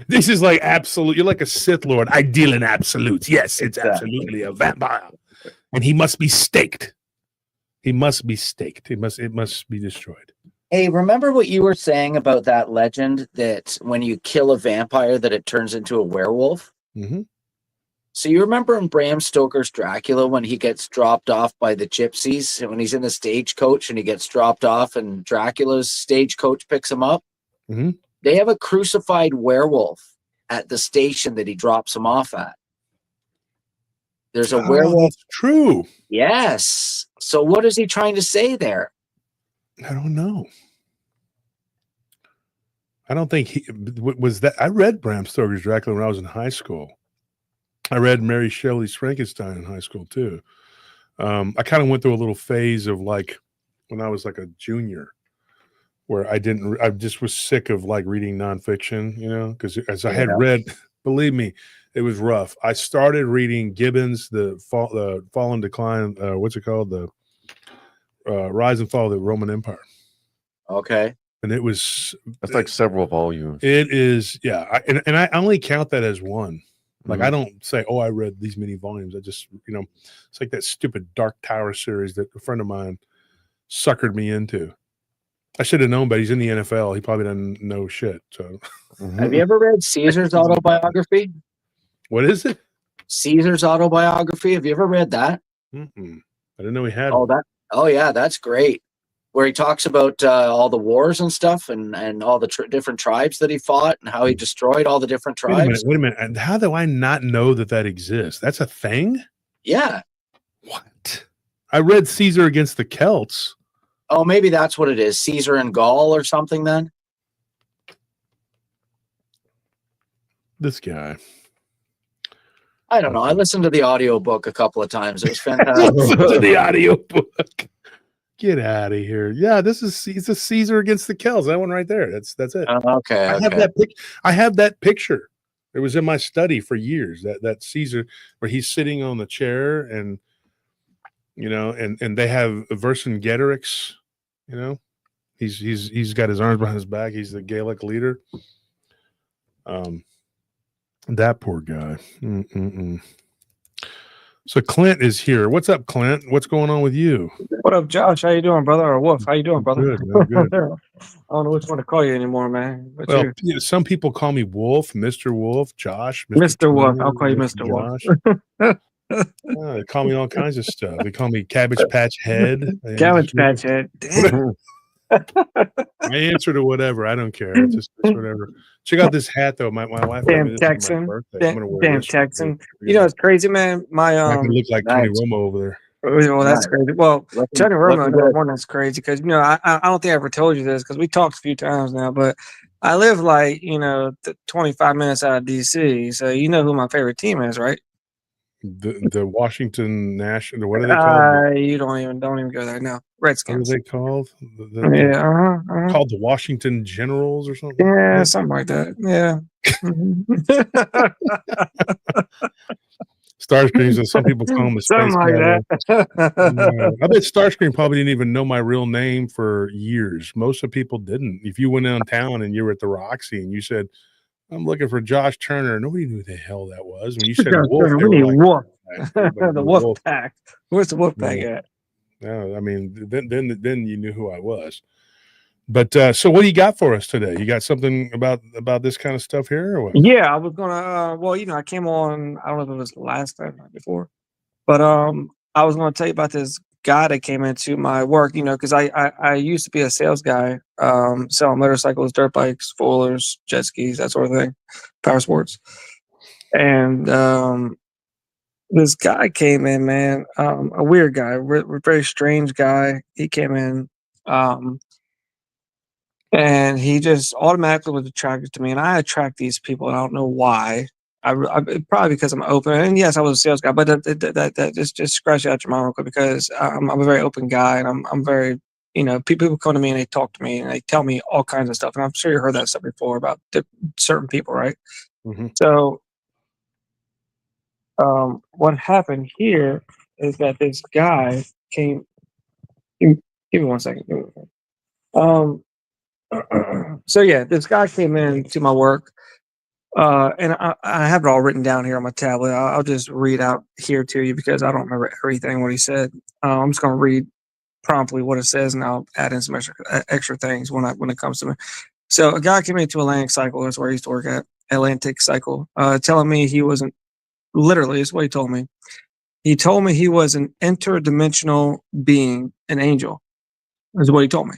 This is like absolute. You're like a Sith Lord. I deal in absolutes. Yes, it's absolutely a vampire. And he must be staked. He must be staked. It must be destroyed. Hey, remember what you were saying about that legend that when you kill a vampire that it turns into a werewolf? Mm-hmm. So you remember in Bram Stoker's Dracula when he gets dropped off by the gypsies and when he's in the stagecoach and he gets dropped off and Dracula's stagecoach picks him up? Mm-hmm. They have a crucified werewolf at the station that he drops him off at. There's a werewolf. That's true. Yes. So what is he trying to say there? I don't know. I don't think he was that. I read Bram Stoker's Dracula when I was in high school. I read Mary Shelley's Frankenstein in high school too. I kind of went through a little phase of like when I was like a junior where I just was sick of like reading nonfiction, because as I had read, believe me, it was rough. I started reading Gibbon's, the Fall and Decline, what's it called? The Rise and Fall of the Roman Empire. Okay. And it was... That's like several volumes. It is, yeah. And I only count that as one. Like, I don't say, I read these many volumes. I just, it's like that stupid Dark Tower series that a friend of mine suckered me into. I should have known, but he's in the NFL. He probably doesn't know shit. So, Have you ever read Caesar's autobiography? What is it? Caesar's autobiography. Have you ever read that? I didn't know he had. Oh yeah, that's great. Where he talks about all the wars and stuff, and all the different tribes that he fought, and how he destroyed all the different tribes. Wait a minute. And how do I not know that exists? That's a thing? Yeah. What? I read Caesar Against the Celts. Oh, maybe that's what it is. Caesar and Gaul or something then? This guy. I don't know. I listened to the audiobook a couple of times. It was fantastic. Listen to the audiobook. Get out of here. Yeah, this is it's a Caesar against the Kells. That one right there. That's it. Okay. I have that picture. It was in my study for years. That Caesar where he's sitting on the chair and and they have Vercingetorix, he's got his arms behind his back. He's the Gaelic leader. That poor guy. So Clint is here. What's up, Clint? What's going on with you? What up, Josh? How you doing, brother? Or Wolf? How you doing, brother? Good, man, good. I don't know which one to call you anymore, man. But Well, some people call me Wolf, Mr. Wolf, Josh, Mr. Wolf. Clint, I'll call you Mr. Josh. They call me all kinds of stuff. They call me Cabbage Patch Head. Cabbage Patch Head. Damn. I answer to whatever. I don't care. It's whatever. Check out this hat, though. My wife. Damn Texan. Damn Texan. You know, it's crazy, man. I can look like Tony Romo over there. Well, that's crazy. Well, Tony Romo, one that's crazy because I don't think I ever told you this because we talked a few times now, but I live like 25 minutes out of DC, so you know who my favorite team is, right? The Washington National. What are they called? You don't even go there. No, Redskins. What are they called? Called the Washington Generals or something. Yeah, something like that. Yeah. Starscream, as some people call them, the something space like that. I bet Starscream probably didn't even know my real name for years. Most of people didn't. If you went downtown and you were at the Roxy and you said, "I'm looking for Josh Turner," nobody knew who the hell that was. When you said Wolf, we need Wolf. The Wolf Pack. Where's the Wolf Pack at? No, I mean, then you knew who I was. But so, what do you got for us today? You got something about this kind of stuff here, or what? Yeah, I was gonna. I came on. I don't know if it was last time or before, but I was gonna tell you about this guy that came into my work. Because I used to be a sales guy, selling motorcycles, dirt bikes, four-wheelers, jet skis, that sort of thing, power sports, and this guy came in, man, a weird guy, very strange guy. He came in, and he just automatically was attracted to me. And I attract these people, and I don't know why. I probably because I'm open. And yes, I was a sales guy, but that just scratch out your mind real quick because I'm a very open guy, and I'm very, people come to me and they talk to me and they tell me all kinds of stuff. And I'm sure you heard that stuff before about certain people, right? Mm-hmm. So what happened here is that this guy came. Give me 1 second. So yeah, this guy came in to my work, and I have it all written down here on my tablet. I'll just read out here to you because I don't remember everything what he said. I'm just going to read promptly what it says, and I'll add in some extra things when it comes to me. So a guy came into Atlantic Cycle. That's where I used to work at, Atlantic Cycle, telling me he wasn't. Literally, is what he told me. He told me he was an interdimensional being, an angel. Is what he told me.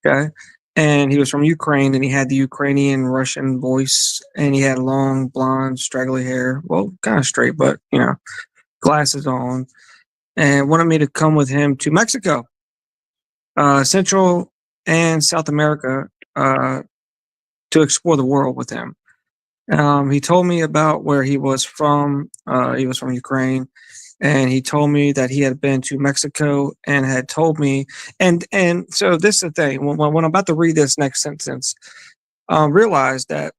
Okay. And he was from Ukraine, and he had the Ukrainian Russian voice, and he had long, blonde, straggly hair. Well, kind of straight, but, glasses on, and wanted me to come with him to Mexico, Central and South America, to explore the world with him. He told me about where he was from. He was from Ukraine, and he told me that he had been to Mexico and had told me. And so this is the thing. When I'm about to read this next sentence, realize that.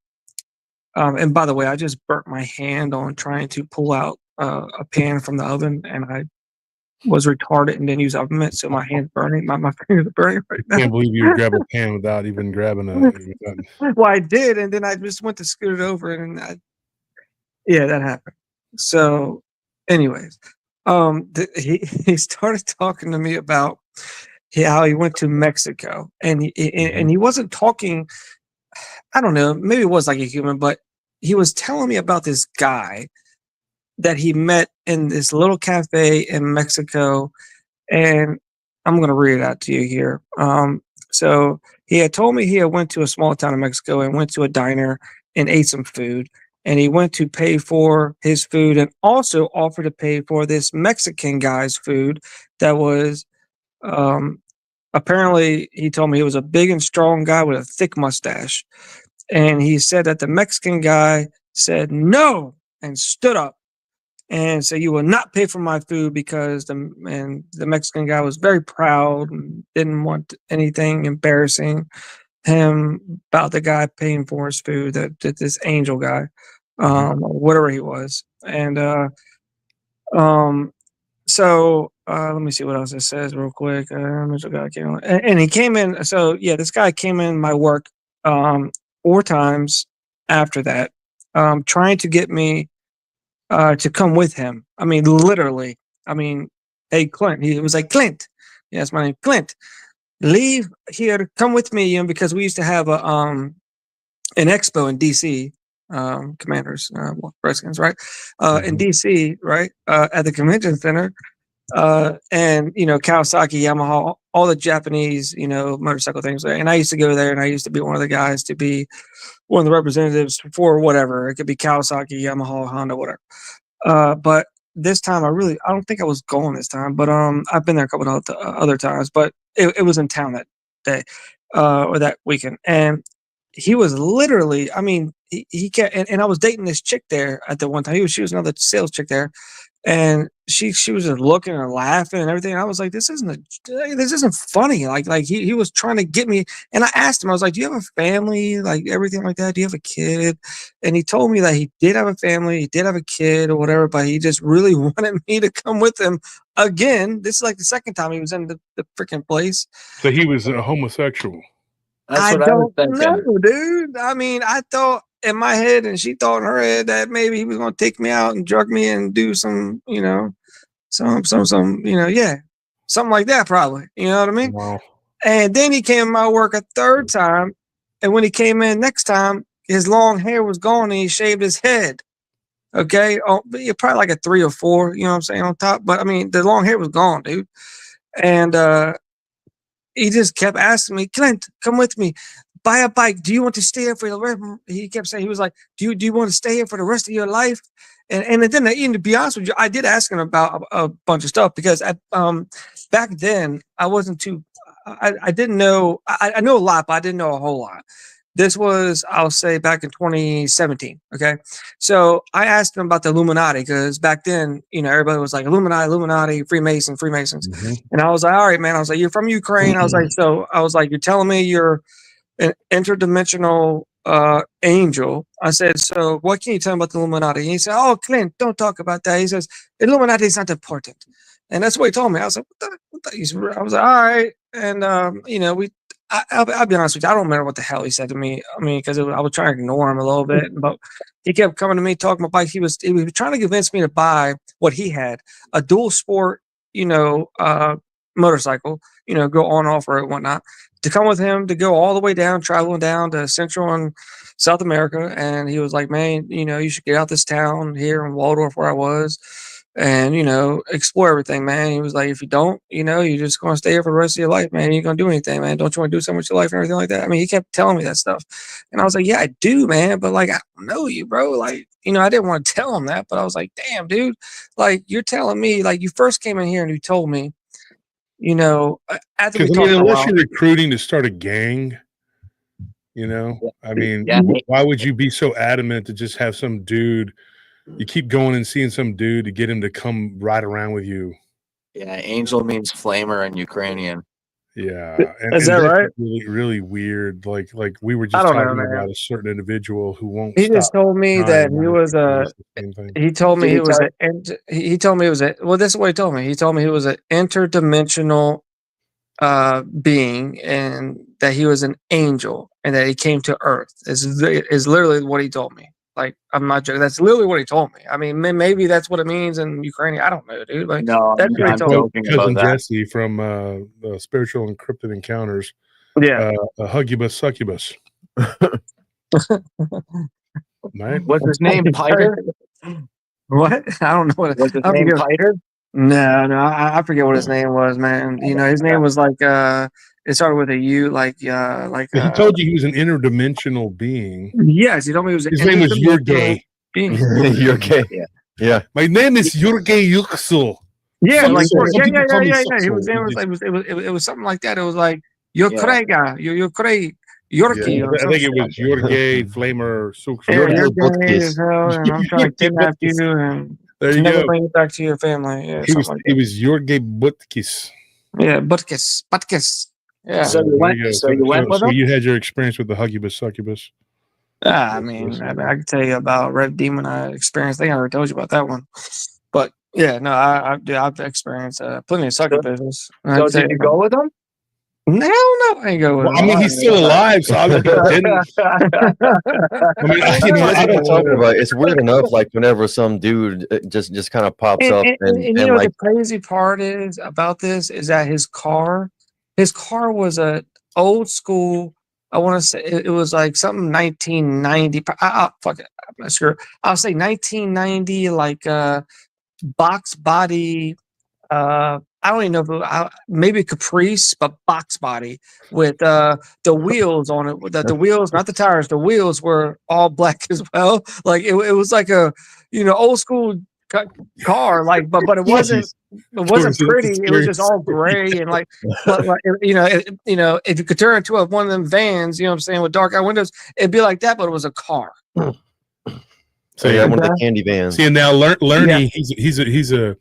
And by the way, I just burnt my hand on trying to pull out a pan from the oven, and I was retarded and didn't use oven mitt, so my hand's burning. My fingers are burning right now. I can't believe you would grab a pan without even grabbing a. Well, I did, and then I just went to scoot it over, and that happened. So, anyways, he started talking to me about how he went to Mexico, and he wasn't talking. I don't know, maybe it was like a human, but he was telling me about this guy that he met in this little cafe in Mexico, and I'm going to read it out to you here. So he had told me he had went to a small town in Mexico and went to a diner and ate some food, and he went to pay for his food and also offered to pay for this Mexican guy's food that was, apparently he told me he was a big and strong guy with a thick mustache. And he said that the Mexican guy said no and stood up and said, "You will not pay for my food," because the Mexican guy was very proud and didn't want anything embarrassing him about the guy paying for his food, that this angel guy, or whatever he was. And so let me see what else it says real quick. And he came in. So yeah, this guy came in my work 4 times after that, trying to get me to come with him. I mean, literally. I mean, hey, Clint. He was like, "Clint, yes, my name, Clint. Leave here, come with me," because we used to have an expo in DC, Commanders, Redskins, right? In DC, right, at the convention center, and Kawasaki, Yamaha, all the Japanese, motorcycle things there. And I used to go there, and I used to be one of the guys to be one of the representatives for whatever. It could be Kawasaki, Yamaha, Honda, whatever. But this time, I don't think I was going this time, but I've been there a couple of other times, but it was in town that day, or that weekend. And he was literally, I mean, he kept, and I was dating this chick there at the one time. She was another sales chick there. And she was just looking and laughing and everything. And I was like, this isn't funny. Like he was trying to get me. And I asked him, I was like, "Do you have a family? Like everything like that? Do you have a kid?" And he told me that he did have a family, he did have a kid or whatever, but he just really wanted me to come with him again. This is like the second time he was in the freaking place. So he was a homosexual. That's what I was don't thinking. know, dude. I mean, I thought in my head, and she thought in her head, that maybe he was going to take me out and drug me and do some, something like that, probably. You know what I mean? Wow. And then he came to my work a third time, and when he came in next time, his long hair was gone and he shaved his head. Okay, probably like a 3 or 4, you know what I'm saying, on top. But I mean, the long hair was gone, dude. And he just kept asking me, "Clint, come with me. Buy a bike. Do you want to stay here for the rest?" He kept saying, he was like, do you want to stay here for the rest of your life? And then, to be honest with you, I did ask him about a bunch of stuff, because back then I wasn't too, I didn't know, I know a lot, but I didn't know a whole lot. This was, I'll say, back in 2017. Okay. So I asked him about the Illuminati, because back then, everybody was like, Illuminati, Freemason, Freemasons. And I was like, all right, man. I was like, "You're from Ukraine." I was like, "You're telling me you're an interdimensional angel." I said, "So what can you tell me about the Illuminati?" And he said, "Oh, Clint, don't talk about that." He says, "Illuminati is not important." And that's what he told me. I was like, what the? I was like, all right. And, I'll be honest with you, I don't remember what the hell he said to me. I mean, because I was trying to ignore him a little bit, but he kept coming to me, talking about bikes. He was trying to convince me to buy what he had, a dual sport, motorcycle, go on off road and whatnot, to come with him, to go all the way down, traveling down to Central and South America. And he was like, "Man, you should get out this town here in Waldorf where I was, and explore everything, man." He was like, "If you don't, you're just going to stay here for the rest of your life, man. You ain't going to do anything, man. Don't you want to do something with your life and everything like that?" I mean, he kept telling me that stuff. And I was like, "Yeah, I do, man. But like, I don't know you, bro." Like, I didn't want to tell him that, but I was like, "Damn, dude, like, you're telling me, like, you first came in here and you told me, after we talked unless you're recruiting to start a gang, I mean, why would you be so adamant to just have some dude? You keep going and seeing some dude to get him to come ride around with you." Yeah, angel means flamer in Ukrainian. Yeah. Is that right? Really, really weird. Like we were just talking about a certain individual who won't. He just told me that he was he told me he was he told me it was well, this is what he told me. He told me he was an interdimensional being, and that he was an angel, and that he came to Earth. Is literally what he told me. Like, I'm not joking. That's literally what he told me. I mean, maybe that's what it means in Ukrainian. I don't know, dude. Like, no, that's what he told me. Cousin Jesse from the Spiritual Encrypted Encounters. Yeah. Hugubus Succubus. Right? What's his name? Piter? What? I don't know what. Was his name Piter? No, I forget what his name was, man. His name was like it started with a U, like he told you he was an interdimensional being. Yes, he told me he was. His name was Yurgay. Yurgay. Yeah. My name is Yurgay Yuxul. Yeah, like yeah. It was something like that. It was like, "You're Krega, you're Craig." Yorkie Yeah. or I some think shit it like was that. your gay flamer. Yeah, you're Yorkie gay Butkus. as hell, and I'm trying to kidnap you and There you never go. bring you back to your family. Yeah, something like He that. was your gay Butkus. Yeah, Butkus. Yeah. So you There went. you go. So you went with So him. you had your experience with the Huggubus Succubus. I mean, I can tell you about Red Demon I experienced. I think I already told you about that one. But yeah, no, I've experienced plenty of succubuses. So did you go with him? No, I ain't go with Well, I him. mean, he's still alive, so obviously he didn't. I mean, That's I what I'm talking don't. about. It's weird enough, like whenever some dude just kind of pops up And you know like the crazy part is about this is that his car was a old school. I want to say it was like something 1990. Fuck it, I'm not sure. I'll say 1990, like box body. I don't even know if maybe Caprice, but box body with the wheels on it. The wheels, not the tires. The wheels were all black as well. Like it was like a old school car. Like, but it wasn't. It wasn't pretty. It was just all gray and like if you could turn into one of them vans, you know what I'm saying, with dark eye windows, it'd be like that. But it was a car. so yeah, one of the candy vans. See, and now Lerny, he's a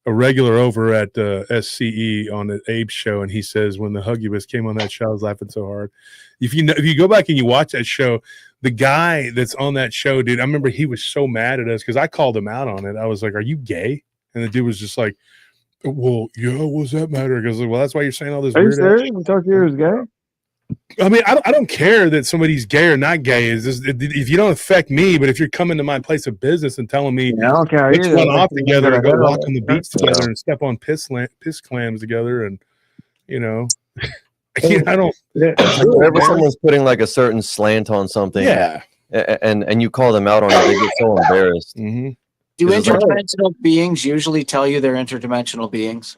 regular over at SCE on the Abe show, and he says when the Huggubus came on that show, I was laughing so hard. If you go back and you watch that show, the guy that's on that show, dude, I remember he was so mad at us because I called him out on it. I was like, "Are you gay?" And the dude was just like, "Well, yeah, what's that matter?" He goes, "Well, that's why you're saying all this weird." Are you serious? You talk to you as gay? I mean, I don't care that somebody's gay or not gay. Is this, if you don't affect me, but if you're coming to my place of business and telling me I don't care. let's run off together and go walk on the beach together Yeah. and step on piss clams together, and I don't. Whenever someone's putting like a certain slant on something, Yeah. and you call them out on it, they get so embarrassed. Mm-hmm. Do It's like- interdimensional beings usually tell you they're interdimensional beings?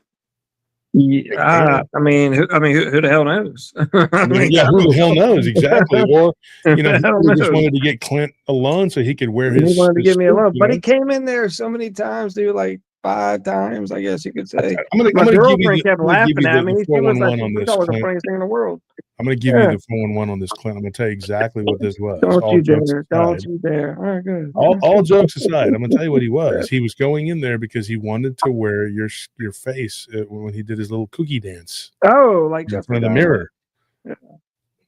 Yeah, I mean, who the hell knows? I mean, Yeah, who the hell knows exactly? Or I he don't just know. wanted to get Clint alone so he could wear his. He wanted to his give me a suit, love, you but know? he came in there so many times, dude, like 5 times, I guess you could say. I'm gonna My give you girlfriend kept I'm gonna give laughing you at me. the She was like, 411 on "She this, thought it was the Clint. funniest thing in the world." I'm gonna give Yeah. you the 411 on this, Clint. I'm gonna tell you exactly what this was. Don't All you jokes dare! aside. Don't you dare! All right, good. All jokes aside, I'm gonna tell you what he was. He was going in there because he wanted to wear your face when he did his little cookie dance Oh, like in just front of the mirror. Yeah.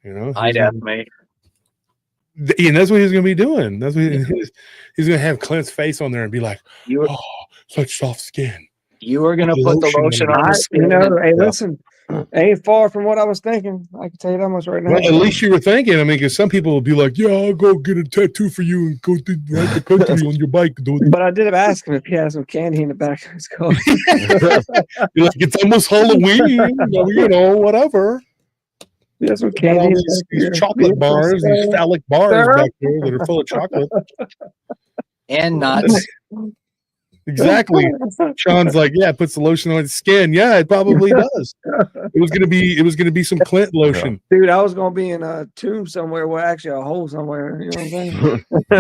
You know, I'd mate. and that's what he's gonna be doing. That's what he's gonna have Clint's face on there and be like, You were, "Oh, such soft skin." you were gonna put the lotion on the skin. Hey, listen, ain't far from what I was thinking. I can tell you that much right now. Well, at least you were thinking. I mean, because some people will be like, "Yeah, I'll go get a tattoo for you and go ride the country on your bike, dude." But I did ask him if he had some candy in the back of his car. You're like, it's almost Halloween, whatever. He has some Got candy. all in these, the back these here. chocolate bars, these phallic bars Sir? back there that are full of chocolate. And nuts. Exactly. Sean's like, yeah, it puts the lotion on his skin. Yeah, it probably does. It was gonna be some Clint lotion. Dude, I was gonna be in a tomb somewhere, well, actually a hole somewhere. You know what I'm saying?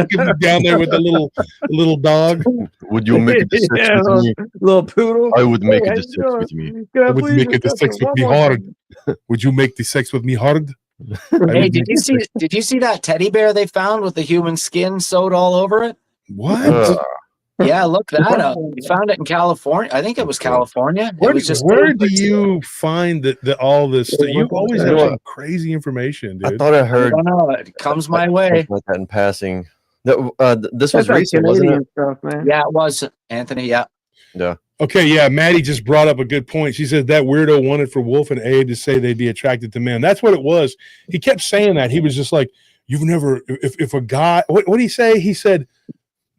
You could be down there with a little dog. Would you make it the sex Yeah, with me? little poodle. I would make Hey, it how the you sex doing? with me. Can I I would please make it the just sex have with me one more hard. thing? Would you make the sex with me hard? Hey, did you see that teddy bear they found with the human skin sewed all over it? What? Yeah, look that up. We found it in California. I think it was California. Where, It was just where do you find that all this stuff? You always You have know some what? crazy information, I dude. thought I I heard don't know. It comes my something way. like that in passing. This was That's like recent, wasn't Canadian it? stuff, man. Yeah, it was Anthony. Yeah. Okay, yeah, Maddie just brought up a good point. She said that weirdo wanted for Wolf and Abe to say they'd be attracted to men. That's what it was. He kept saying that. He was just like, you've never, if a guy, what did he say? He said,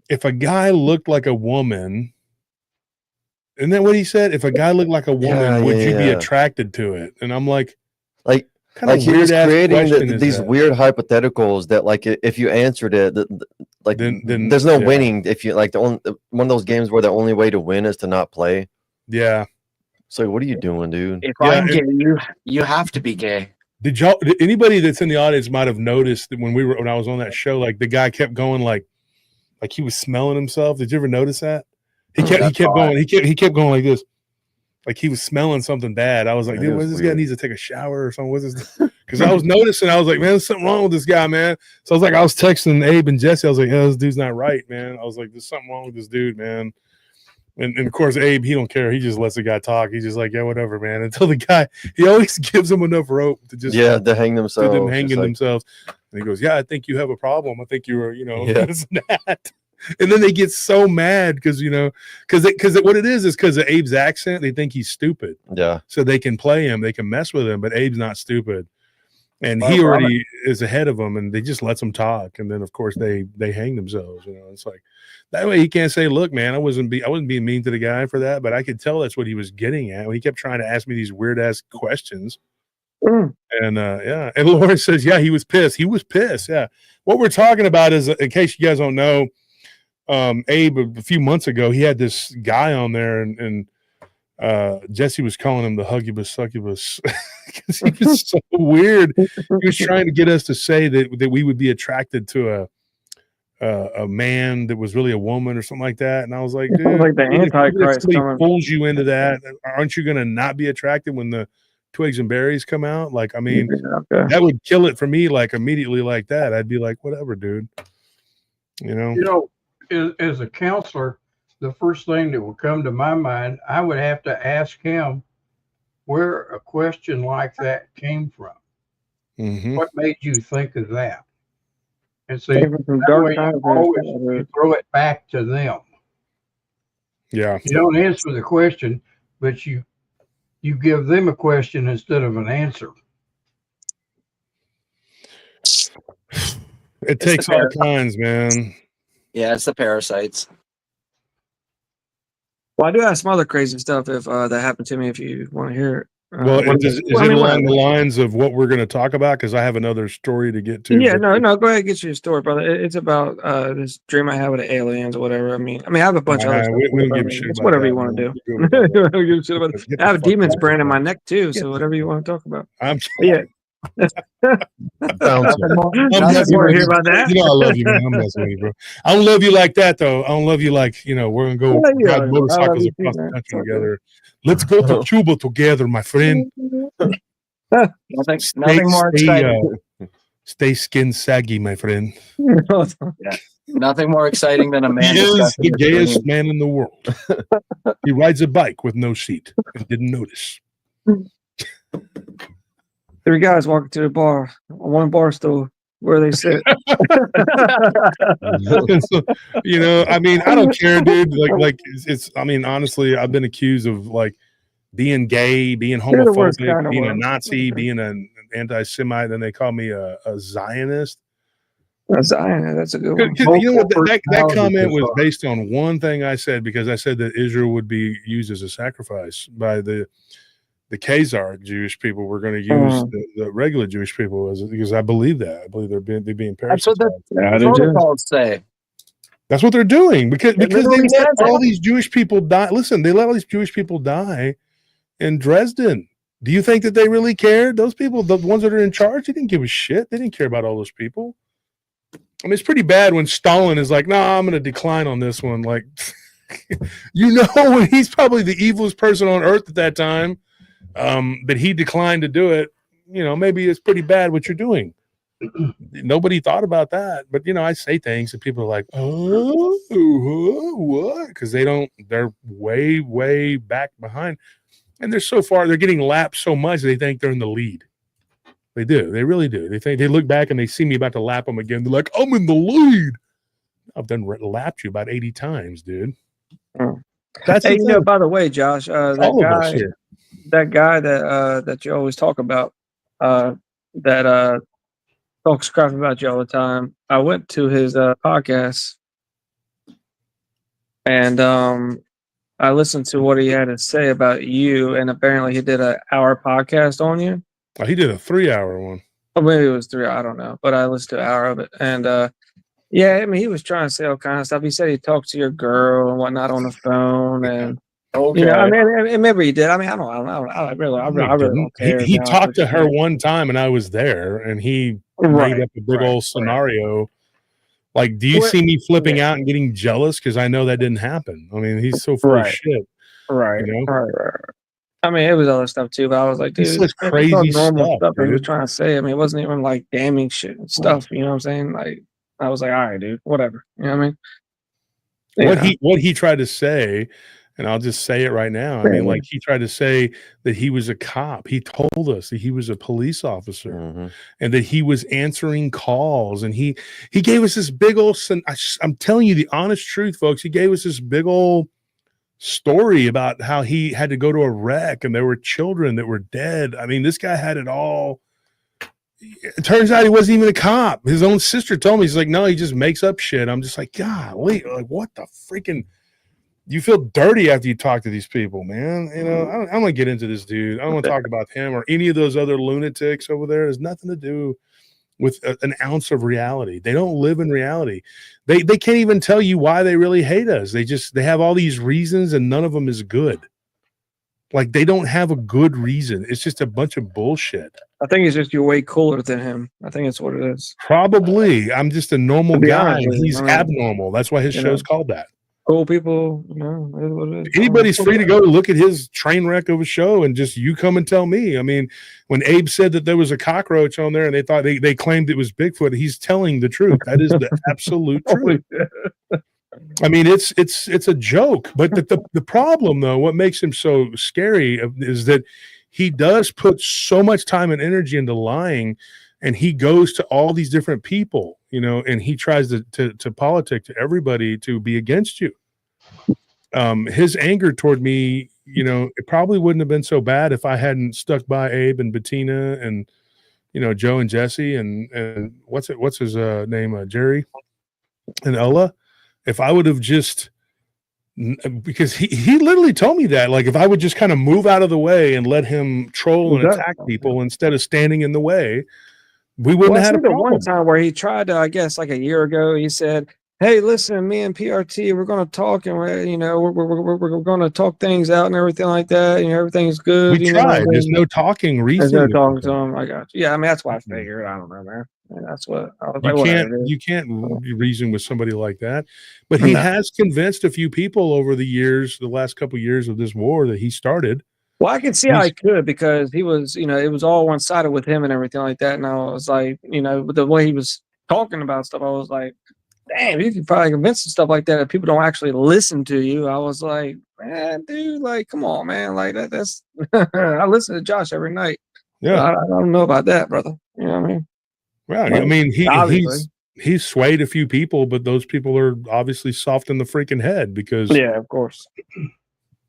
if a guy looked like a woman, isn't that what he said? If a guy looked like a woman, would you be attracted to it? And I'm like, kind like of he was weird-ass creating question is these that? weird hypotheticals that, like, if you answered it, like, Then there's no yeah. winning. If you like one of those games where the only way to win is to not play. Yeah. So what are you doing, dude? If Yeah, I'm gay, you have to be gay. Did anybody that's in the audience might have noticed that when I was on that show, like the guy kept going like he was smelling himself. Did you ever notice that? He kept going. He kept going like this. like he was smelling something bad. I was like, Yeah, dude, he what was is this guy weird. needs to take a shower or something? What's this? Because I was noticing, I was like, man, there's something wrong with this guy, man. So I was like, I was texting Abe and Jesse. I was like, yeah, this dude's not right, man. I was like, there's something wrong with this dude, man. And of course, Abe, he don't care. He just lets the guy talk. He's just like, yeah, whatever, man. Until the guy, he always gives him enough rope to just to hang to themselves. them just hanging like, themselves. And he goes, yeah, I think you have a problem. I think you were, Yeah. this and that. And then they get so mad because, because what it is because of Abe's accent, they think he's stupid. yeah. So they can play him, they can mess with him, but Abe's not stupid. And he already is ahead of them, and they just lets them talk. And then, of course, they hang themselves. It's like that way he can't say, "Look, man, I wasn't being mean to the guy for that," but I could tell that's what he was getting at. He kept trying to ask me these weird ass questions. And yeah, and Lauren says, "Yeah, he was pissed. He was pissed." Yeah, what we're talking about is, in case you guys don't know, Abe a few months ago he had this guy on there, and Jesse was calling him the Huggibus Succubus because he was so weird. He was trying to get us to say that we would be attracted to a man that was really a woman or something like that. And I was like, dude, like the Antichrist if somebody coming. pulls you into that, aren't you going to not be attracted when the twigs and berries come out? Like, I mean, that would kill it for me. Like immediately, like that, I'd be like, whatever, dude. As a counselor, the first thing that would come to my mind, I would have to ask him where a question like that came from. Mm-hmm. What made you think of that? And see, Came from dark way times, you throw it back to them. Yeah. You don't answer the question, but you give them a question instead of an answer. It takes all kinds, man. Yeah, it's the parasites. Well, I do have some other crazy stuff if that happened to me. If you want to hear it. Well, is it along the lines of what we're going to talk about? Because I have another story to get to. Yeah, no. Go ahead, get your story, brother. It's about this dream I had with the aliens or whatever. I mean, I have a bunch of other stuff. We don't give a shit It's about whatever that, you want man. to do. I have a demon's brand in my neck too, so whatever you want to talk about. Yeah. Nothing more to hear about that. I love you, man. I'm messing with you, bro. I don't love you like that, though. I don't love you like we're gonna go ride motorcycles across the country together. Let's go to Cuba together, my friend. Nothing more exciting. Stay skin saggy, my friend. Yeah. Nothing more exciting than a man. He is the gayest man in the world. He rides a bike with no seat and didn't notice. 3 guys walking to the bar on one bar stool where they sit. So, I mean, I don't care, dude. Like it's. I mean, honestly, I've been accused of like being gay, being homophobic, being a Nazi, being an anti-Semite. Then they call me a Zionist. A Zionist, that's a good one. That comment was based on one thing I said, because I said that Israel would be used as a sacrifice by the Khazar Jewish people. We're going to use the regular Jewish people because I believe that. I believe they're being parasites. That's what the protocols say. That's what they're doing because they let all these Jewish people die. Listen, they let all these Jewish people die in Dresden. Do you think that they really cared? Those people, the ones that are in charge, they didn't give a shit. They didn't care about all those people. I mean, it's pretty bad when Stalin is like, "No, I'm going to decline on this one." Like, when he's probably the evilest person on earth at that time, but he declined to do it. Maybe it's pretty bad what you're doing. Nobody thought about that, but I say things and people are like, "Oh, what?" Because they're way, way back behind, and they're getting lapped so much they think they're in the lead. They do. They really do. They think they look back and they see me about to lap them again. They're like, "I'm in the lead." I've done lapped you about 80 times, dude. That's by the way, Josh, that guy that you always talk about, that talks crap about you all the time. I went to his podcast, and I listened to what he had to say about you, and apparently he did an hour podcast on you. Oh, he did a 3-hour one. Or maybe it was 3. I don't know, but I listened to an hour of it, and yeah, I mean, he was trying to say all kind of stuff. He said he talked to your girl and whatnot on the phone, and I mean, maybe he did. I mean, I really don't care. He talked to her one time, and I was there, and he made up a big old scenario. Like, do you see me flipping out and getting jealous? Because I know that didn't happen. I mean, he's so full of shit. Right. I mean, it was other stuff too, but I was like, He dude, says it's all crazy normal stuff, stuff that he was dude. trying to say. I mean, it wasn't even like damning shit and stuff. You know what I'm saying? Like, I was like, all right, dude, whatever. You know what I mean? What he tried to say, and I'll just say it right now. I mean, like he tried to say that he was a cop. He told us that he was a police officer and that he was answering calls. And he gave us this big old. I'm telling you the honest truth, folks. He gave us this big old story about how he had to go to a wreck and there were children that were dead. I mean, this guy had it all. It turns out he wasn't even a cop. His own sister told me, he's like, no, he just makes up shit. I'm just like, golly, like what the freaking, you feel dirty after you talk to these people, man. You know, I'm going to get into this dude. I don't want to talk about him or any of those other lunatics over there. There's nothing to do with an ounce of reality. They don't live in reality. They can't even tell you why they really hate us. They have all these reasons and none of them is good. Like they don't have a good reason. It's just a bunch of bullshit. I think it's just you're way cooler than him. I think that's what it is. Probably. I'm just a normal guy. And he's abnormal. That's why his show's called that. Cool people, you know, is what it is. Anybody's free to go look at his train wreck of a show and just you come and tell me. I mean, when Abe said that there was a cockroach on there and they thought they claimed it was Bigfoot, he's telling the truth. That is the absolute truth. I mean, it's a joke. But the problem, though, what makes him so scary is that he does put so much time and energy into lying, and he goes to all these different people, you know, and he tries to politic to everybody to be against you. His anger toward me, you know, it probably wouldn't have been so bad if I hadn't stuck by Abe and Bettina and, you know, Joe and Jesse and what's his name, Jerry and Ella. If I would have just, because he literally told me that, like, if I would just kind of move out of the way and let him troll and attack people instead of standing in the way, we wouldn't have had a problem. One time where he tried to, I guess, like a year ago, he said, hey, listen, me and PRT, we're going to talk and we're going to talk things out and everything like that. And everything's good. We tried. There's no talking reason. There's no talking to him. I got you. Yeah, I mean, that's why I figured. I don't know, man. And that's what I was like. You can't reason with somebody like that. But he has convinced a few people over the years, the last couple of years of this war that he started. Well, I can see how he could, because he was, you know, it was all one-sided with him and everything like that. And I was like, you know, with the way he was talking about stuff, I was like, damn, you could probably convince some stuff like that if people don't actually listen to you. I was like, man, dude, like, come on, man. Like that's I listen to Josh every night. Yeah. I don't know about that, brother. You know what I mean? Right. Like, I mean, he's swayed a few people, but those people are obviously soft in the freaking head because, yeah, of course.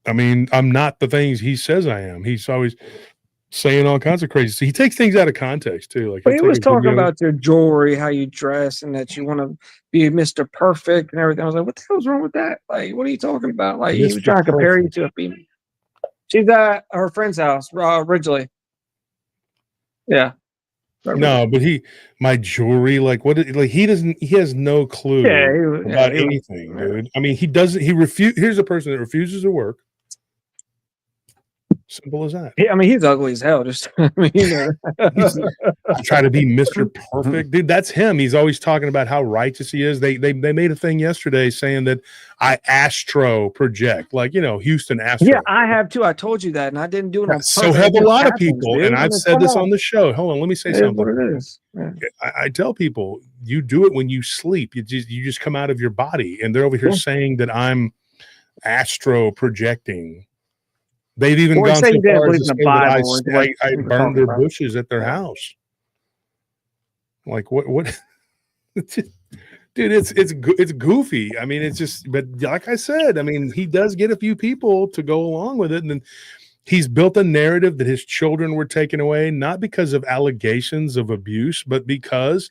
I mean, I'm not the things he says I am. He's always saying all kinds of crazy. So he takes things out of context too. Like, but he was talking about your jewelry, how you dress, and that you want to be Mr. Perfect and everything. I was like, what the hell's wrong with that? Like, what are you talking about? Like, he was trying to compare you to a female. She's at her friend's house, originally. Yeah. No, but my jewelry, like he has no clue about anything, dude. I mean, here's a person that refuses to work. Simple as that. I mean, he's ugly as hell. Just, I mean, you know. I try to be Mr. Perfect, dude. That's him. He's always talking about how righteous he is. They made a thing yesterday saying that I astro project, like, you know, Houston Astro. Yeah, I have too. I told you that, and I didn't do it on purpose. So have a lot of people, dude. And I've said this on the show. Hold on, let me say something. What it is. Yeah. I tell people, you do it when you sleep. You just come out of your body, and they're over here saying that I'm astro projecting. They've even gone so far as to say that I burned their bushes at their house. Like what? Dude, it's goofy. I mean, it's just, but like I said, I mean, he does get a few people to go along with it, and then he's built a narrative that his children were taken away, not because of allegations of abuse, but because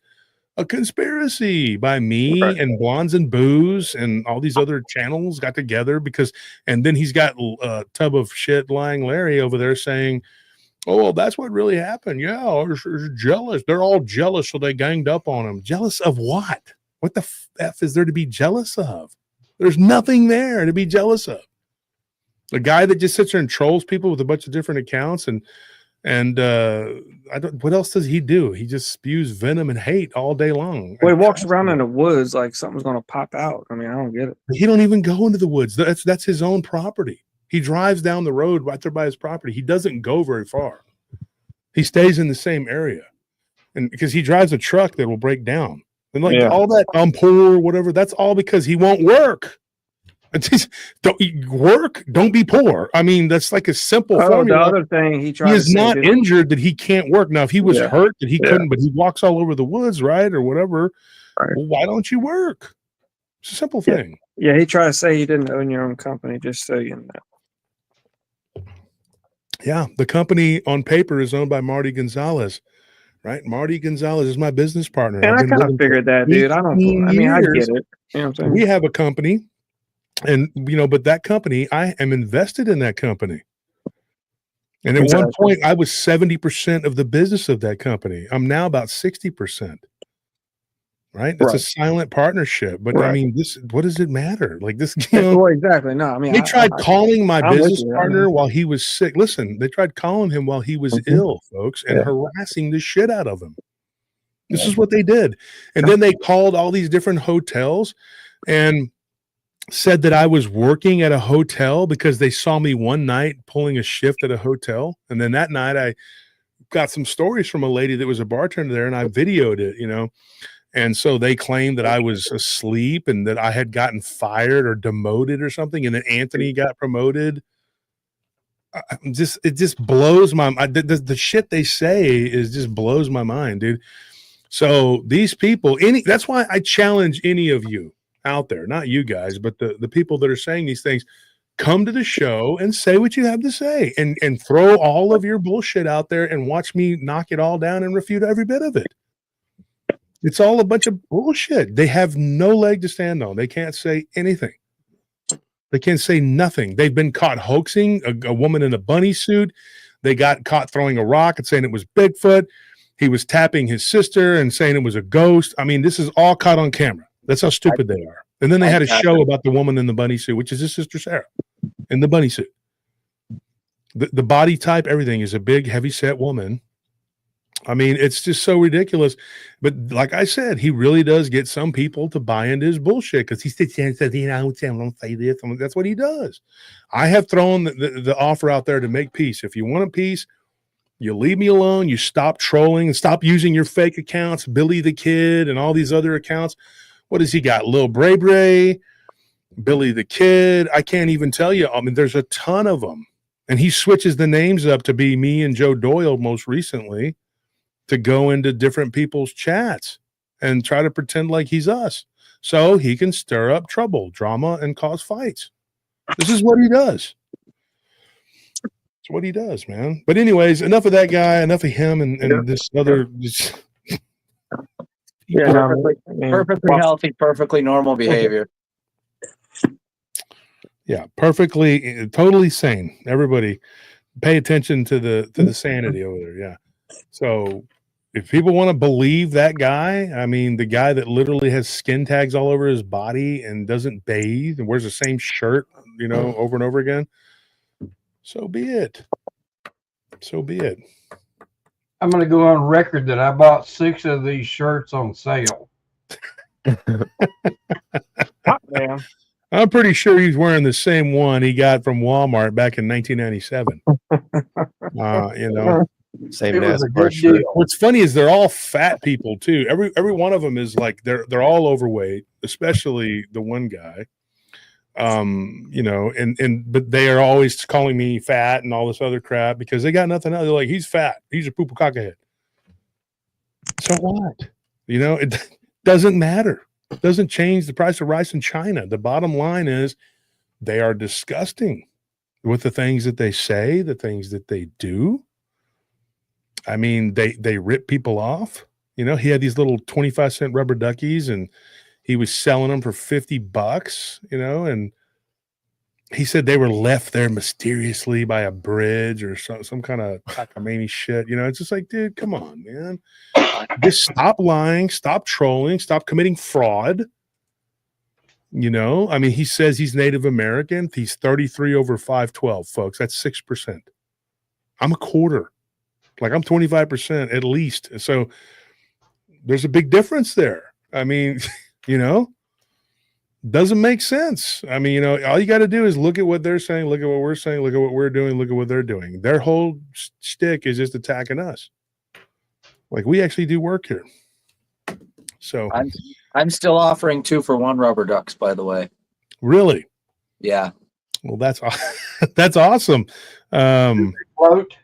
a conspiracy by me and Blondes and Booze and all these other channels got together and then he's got a tub of shit lying Larry over there saying, oh, well, that's what really happened. Yeah, they're jealous. They're all jealous, so they ganged up on him. Jealous of what? What the F is there to be jealous of? There's nothing there to be jealous of. The guy that just sits there and trolls people with a bunch of different accounts and what else does he do? He just spews venom and hate all day long. Well, he walks around in the woods like something's going to pop out. I mean, I don't get it. He don't even go into the woods. That's his own property. He drives down the road right there by his property. He doesn't go very far. He stays in the same area. And because he drives a truck that will break down. And like all that I'm poor, whatever, that's all because he won't work. Don't work, don't be poor. I mean, that's like a simple formula. The other thing he is not injured that he can't work. Now, if he was hurt that he couldn't, but he walks all over the woods, right? Or whatever. Right. Well, why don't you work? It's a simple thing. Yeah, he tried to say you didn't own your own company, just so you know. Yeah, the company on paper is owned by Marty Gonzalez, right? Marty Gonzalez is my business partner. And I kind of figured that, dude. I get it. You know what I'm saying? We have a company, and but that company, I am invested in that company. And at one point, I was 70% of the business of that company. I'm now about 60%. Right? It's a silent partnership. But I mean, what does it matter? Like this, well, exactly. No, I mean, they tried calling my business partner while he was sick. Listen, they tried calling him while he was ill, folks, and harassing the shit out of him. This is what they did. And then they called all these different hotels and said that I was working at a hotel because they saw me one night pulling a shift at a hotel. And then that night I got some stories from a lady that was a bartender there, and I videoed it, And so they claimed that I was asleep and that I had gotten fired or demoted or something, and that Anthony got promoted. It just blows my mind. The shit they say just blows my mind, dude. So these people, that's why I challenge any of you out there, not you guys, but the people that are saying these things, come to the show and say what you have to say, and throw all of your bullshit out there and watch me knock it all down and refute every bit of it. It's all a bunch of bullshit. They have no leg to stand on. They can't say anything. They can't say nothing. They've been caught hoaxing a woman in a bunny suit. They got caught throwing a rock and saying it was Bigfoot. He was tapping his sister and saying it was a ghost. I mean, this is all caught on camera. That's how stupid they are. And then they had a show about the woman in the bunny suit, which is his sister Sarah, in the bunny suit. The body type, everything is a big, heavy-set woman. I mean, it's just so ridiculous. But like I said, he really does get some people to buy into his bullshit because he sits there and says, I don't say this. That's what he does. I have thrown the offer out there to make peace. If you want a peace, you leave me alone. You stop trolling and stop using your fake accounts, Billy the Kid and all these other accounts. What has he got? Lil Bray Bray, Billy the Kid. I can't even tell you. I mean, there's a ton of them. And he switches the names up to be me and Joe Doyle most recently, to go into different people's chats and try to pretend like he's us so he can stir up trouble, drama, and cause fights. This is what he does. It's what he does, man. But anyways, enough of that guy, enough of him and this other. Perfectly healthy, perfectly normal behavior. Yeah, totally sane. Everybody pay attention to the sanity over there. Yeah. So if people want to believe that guy, I mean, the guy that literally has skin tags all over his body and doesn't bathe and wears the same shirt, over and over again, so be it. So be it. I'm going to go on record that I bought 6 of these shirts on sale. I'm pretty sure he's wearing the same one he got from Walmart back in 1997. Same NASCAR shirt. What's funny is they're all fat people too. Every one of them is like they're all overweight, especially the one guy. But they are always calling me fat and all this other crap because they got nothing else. They're like, he's fat. He's a poo-poo cockahead. So what? It doesn't matter. It doesn't change the price of rice in China. The bottom line is they are disgusting with the things that they say, the things that they do. I mean, they rip people off. He had these little 25-cent rubber duckies and he was selling them for $50, and he said they were left there mysteriously by a bridge or some kind of cockamamie shit. It's just like, dude, come on, man. Just stop lying, stop trolling, stop committing fraud. I mean, he says he's Native American. He's 33 over 5'12", folks. That's 6%. I'm a quarter. Like I'm 25% at least. So there's a big difference there. I mean, Doesn't make sense. I mean, all you got to do is look at what they're saying, look at what we're saying, look at what we're doing, look at what they're doing. Their whole shtick is just attacking us. Like, we actually do work here. So I'm still offering 2-for-1 rubber ducks, by the way. really, Yeah. well, that's that's awesome. Float.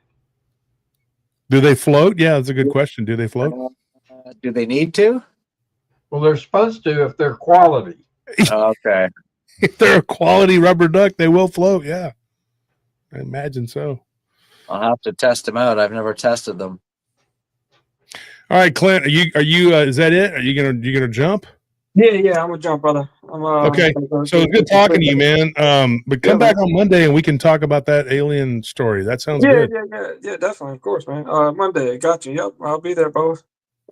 Do they float? Yeah, that's a good question. Do they float? Do they need to? Well, they're supposed to if they're quality. Okay. If they're a quality rubber duck, they will float. Yeah, I imagine so. I'll have to test them out. I've never tested them. All right, Clint, are you? Is that it? Are you gonna jump? Yeah, I'm gonna jump, brother. Okay. So it's good talking to you, man. But come back on Monday and we can talk about that alien story. That sounds good. Yeah, definitely, of course, man. Monday, got you. Yep, I'll be there, both.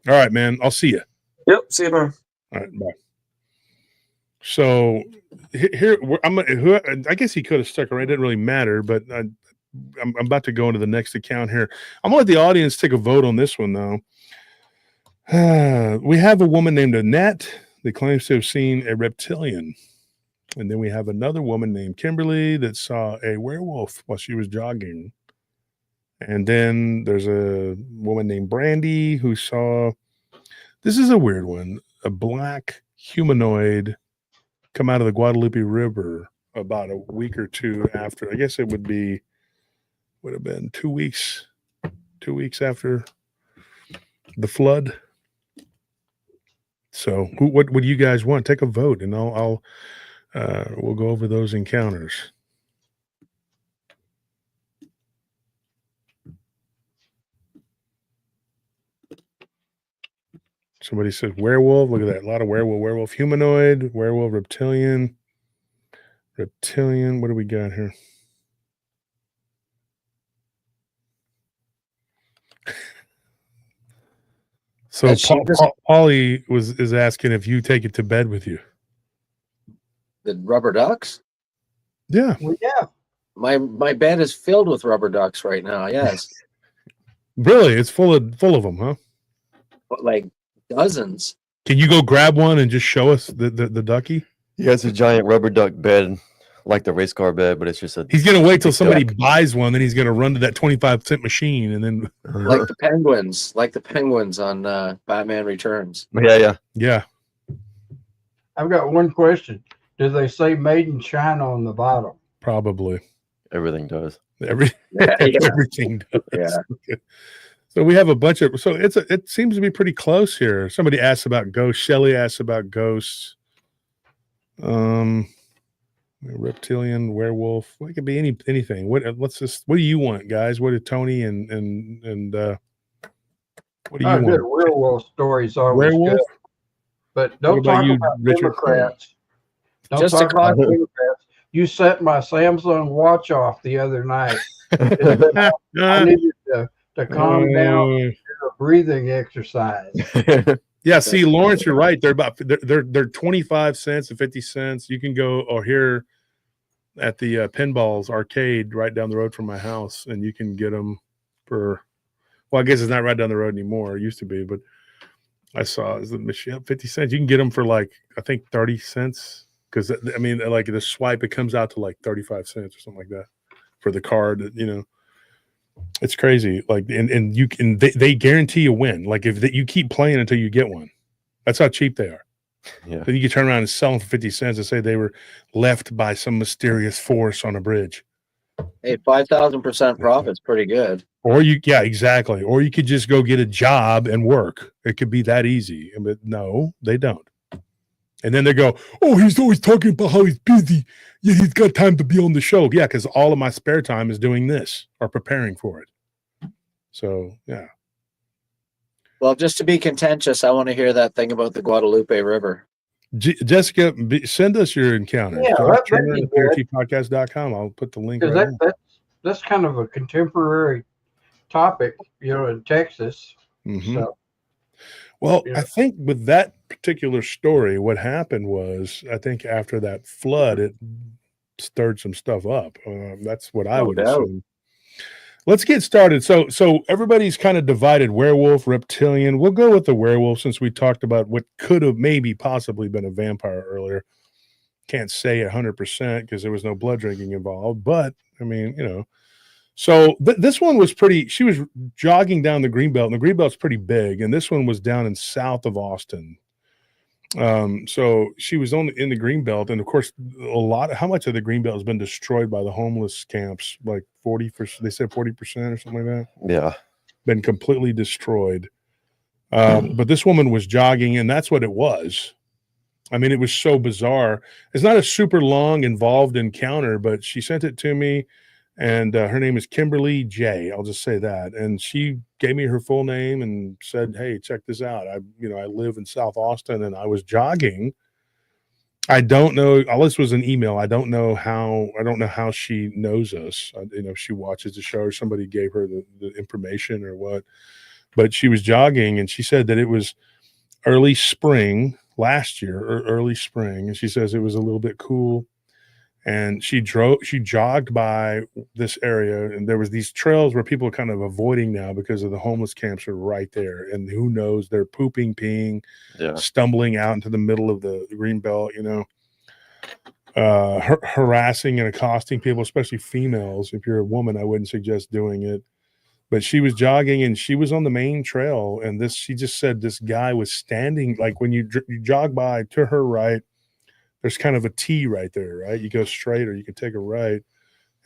All right, man. I'll see you. Yep, see you, man. All right, bye. So here, I guess he could have stuck around. It didn't really matter, but I'm about to go into the next account here. I'm gonna let the audience take a vote on this one, though. We have a woman named Annette that claims to have seen a reptilian. And then we have another woman named Kimberly that saw a werewolf while she was jogging. And then there's a woman named Brandy who saw, this is a weird one, a black humanoid come out of the Guadalupe River about a week or two after. I guess it would have been 2 weeks after the flood. So what do you guys want? Take a vote and we'll go over those encounters. Somebody says werewolf. Look at that. A lot of werewolf, humanoid, werewolf, reptilian. What do we got here? So Paulie is asking if you take it to bed with you. The rubber ducks? Yeah. Well, yeah. My bed is filled with rubber ducks right now. Yes. Really? It's full of them, huh? But like dozens. Can you go grab one and just show us the ducky? He has a giant rubber duck bed, like the race car bed, but it's just he's gonna wait till somebody buys one, then he's gonna run to that 25-cent machine and then like the penguins on Batman Returns. Yeah. I've got one question. Do they say made in China on the bottom? Probably. Everything does. Everything does. Yeah. So we have a bunch of, so it seems to be pretty close here. Somebody asked about ghosts. Shelley asked about ghosts. Reptilian, werewolf. Well, it could be anything. What do you want, guys? What did Tony and what do you want? Good werewolf stories are Werewolf? good. But don't talk about Democrats. Don't talk about Democrats. You set my Samsung watch off the other night. I needed to calm down and do a breathing exercise. Yeah, see, Lawrence, you're right. They're 25 cents and 50 cents. You can go here at the Pinballs arcade right down the road from my house, and you can get them for, well, I guess it's not right down the road anymore. It used to be, but I saw is the machine 50 cents. You can get them for like, I think 30 cents. Because I mean, like the swipe, it comes out to like 35 cents or something like that for the card. It's crazy. Like, and you can, they guarantee a win. Like if you keep playing until you get one, that's how cheap they are. Yeah. Then you can turn around and sell them for 50 cents and say they were left by some mysterious force on a bridge. Hey, 5,000% profit's pretty good. Yeah, exactly. Or you could just go get a job and work. It could be that easy. But no, they don't. And then they go, oh, he's always talking about how he's busy. Yeah, he's got time to be on the show. Yeah, because all of my spare time is doing this or preparing for it. So, yeah. Well, just to be contentious, I want to hear that thing about the Guadalupe River. Jessica, send us your encounter. Yeah, podcast.com. I'll put the link right that's kind of a contemporary topic, in Texas. Mm-hmm. So. Well, yeah. I think with that particular story, what happened was, I think after that flood, it stirred some stuff up. That's what I would assume. Let's get started. So everybody's kind of divided: werewolf, reptilian. We'll go with the werewolf since we talked about what could have maybe possibly been a vampire earlier. Can't say 100% because there was no blood drinking involved, but I mean, you know. So this one was pretty. She was jogging down the Greenbelt, and the Greenbelt's pretty big, and this one was down in south of Austin. So she was only in the Greenbelt, and of course, how much of the Greenbelt has been destroyed by the homeless camps? Like 40%. They said 40% or something like that. Yeah, been completely destroyed. But this woman was jogging, and that's what it was. I mean, it was so bizarre. It's not a super long, involved encounter, but she sent it to me, and her name is Kimberly J. I'll just say that. And she gave me her full name and said, "Hey, check this out. I live in South Austin, and I was jogging. I don't know. All this was an email. I don't know how she knows us. She watches the show, or somebody gave her the information or what. But she was jogging, and she said that it was early spring last year, or early spring, and she says it was a little bit cool. And she jogged by this area, and there was these trails where people are kind of avoiding now because of the homeless camps are right there. And who knows, they're pooping, peeing, stumbling out into the middle of the Greenbelt, harassing and accosting people, especially females. If you're a woman, I wouldn't suggest doing it. But she was jogging, and she was on the main trail, and she just said this guy was standing, like when you jog by to her right, there's kind of a T right there, right? You go straight or you can take a right.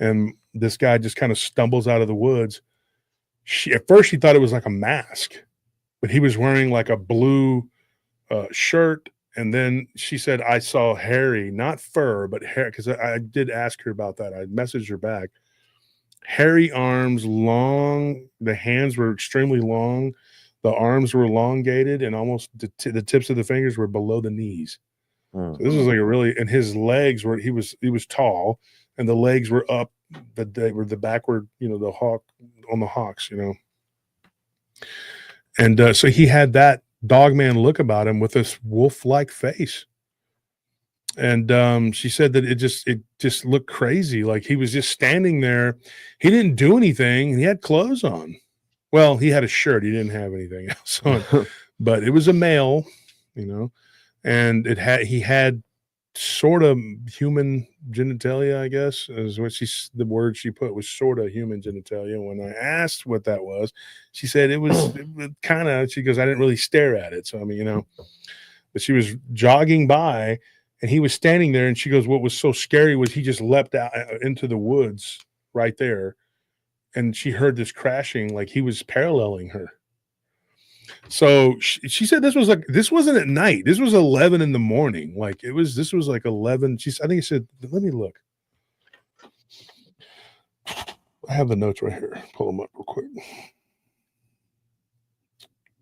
And this guy just kind of stumbles out of the woods. At first she thought it was like a mask, but he was wearing like a blue shirt. And then she said, I saw hairy, not fur, but hair, because I did ask her about that. I messaged her back. Hairy arms, long. The hands were extremely long. The arms were elongated, and almost the tips of the fingers were below the knees. So this was like and his legs were, he was tall, and the legs were up, they were the backward, the hawk on the hocks, And so he had that Dogman look about him with this wolf-like face. And she said that it just looked crazy. Like he was just standing there. He didn't do anything, and he had clothes on. Well, he had a shirt. He didn't have anything else on, but it was a male, and he had sort of human genitalia, I guess, is what the word she put was sort of human genitalia. When I asked what that was, she said it was kind of, she goes, I didn't really stare at it. So, I mean, but she was jogging by, and he was standing there, and she goes, what was so scary was he just leapt out into the woods right there. And she heard this crashing, like he was paralleling her. So she said this wasn't at night. This was 11 in the morning. Like this was like 11. I think he said, let me look. I have the notes right here. Pull them up real quick.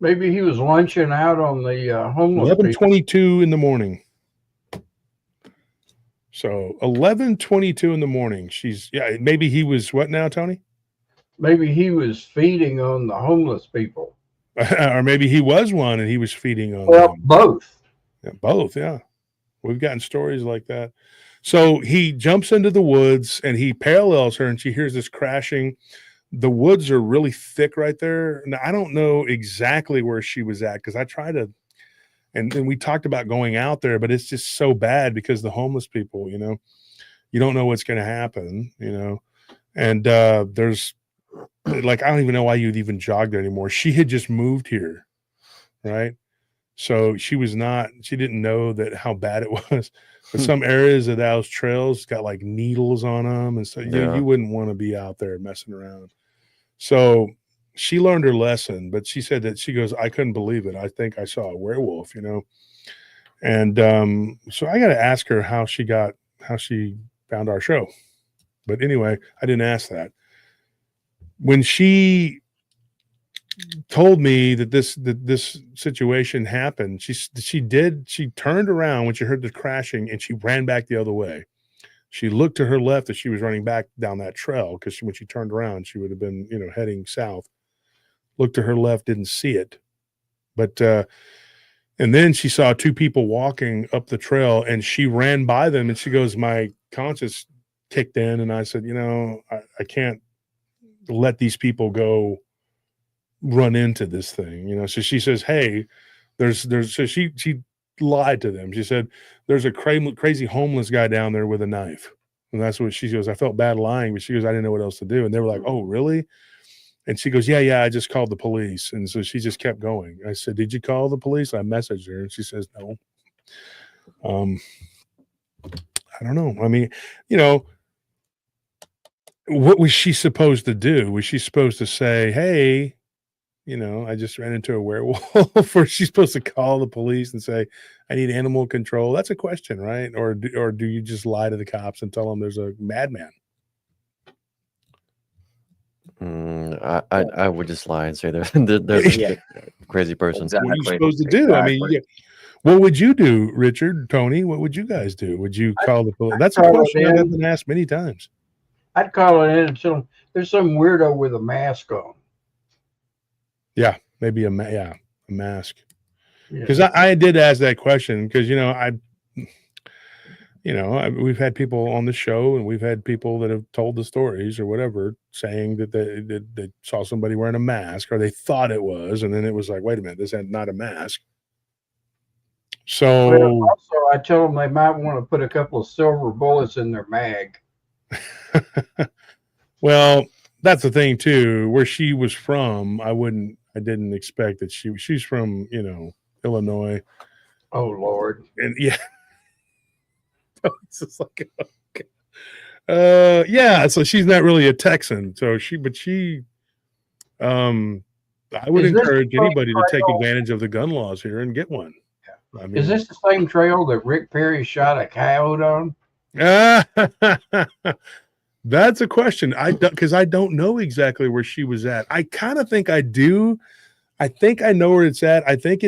Maybe he was lunching out on the homeless 11:22 in the morning. So 11:22 in the morning. Maybe he was what now, Tony? Maybe he was feeding on the homeless people. Or maybe he was one and he was feeding on them. Both. Yeah, both, yeah. We've gotten stories like that. So he jumps into the woods and he parallels her, and she hears this crashing. The woods are really thick right there. Now, I don't know exactly where she was at, because I tried to, and we talked about going out there, but it's just so bad because the homeless people, you don't know what's going to happen, and there's like, I don't even know why you'd even jog there anymore. She had just moved here, right? So she didn't know how bad it was. But some areas of those trails got like needles on them, and so you wouldn't want to be out there messing around. So she learned her lesson, but she said that, she goes, I couldn't believe it. I think I saw a werewolf, And so I got to ask her how she found our show. But anyway, I didn't ask that. When she told me that this situation happened, she turned around when she heard the crashing, and she ran back the other way. She looked to her left as she was running back down that trail, because when she turned around, she would have been, heading south. Looked to her left, didn't see it. But and then she saw two people walking up the trail, and she ran by them, and she goes, my conscience kicked in, and I said, I can't let these people go run into this thing, So she says, hey, so she lied to them. She said, there's a crazy homeless guy down there with a knife. And that's what she goes, I felt bad lying, but she goes, I didn't know what else to do. And they were like, oh, really? And she goes, yeah, I just called the police. And so she just kept going. I said, did you call the police? I messaged her and she says, no. I don't know. I mean, what was she supposed to do? Was she supposed to say, hey, I just ran into a werewolf? Or she's supposed to call the police and say, I need animal control? That's a question, right? Or do you just lie to the cops and tell them there's a madman? I would just lie and say there's a crazy person. Exactly. What are you supposed to do? Exactly. I mean, what would you do, Richard, Tony? What would you guys do? Would you call the police? That's a question I've been asked many times. I'd call it in until there's some weirdo with a mask on. Yeah, maybe a mask. Because I did ask that question because we've had people on the show and we've had people that have told the stories or whatever saying that they saw somebody wearing a mask or they thought it was, and then it was like, wait a minute, this is not a mask. So also, I tell them they might want to put a couple of silver bullets in their mag. Well, that's the thing too. Where she was from, I didn't expect that she's from, Illinois. Oh Lord. And yeah. It's just like, okay. So she's not really a Texan. So I would encourage anybody to take advantage of the gun laws here and get one. Yeah. I mean, is this the same trail that Rick Perry shot a coyote on? That's a question. Because I don't know exactly where she was at. I kind of think I do. I think I know where it's at. I think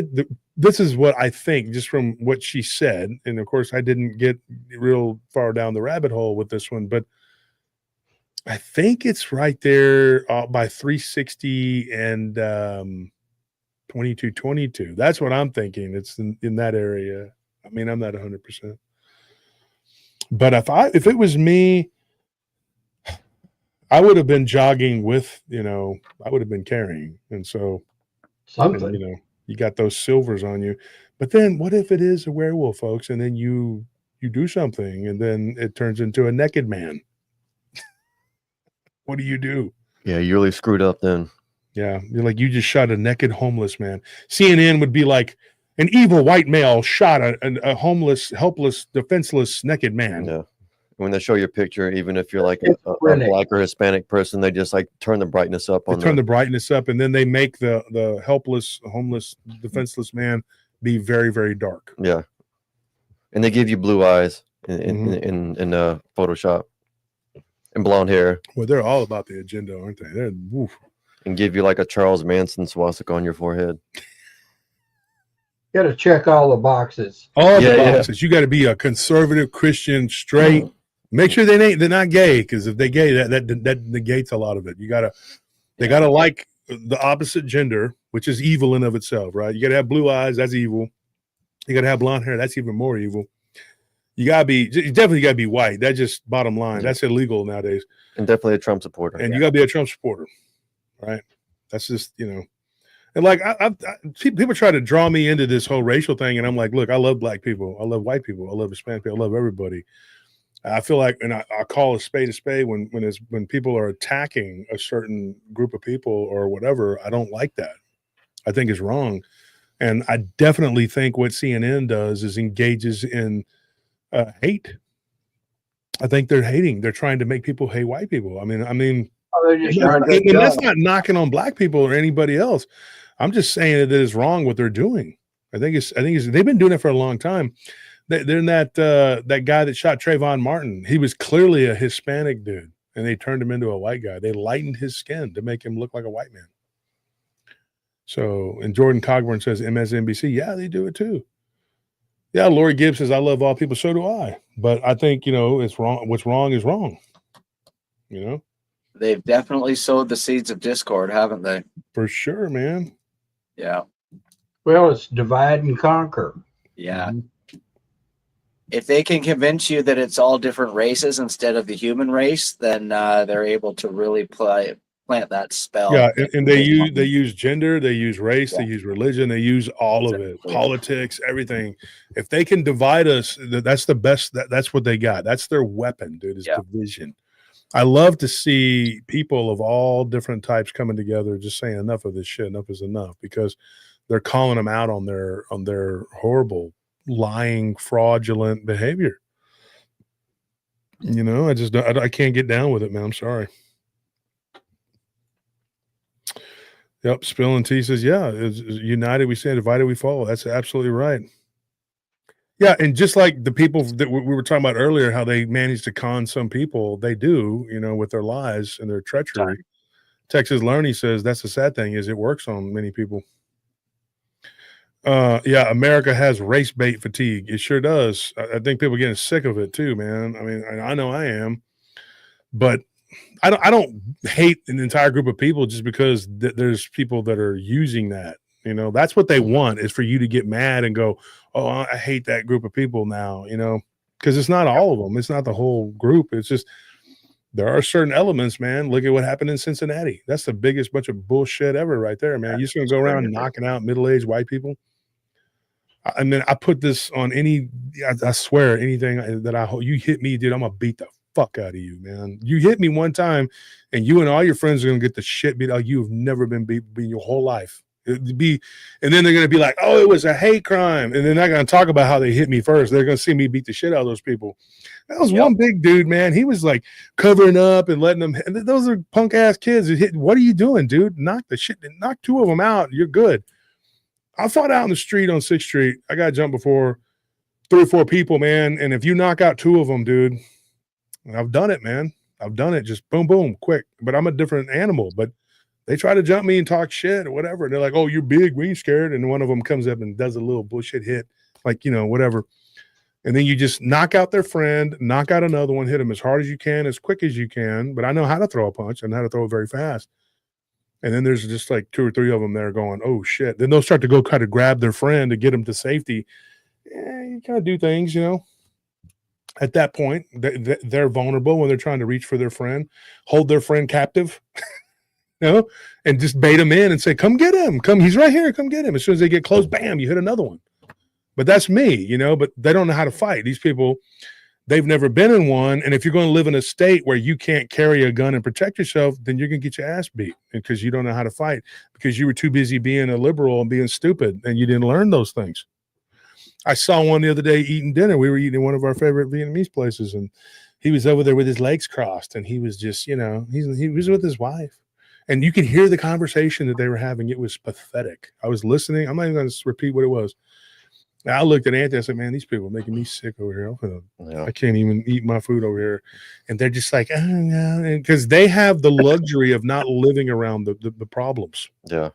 this is what I think just from what she said. And of course I didn't get real far down the rabbit hole with this one, but I think it's right there by 360 and 2222. That's what I'm thinking. It's in that area. I mean, I'm not 100%. But if it was me, I would have been jogging with, I would have been carrying. And so something, you got those silvers on you. But then what if it is a werewolf, folks, and then you do something and then it turns into a naked man? What do you do? Yeah, you really screwed up then. Yeah, you're like, you just shot a naked homeless man. CNN would be like, an evil white male shot a homeless, helpless, defenseless, naked man. Yeah. When they show your picture, even if you're like a black or Hispanic person, they just like turn the brightness up. Turn the brightness up, and then they make the helpless, homeless, defenseless man be very, very dark. Yeah, and they give you blue eyes in Photoshop and blonde hair. Well, they're all about the agenda, aren't they? They're woof. And give you like a Charles Manson swastika on your forehead. You got to check all the boxes. All the boxes. You got to be a conservative Christian, straight. Make sure they're not gay, because if they're gay, that negates a lot of it. They gotta like the opposite gender, which is evil in of itself, right? You gotta have blue eyes, that's evil. You gotta have blonde hair, that's even more evil. You definitely gotta be white. That's just bottom line. That's illegal nowadays. And definitely a Trump supporter. And you gotta be a Trump supporter, right? That's just And like people try to draw me into this whole racial thing, and I'm like, look, I love black people, I love white people, I love Hispanic people, I love everybody. I feel like, and I call a spade when people are attacking a certain group of people or whatever. I don't like that. I think it's wrong, and I definitely think what CNN does is engages in hate. I think they're hating. They're trying to make people hate white people. I mean, and that's not knocking on black people or anybody else. I'm just saying that it's wrong what they're doing. I think they've been doing it for a long time. They're that guy that shot Trayvon Martin. He was clearly a Hispanic dude, and they turned him into a white guy. They lightened his skin to make him look like a white man. So, and Jordan Cogburn says MSNBC, yeah, they do it too. Yeah, Lori Gibbs says, I love all people, so do I. But I think, it's wrong. What's wrong is wrong. They've definitely sowed the seeds of discord, haven't they? For sure, man. Yeah. Well, it's divide and conquer. Yeah. Mm-hmm. If they can convince you that it's all different races instead of the human race, then they're able to really plant that spell. Yeah, and they use gender, they use race, they use religion, they use all of it, politics, everything. If they can divide us, that's the best. That's what they got. That's their weapon, dude. Is division. I love to see people of all different types coming together, just saying enough of this shit. Enough is enough, because they're calling them out on their horrible, lying, fraudulent behavior. You know, I can't get down with it, man. I'm sorry. Yep, Spill and T says, yeah, it's united we stand, divided we fall. That's absolutely right. Yeah, and just like the people that we were talking about earlier, how they manage to con some people, they do, you know, with their lies and their treachery. Texas Learny says that's the sad thing, is it works on many people. Yeah, America has race bait fatigue. It sure does. I think people are getting sick of it too, man. I mean, I know I am, but I don't hate an entire group of people just because there's people that are using that. You know, that's what they want, is for you to get mad and go, oh, I hate that group of people now, you know, because it's not all of them. It's not the whole group. It's just there are certain elements, man. Look at what happened in Cincinnati. That's the biggest bunch of bullshit ever right there, man. You're just going to go around knocking out middle-aged white people. I mean, I put this on I swear, anything that you hit me, dude, I'm going to beat the fuck out of you, man. You hit me one time and you and all your friends are going to get the shit beat out. You've never been beat your whole life. And then they're going to be like, oh, it was a hate crime. And they're not going to talk about how they hit me first. They're going to see me beat the shit out of those people. That was one big dude, man. He was like covering up and letting them. And those are punk ass kids. What are you doing, dude? Knock two of them out. You're good. I fought out in the street on 6th Street. I got jumped before 3 or 4 people, man. And if you knock out 2 of them, dude, I've done it, man. I've done it. Just boom, boom, quick. But I'm a different animal. But they try to jump me and talk shit or whatever. And they're like, oh, you're big. We ain't scared. And one of them comes up and does a little bullshit hit, like, you know, whatever. And then you just knock out their friend, knock out another one, hit them as hard as you can, as quick as you can. But I know how to throw a punch and how to throw it very fast. And then there's just like 2 or 3 of them there going, oh, shit. Then they'll start to go kind of grab their friend to get them to safety. You kind of do things, you know. At that point, they're vulnerable when they're trying to reach for their friend, hold their friend captive, you know, and just bait them in and say, come get him. Come, he's right here. Come get him. As soon as they get close, bam, you hit another one. But that's me, you know, but they don't know how to fight. These people, they've never been in one. And if you're going to live in a state where you can't carry a gun and protect yourself, then you're going to get your ass beat because you don't know how to fight, because you were too busy being a liberal and being stupid and you didn't learn those things. I saw one the other day eating dinner. We were eating in one of our favorite Vietnamese places, and he was over there with his legs crossed, and he was just, you know, he was with his wife. And you could hear the conversation that they were having. It was pathetic. I was listening. I'm not even going to repeat what it was. I looked at Anthony. I said, man, these people are making me sick over here. I can't even eat my food over here. And they're just like, oh, no. Because they have the luxury of not living around the problems. Yeah.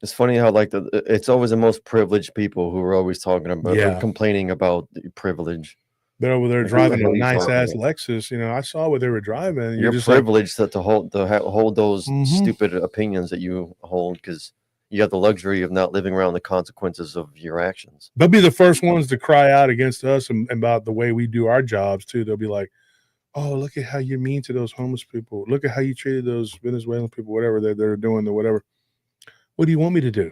It's funny how like it's always the most privileged people who are always talking about or complaining about the privilege. They're over there driving a nice ass Lexus. You know, I saw what they were driving. You're privileged to hold those stupid opinions that you hold because you have the luxury of not living around the consequences of your actions. They'll be the first ones to cry out against us and about the way we do our jobs too. They'll be like, oh, look at how you're mean to those homeless people. Look at how you treated those Venezuelan people, whatever they're doing or whatever. What do you want me to do?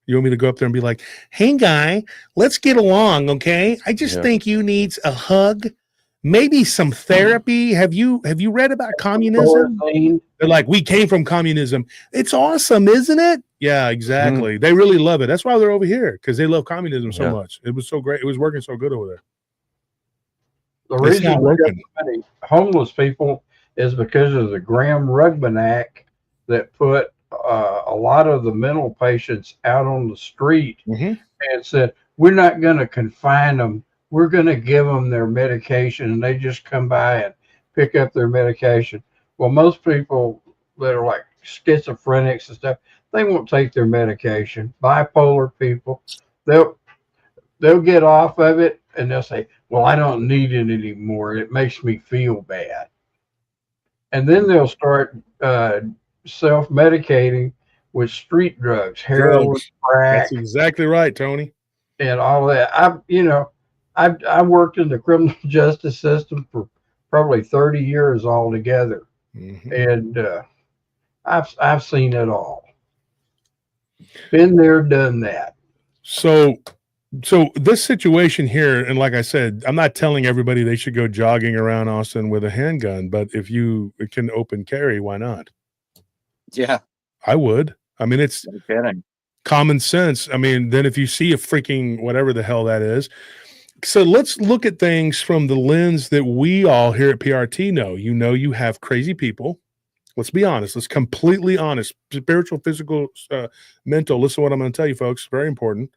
You want me to go up there and be like, hey, guy, let's get along, okay? I just think you need a hug, maybe some therapy. Have you read about communism? They're like, we came from communism. It's awesome, isn't it? Yeah, exactly. They really love it. That's why they're over here, because they love communism so much. It was so great. It was working so good over there. The reason we got so many homeless people is because of the Graham-Rudman Act that put a lot of the mental patients out on the street and said, we're not going to confine them. We're going to give them their medication, and they just come by and pick up their medication. Well, most people that are like schizophrenics and stuff, they won't take their medication. Bipolar people, they'll get off of it and they'll say, well, I don't need it anymore. It makes me feel bad. And then they'll start self-medicating with street drugs, heroin, crack. That's exactly right, Tony. And all that. I worked in the criminal justice system for probably 30 years altogether. And I've seen it all. Been there, done that. So this situation here, and like I said, I'm not telling everybody they should go jogging around Austin with a handgun, but if you can open carry, why not? Yeah, I would. I mean, it's no kidding. common sense. I mean, then if you see a freaking whatever the hell that is. So let's look at things from the lens that we all here at PRT know. You know, you have crazy people. Let's be honest. Let's completely honest. Spiritual, physical, mental. Listen to what I'm going to tell you, folks. Very important.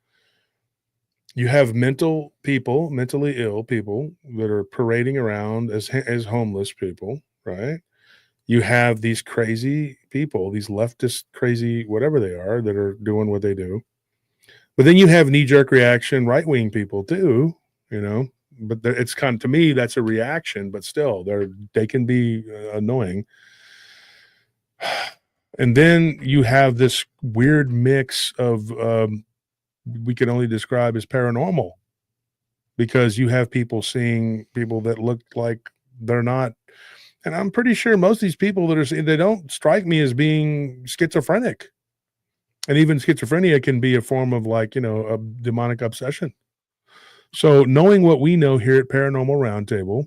You have mental people, mentally ill people that are parading around as homeless people, right? You have these crazy people, these leftist crazy, whatever they are, that are doing what they do. But then you have knee-jerk reaction right-wing people too, you know. But it's kind of, to me, that's a reaction, but still, they can be annoying. And then you have this weird mix of we can only describe as paranormal, because you have people seeing people that look like they're not. And I'm pretty sure most of these people that are seeing, they don't strike me as being schizophrenic. And even schizophrenia can be a form of, like, you know, a demonic obsession. So knowing what we know here at Paranormal Roundtable,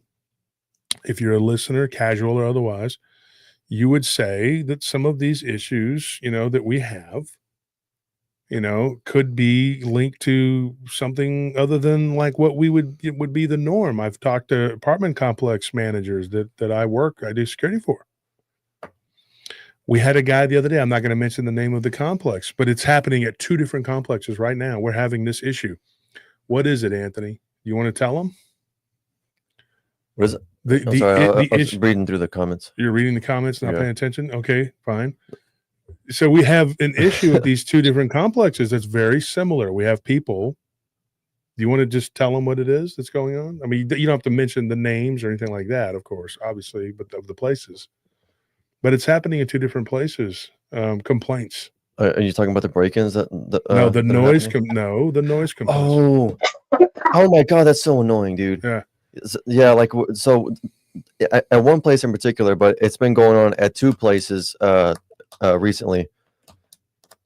if you're a listener, casual or otherwise, you would say that some of these issues, you know, that we have, you know, could be linked to something other than like what it would be the norm. I've talked to apartment complex managers that I do security for. We had a guy the other day, I'm not going to mention the name of the complex, but it's happening at 2 different complexes right now. We're having this issue. What is it, Anthony? You want to tell them? What is it? I was reading through the comments. You're reading the comments, not paying attention? Okay, fine. So we have an issue with these 2 different complexes that's very similar. We have people. Do you want to just tell them what it is that's going on? I mean, you don't have to mention the names or anything like that, of course, obviously, but of the places. But it's happening in 2 different places. Complaints. Are you talking about the break-ins? No, the noise. The noise complaints. Oh my God, that's so annoying, dude. Yeah. Yeah, like, so at one place in particular, but it's been going on at 2 places recently.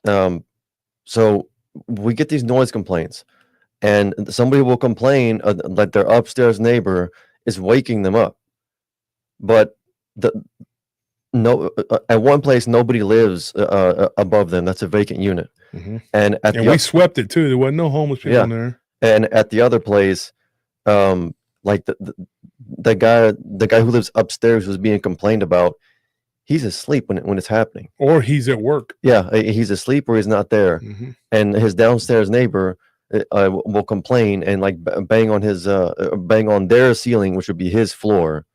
So we get these noise complaints, and somebody will complain that their upstairs neighbor is waking them up, but at one place nobody lives above them. That's a vacant unit. Mm-hmm. And we swept it too. There wasn't no homeless people in there. And at the other place, like the guy who lives upstairs who's being complained about, he's asleep when it's happening, or he's at work. Yeah, he's asleep or he's not there. Mm-hmm. And his downstairs neighbor will complain and like bang on their ceiling, which would be his floor,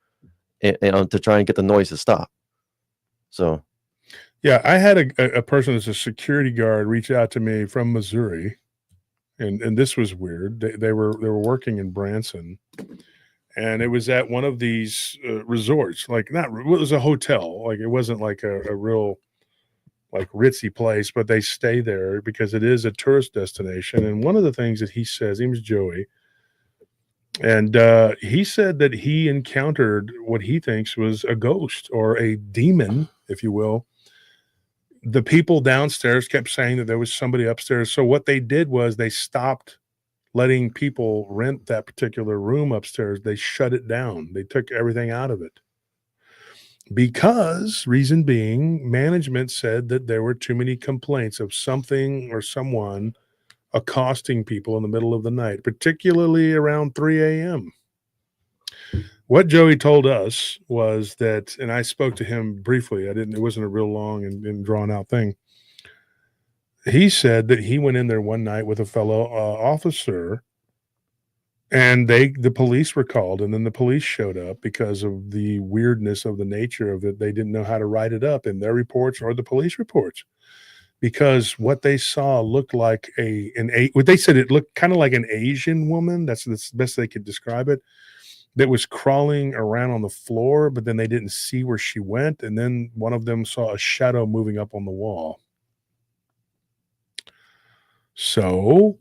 and to try and get the noise to stop. So, yeah, I had a person that's a security guard reach out to me from Missouri, and this was weird. They were working in Branson, and it was at one of these resorts. Like, it was a hotel. Like, it wasn't like a real like ritzy place, but they stay there because it is a tourist destination. And one of the things that he says, his name is Joey, and he said that he encountered what he thinks was a ghost or a demon, if you will. The people downstairs kept saying that there was somebody upstairs. So what they did was they stopped letting people rent that particular room upstairs. They shut it down. They took everything out of it. Because, reason being, management said that there were too many complaints of something or someone accosting people in the middle of the night, particularly around 3 a.m. What Joey told us was that, and I spoke to him briefly, it wasn't a real long and drawn out thing. He said that he went in there one night with a fellow officer, and the police were called, and then the police showed up because of the weirdness of the nature of it. They didn't know how to write it up in their reports or the police reports, because what they saw looked like what they said, it looked kind of like an Asian woman. That's the best they could describe it. That was crawling around on the floor, but then they didn't see where she went. And then one of them saw a shadow moving up on the wall. So,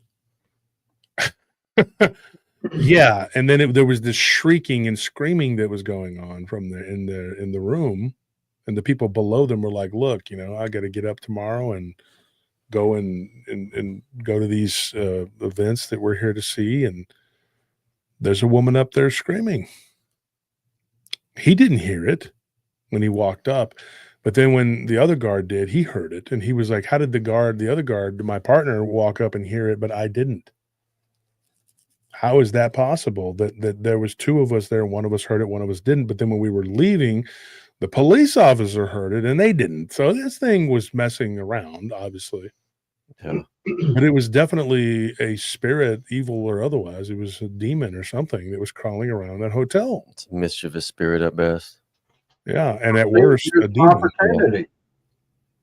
yeah. And then there was this shrieking and screaming that was going on from in the room. And the people below them were like, look, I got to get up tomorrow and go and go to these events that we're here to see. And there's a woman up there screaming. He didn't hear it when he walked up. But then when the other guard did, he heard it. And he was like, how did the other guard, my partner, walk up and hear it, but I didn't? How is that possible? That there was two of us there, one of us heard it, one of us didn't. But then when we were leaving, the police officer heard it and they didn't. So this thing was messing around, obviously. Yeah. But it was definitely a spirit, evil or otherwise. It was a demon or something that was crawling around that hotel. It's a mischievous spirit at best. Yeah, and at worst, a demon. Opportunity.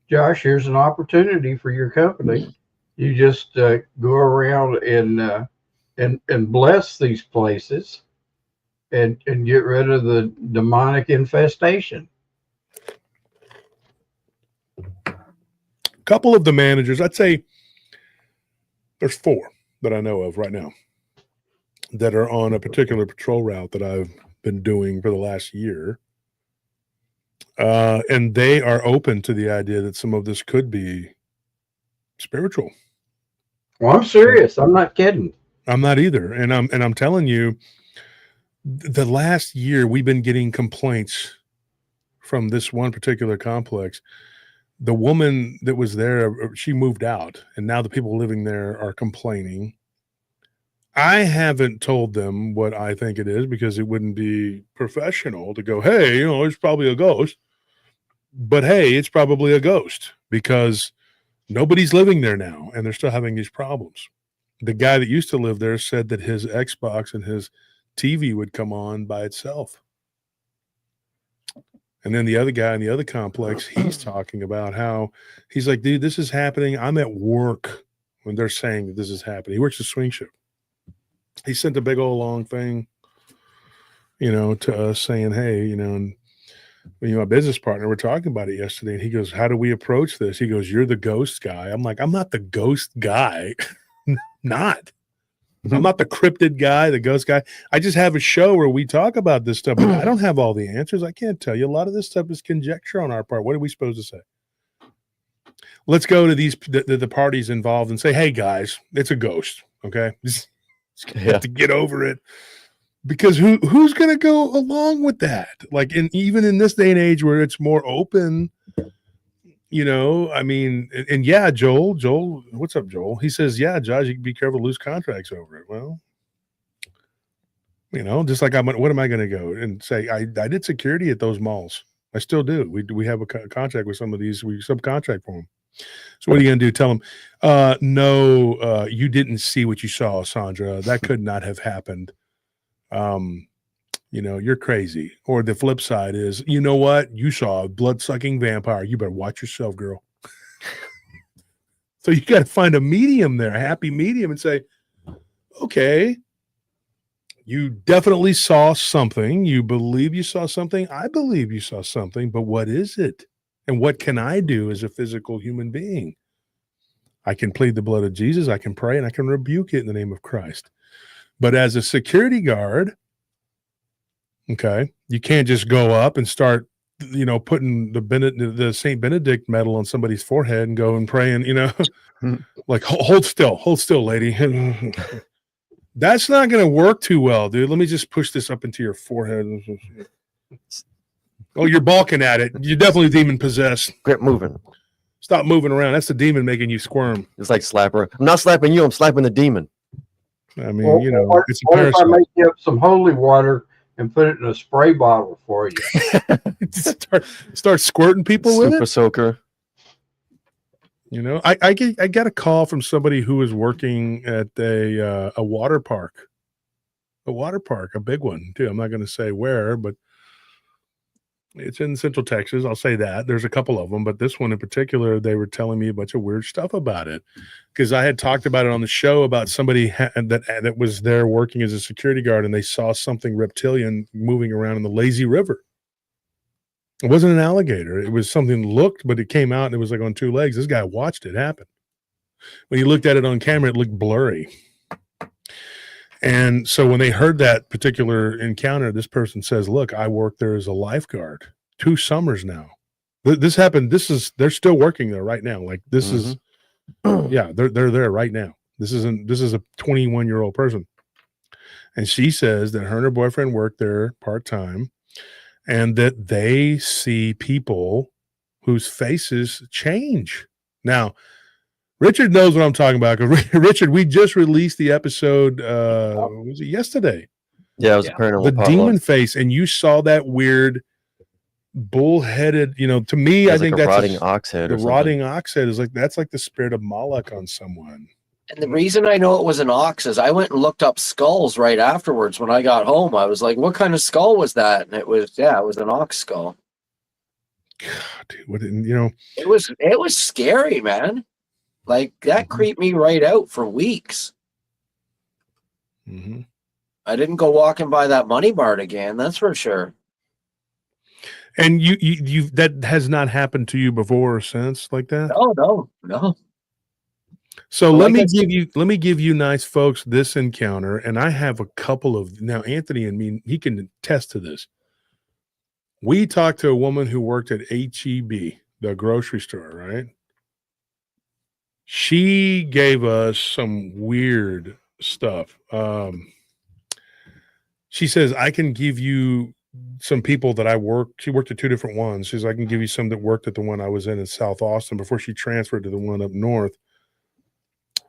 Josh, here's an opportunity for your company. You just go around and bless these places and get rid of the demonic infestation. A couple of the managers, I'd say there's 4 that I know of right now that are on a particular patrol route that I've been doing for the last year. And they are open to the idea that some of this could be spiritual. Well, I'm serious. I'm not kidding. I'm not either. And I'm telling you, the last year we've been getting complaints from this one particular complex. The woman that was there, she moved out, and now the people living there are complaining. I haven't told them what I think it is because it wouldn't be professional to go, hey, it's probably a ghost. But hey, it's probably a ghost because nobody's living there now and they're still having these problems. The guy that used to live there said that his Xbox and his TV would come on by itself. And then the other guy in the other complex, he's talking about how he's like, dude, this is happening. I'm at work when they're saying that this is happening. He works a swing shift. He sent a big old long thing, to us saying, hey, and my business partner, we're talking about it yesterday, and he goes, how do we approach this? He goes, you're the ghost guy. I'm like, I'm not the ghost guy. I'm not the cryptid guy, the ghost guy. I just have a show where we talk about this stuff, but I don't have all the answers. I can't tell you. A lot of this stuff is conjecture on our part. What are we supposed to say? Let's go to the parties involved and say, hey, guys, it's a ghost, okay? Just have to get over it. Because who's going to go along with that? Like, even in this day and age where it's more open, and yeah, Joel, what's up, Joel? He says, yeah, Josh, you can be careful to lose contracts over it. Well, just like what am I going to go and say? I did security at those malls. I still do. We have a contract with some of these. We subcontract for them. So what are you going to do? Tell them, no, you didn't see what you saw, Sandra. That could not have happened. You're crazy. Or the flip side is, you know what? You saw a blood-sucking vampire. You better watch yourself, girl. So you got to find a medium there, a happy medium, and say, okay, you definitely saw something. You believe you saw something. I believe you saw something, but what is it? And what can I do as a physical human being? I can plead the blood of Jesus. I can pray, and I can rebuke it in the name of Christ. But as a security guard, okay, you can't just go up and start, putting the St. Benedict medal on somebody's forehead and go and praying, like, hold still, lady. That's not going to work too well, dude. Let me just push this up into your forehead. Oh, you're balking at it. You're definitely demon possessed. Quit moving. Stop moving around. That's the demon making you squirm. It's like slapper. I'm not slapping you. I'm slapping the demon. I mean, it's a what parasite. if I make you up some holy water and put it in a spray bottle for you? start squirting people with Super it. soaker. I got a call from somebody who was working at a water park, a big one too. I'm not going to say where, but it's in Central Texas. I'll say that. There's a couple of them, but this one in particular, they were telling me a bunch of weird stuff about it because I had talked about it on the show about somebody that was there working as a security guard, and they saw something reptilian moving around in the lazy river. It wasn't an alligator. It was something looked, but it came out and it was like on 2 legs. This guy watched it happen. When he looked at it on camera, it looked blurry. And so when they heard that particular encounter, this person says, look, I worked there as a lifeguard 2 summers now. This happened. They're still working there right now. Like this is, yeah, they're there right now. This is a 21-year-old person. And she says that her and her boyfriend work there part-time and that they see people whose faces change. Now, Richard knows what I'm talking about. Richard, we just released the episode, was it yesterday? Yeah, it was a paranormal The potluck. demon face, and you saw that weird bullheaded, to me, I think like that's rotting ox head. The rotting ox head is that's like the spirit of Moloch on someone. And the reason I know it was an ox is I went and looked up skulls right afterwards when I got home. I was like, what kind of skull was that? And it was an ox skull. God, dude, it was scary, man. Like that creeped me right out for weeks. Mm-hmm. I didn't go walking by that money mart again, that's for sure. And you that has not happened to you before or since like that? No. So let me give you nice folks this encounter, and I have a couple of now. Anthony and me, he can attest to this. We talked to a woman who worked at HEB, the grocery store, right? She gave us some weird stuff. She says, I can give you some people that I worked. She worked at two different ones. She says, I can give you some that worked at the one I was in South Austin before she transferred to the one up north.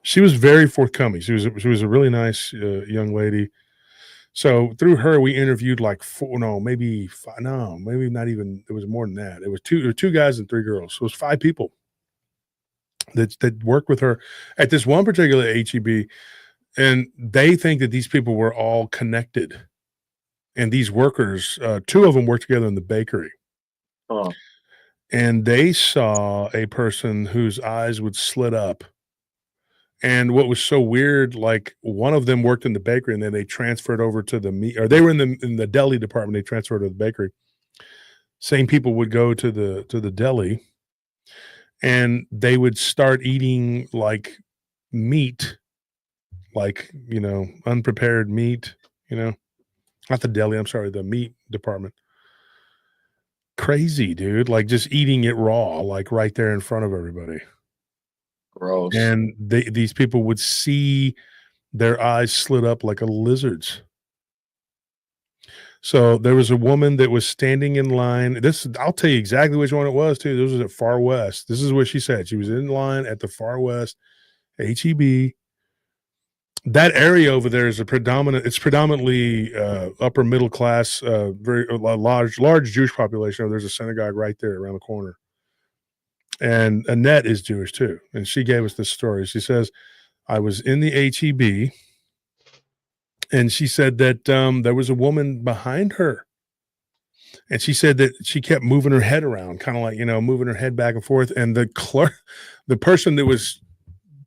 She was very forthcoming. She was a really nice young lady. So through her, we interviewed like maybe not even. It was more than that. It was two guys and three girls. So it was 5 people that worked with her at this one particular HEB, and they think that these people were all connected. And these workers, 2 of them worked together in the bakery. Oh. And they saw a person whose eyes would slit up. And what was so weird, like one of them worked in the bakery and then they transferred over to the meat, or they were in the deli department. They transferred to the bakery. Same people would go to the deli and they would start eating like meat, like, unprepared meat, not the deli. I'm sorry. The meat department. Crazy, dude. Like just eating it raw, like right there in front of everybody. Gross. And these people would see their eyes slit up like a lizard's. So there was a woman that was standing in line. I'll tell you exactly which one it was too. This was at Far West. This is what she said. She was in line at the Far West HEB. That area over there is predominantly upper middle class, very large Jewish population. There's a synagogue right there around the corner. And Annette is Jewish too. And she gave us this story. She says, I was in the HEB and she said that there was a woman behind her. And she said that she kept moving her head around, kind of like, moving her head back and forth. And the person that was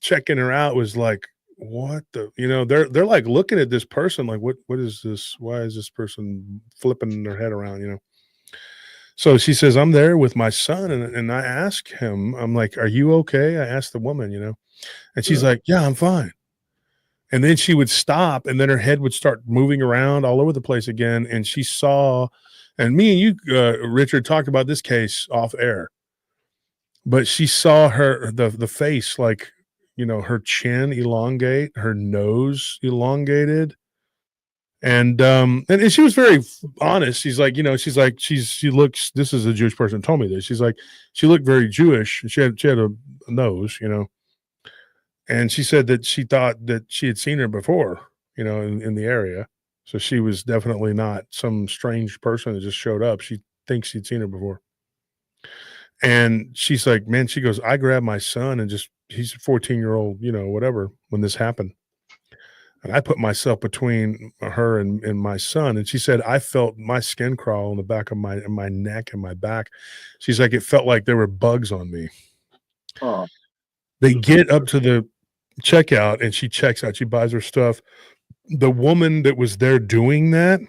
checking her out was like, what they're like looking at this person like, what is this? Why is this person flipping their head around, So she says, I'm there with my son. And I ask him, I'm like, are you okay? I asked the woman, and she's like, yeah, I'm fine. And then she would stop and then her head would start moving around all over the place again. And she saw, and me and you, Richard, talked about this case off air, but she saw the face, like, her chin elongate, her nose elongated. And she was very honest. She's like, she looks, this is a Jewish person told me this. She's like, she looked very Jewish. She had a nose, and she said that she thought that she had seen her before, in the area. So she was definitely not some strange person that just showed up. She thinks she'd seen her before. And she's like, man, she goes, I grabbed my son and he's a 14-year-old, whatever, when this happened. And I put myself between her and my son. And she said, I felt my skin crawl on the back of my neck and my back. She's like, it felt like there were bugs on me. Oh. They get up to the checkout and she checks out. She buys her stuff. The woman that was there doing that,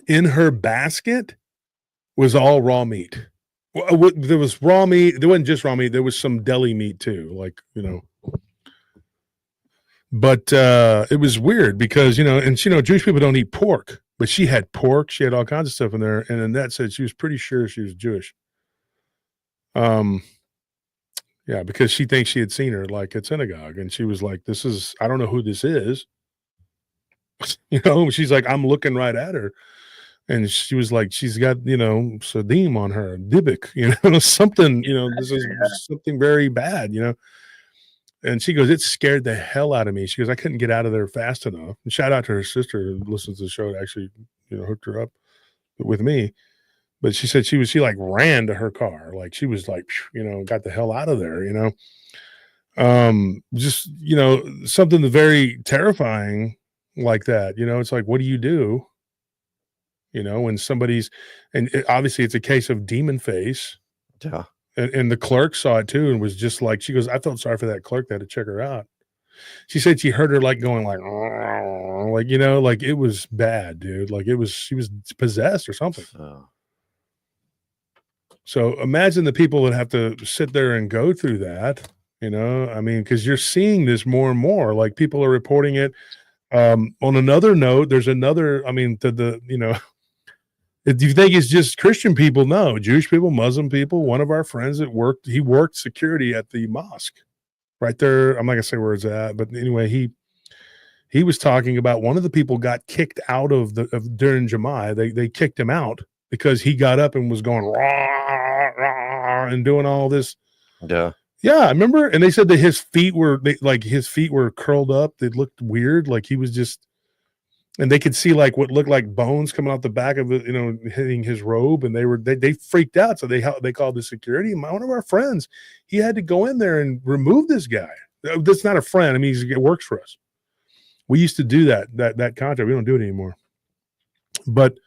in her basket was all raw meat. There was raw meat. There wasn't just raw meat. There was some deli meat too, like, But it was weird because, Jewish people don't eat pork, but she had pork. She had all kinds of stuff in there. And Annette said she was pretty sure she was Jewish. Yeah, because she thinks she had seen her like at synagogue, and she was like, I don't know who this is. She's like, I'm looking right at her. And she was like, she's got, Sadim on her, Dybbuk, something, this is something very bad, And she goes, it scared the hell out of me. She goes, I couldn't get out of there fast enough. And shout out to her sister who listens to the show, actually, hooked her up with me. But she said she like ran to her car. Like she was like, got the hell out of there, just, something very terrifying like that. It's like, what do you do? When somebody's, obviously it's a case of demon face. Yeah. And the clerk saw it too and was just like, she goes, I felt sorry for that clerk that had to check her out. She said she heard her like going like it was bad, dude. Like she was possessed or something. So imagine the people that have to sit there and go through that, because you're seeing this more and more. Like people are reporting it. On another note, there's another, if you think it's just Christian people, no, Jewish people, Muslim people. One of our friends that he worked security at the mosque right there. I'm not gonna say where it's at, but anyway, he was talking about one of the people got kicked out of during Jumu'ah. They kicked him out because he got up and was going rah, rah, and doing all this. Yeah. Yeah, I remember. And they said that his feet were curled up. They looked weird. Like he was just, and they could see like what looked like bones coming out the back of it, hitting his robe. And they freaked out. So they called the security. And one of our friends, he had to go in there and remove this guy. That's not a friend. I mean, he works for us. We used to do that contract. We don't do it anymore. But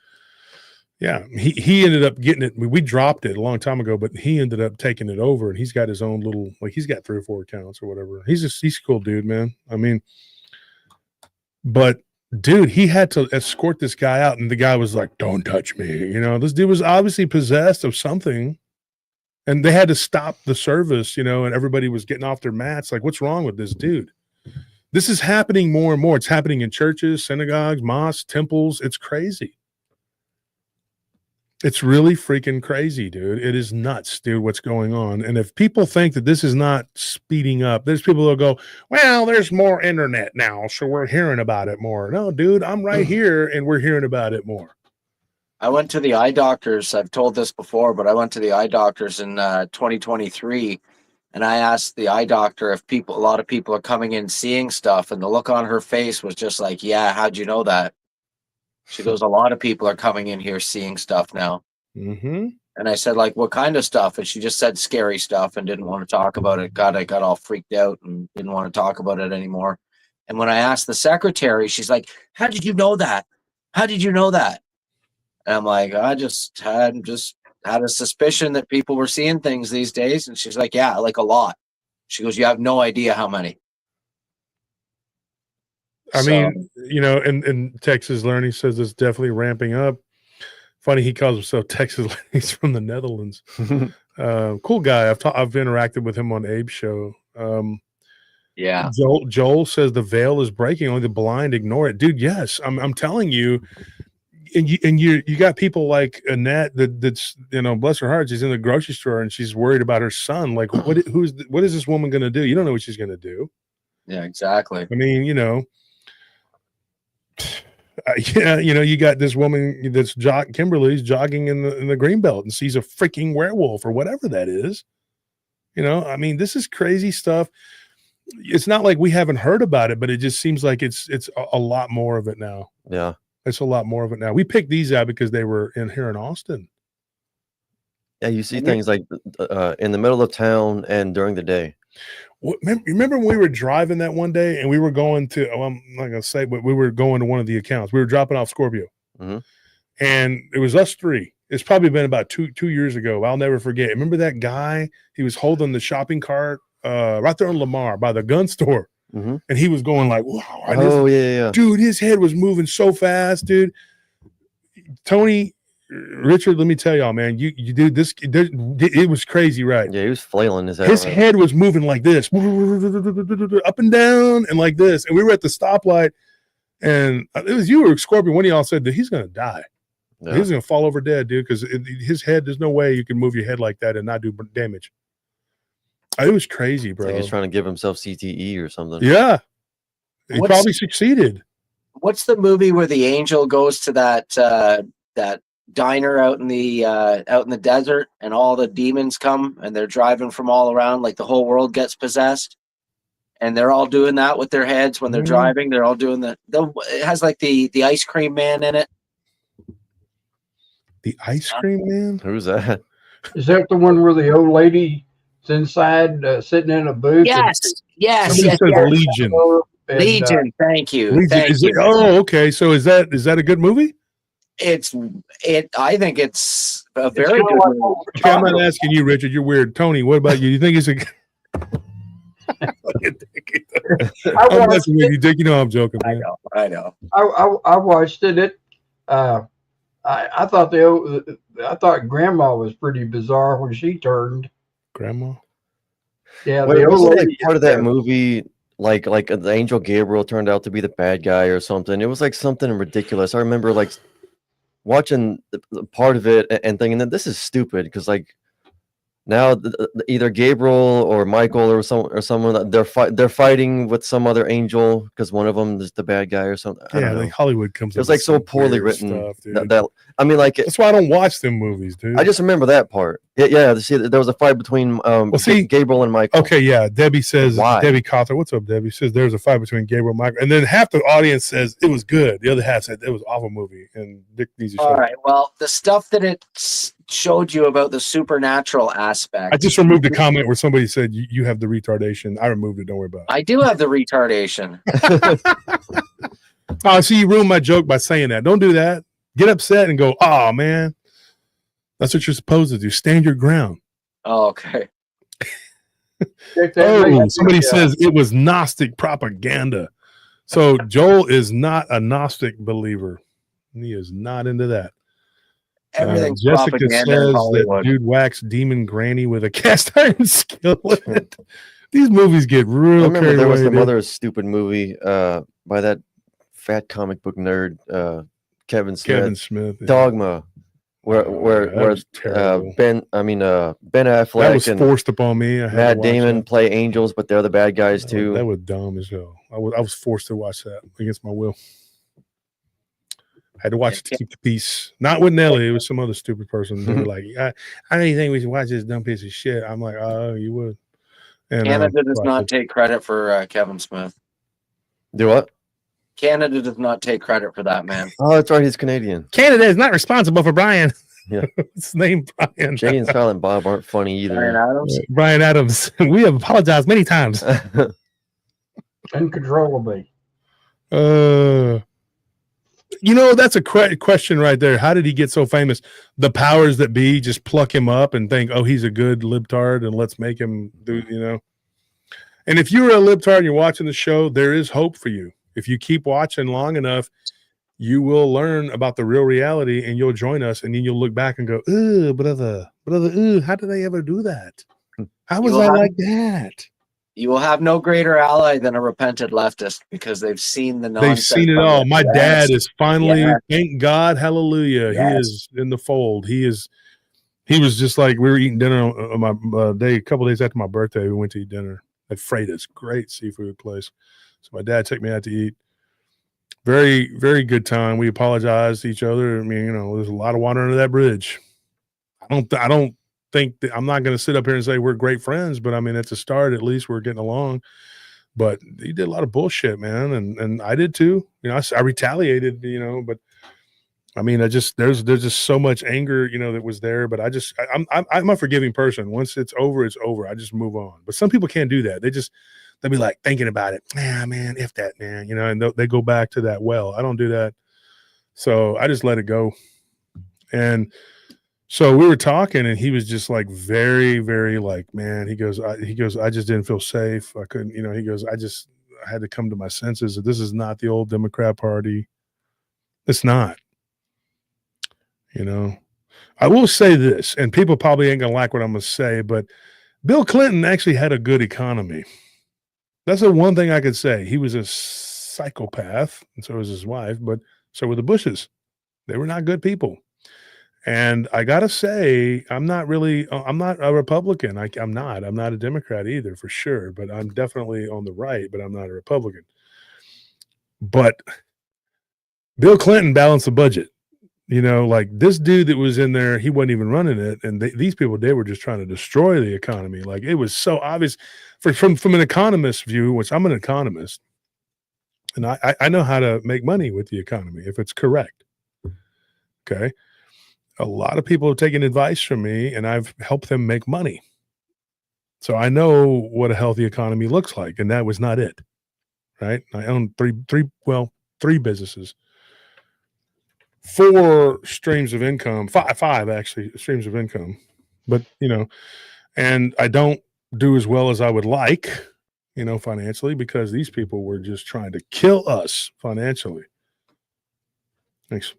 yeah, he ended up getting it. We dropped it a long time ago, but he ended up taking it over, and he's got his own little, like he's got 3 or 4 accounts or whatever. He's a cool dude, man. I mean, but dude, he had to escort this guy out, and the guy was like, "Don't touch me." This dude was obviously possessed of something, and they had to stop the service, and everybody was getting off their mats. Like, what's wrong with this dude? This is happening more and more. It's happening in churches, synagogues, mosques, temples. It's crazy. It's really freaking crazy, dude. It is nuts, dude, what's going on. And if people think that this is not speeding up, there's people who go, well, there's more internet now, so we're hearing about it more. No, dude, I'm right here, and we're hearing about it more. I went to the eye doctors. I've told this before, but I went to the eye doctors in 2023, and I asked the eye doctor if a lot of people are coming in seeing stuff, and the look on her face was just like, yeah, how'd you know that? She goes, a lot of people are coming in here seeing stuff now. Mm-hmm. And I said, like, what kind of stuff? And she just said scary stuff and didn't want to talk about it. God, I got all freaked out and didn't want to talk about it anymore. And when I asked the secretary, she's like, how did you know that? How did you know that? And I'm like, I just had a suspicion that people were seeing things these days. And she's like, yeah, like a lot. She goes, you have no idea how many. I mean, in Texas Learning says it's definitely ramping up. Funny, he calls himself Texas Learning. He's from the Netherlands. Cool guy. I've interacted with him on Abe's show. Yeah. Joel says the veil is breaking. Only the blind ignore it, dude. Yes, I'm telling you. And you got people like Annette that's bless her heart. She's in the grocery store and she's worried about her son. Like, what is this woman going to do? You don't know what she's going to do. Yeah, exactly. I mean, you got this woman that's Kimberly's jogging in the Greenbelt and sees a freaking werewolf or whatever that is. I mean, this is crazy stuff. It's not like we haven't heard about it, but it just seems like it's a lot more of it now. Yeah, it's a lot more of it now. We picked these out because they were here in Austin. Yeah, you see things like in the middle of town and during the day. Remember when we were driving that one day and we were going to, I'm not going to say, but we were going to one of the accounts. We were dropping off Scorpio. Mm-hmm. And it was us 3. It's probably been about two years ago. I'll never forget. Remember that guy? He was holding the shopping cart right there in Lamar by the gun store. Mm-hmm. And he was going like, wow. Yeah. Dude, his head was moving so fast, dude. Tony, Richard, let me tell y'all, man, you did this. It was crazy, right? Yeah, he was flailing his head. His head was moving like this, up and down, and like this. And we were at the stoplight, and it was you or Scorpion. One of y'all said that he's going to die. Yeah. He's gonna fall over dead, dude. Because his head, there's no way you can move your head like that and not do damage. It was crazy, bro. Like he's trying to give himself CTE or something. Yeah, he probably succeeded. What's the movie where the angel goes to that that diner out in the desert, and all the demons come and they're driving from all around, like the whole world gets possessed, and they're all doing that with their heads when they're driving. They're all doing it has like the ice cream man in it. The ice cream man? Who's that? Is that the one where the old lady is inside sitting in a booth? Yes. Legion. Legion. Thank you. Legion, Thank you. Okay. So is that a good movie? I think it's a very good movie. Okay, I'm not asking you, Richard. You're weird. Tony, what about you? You think it's a I'm messing with you, Dick. You know I'm joking, man. I know. I watched it. I thought Grandma was pretty bizarre when she turned. Grandma? Yeah, Wait, wasn't like part of that movie like the angel Gabriel turned out to be the bad guy or something? It was like something ridiculous. I remember like watching the part of it and thinking that this is stupid because like now either Gabriel or Michael or someone they're fighting with some other angel because one of them is the bad guy or something. Yeah, like Hollywood comes. It was like so poorly written. Stuff, that I mean, like that's why I don't watch them movies, dude. I just remember that part. Yeah. See, there was a fight between Gabriel and Michael. Okay, yeah. Debbie says, Debbie Cawthon, what's up, Debbie? Says there's a fight between Gabriel and Michael, and then half the audience says it was good. The other half said it was an awful movie. And Dick needs to show. All right. Well, the stuff that it showed you about the supernatural aspect. I just removed a comment where somebody said you have the retardation. I removed it. Don't worry about it. I do have the retardation. Oh, see, you ruined my joke by saying that. Don't do that. Get upset and go, oh, man. That's what you're supposed to do. Stand your ground. Oh, okay. Somebody says it was Gnostic propaganda. So Joel is not a Gnostic believer. He is not into that. Jessica says that dude waxed demon granny with a cast iron skillet. These movies get real. I remember there was some other stupid movie by that fat comic book nerd Kevin Smith, Dogma, where Ben Affleck that was forced upon me. Matt Damon play angels, but they're the bad guys too. That was dumb as hell. I was forced to watch that against my will. I had to watch it to keep the peace. Not with Nelly. It was some other stupid person. They were like, I don't even think we should watch this dumb piece of shit. I'm like, oh, you would. And Canada does not take credit for Kevin Smith. Do what? Canada does not take credit for that, man. Oh, that's right. He's Canadian. Canada is not responsible for Brian. Yeah. His name Brian. Jay and Silent Bob aren't funny either. Brian Adams. We have apologized many times. Uncontrollably. That's a question right there. How did he get so famous? The powers that be just pluck him up and think, oh, he's a good libtard and let's make him do, And if you're a libtard and you're watching the show, there is hope for you. If you keep watching long enough, you will learn about the real reality and you'll join us and then you'll look back and go, brother, how did I ever do that? How was I like that? You will have no greater ally than a repentant leftist because they've seen the nonsense. They've seen it all. My dad is finally, thank God, hallelujah. Yes. He is in the fold. He was just like, we were eating dinner on my a couple days after my birthday. We went to eat dinner at Freitas, great seafood place. So my dad took me out to eat. Very, very good time. We apologized to each other. I mean, there's a lot of water under that bridge. I don't think that I'm not going to sit up here and say we're great friends, but I mean, at the start, at least we're getting along. But he did a lot of bullshit, man, and I did too. I retaliated, but I mean, there's just so much anger, that was there. But I'm a forgiving person. Once it's over, it's over. I just move on. But some people can't do that. They'll be like thinking about it. Yeah, man, if that, man, and they go back to that well. I don't do that. So I just let it go. And so we were talking and he was just like very, very like, man, he goes, I just didn't feel safe. I couldn't, he goes, I had to come to my senses that this is not the old Democrat Party. It's not, I will say this, and people probably ain't going to like what I'm going to say, but Bill Clinton actually had a good economy. That's the one thing I could say. He was a psychopath, and so was his wife, but so were the Bushes. They were not good people. And I gotta say, I'm not a Republican. I'm not a Democrat either, for sure. But I'm definitely on the right. But I'm not a Republican. But Bill Clinton balanced the budget. You know, like this dude that was in there, he wasn't even running it, and these people, they were just trying to destroy the economy. Like it was so obvious from an economist's view, which I'm an economist, and I know how to make money with the economy if it's correct. Okay, a lot of people have taken advice from me, and I've helped them make money. So I know what a healthy economy looks like, and that was not it. Right? I own three businesses. 4 streams of income, five actually streams of income, but and I don't do as well as I would like, financially, because these people were just trying to kill us financially. Thanks.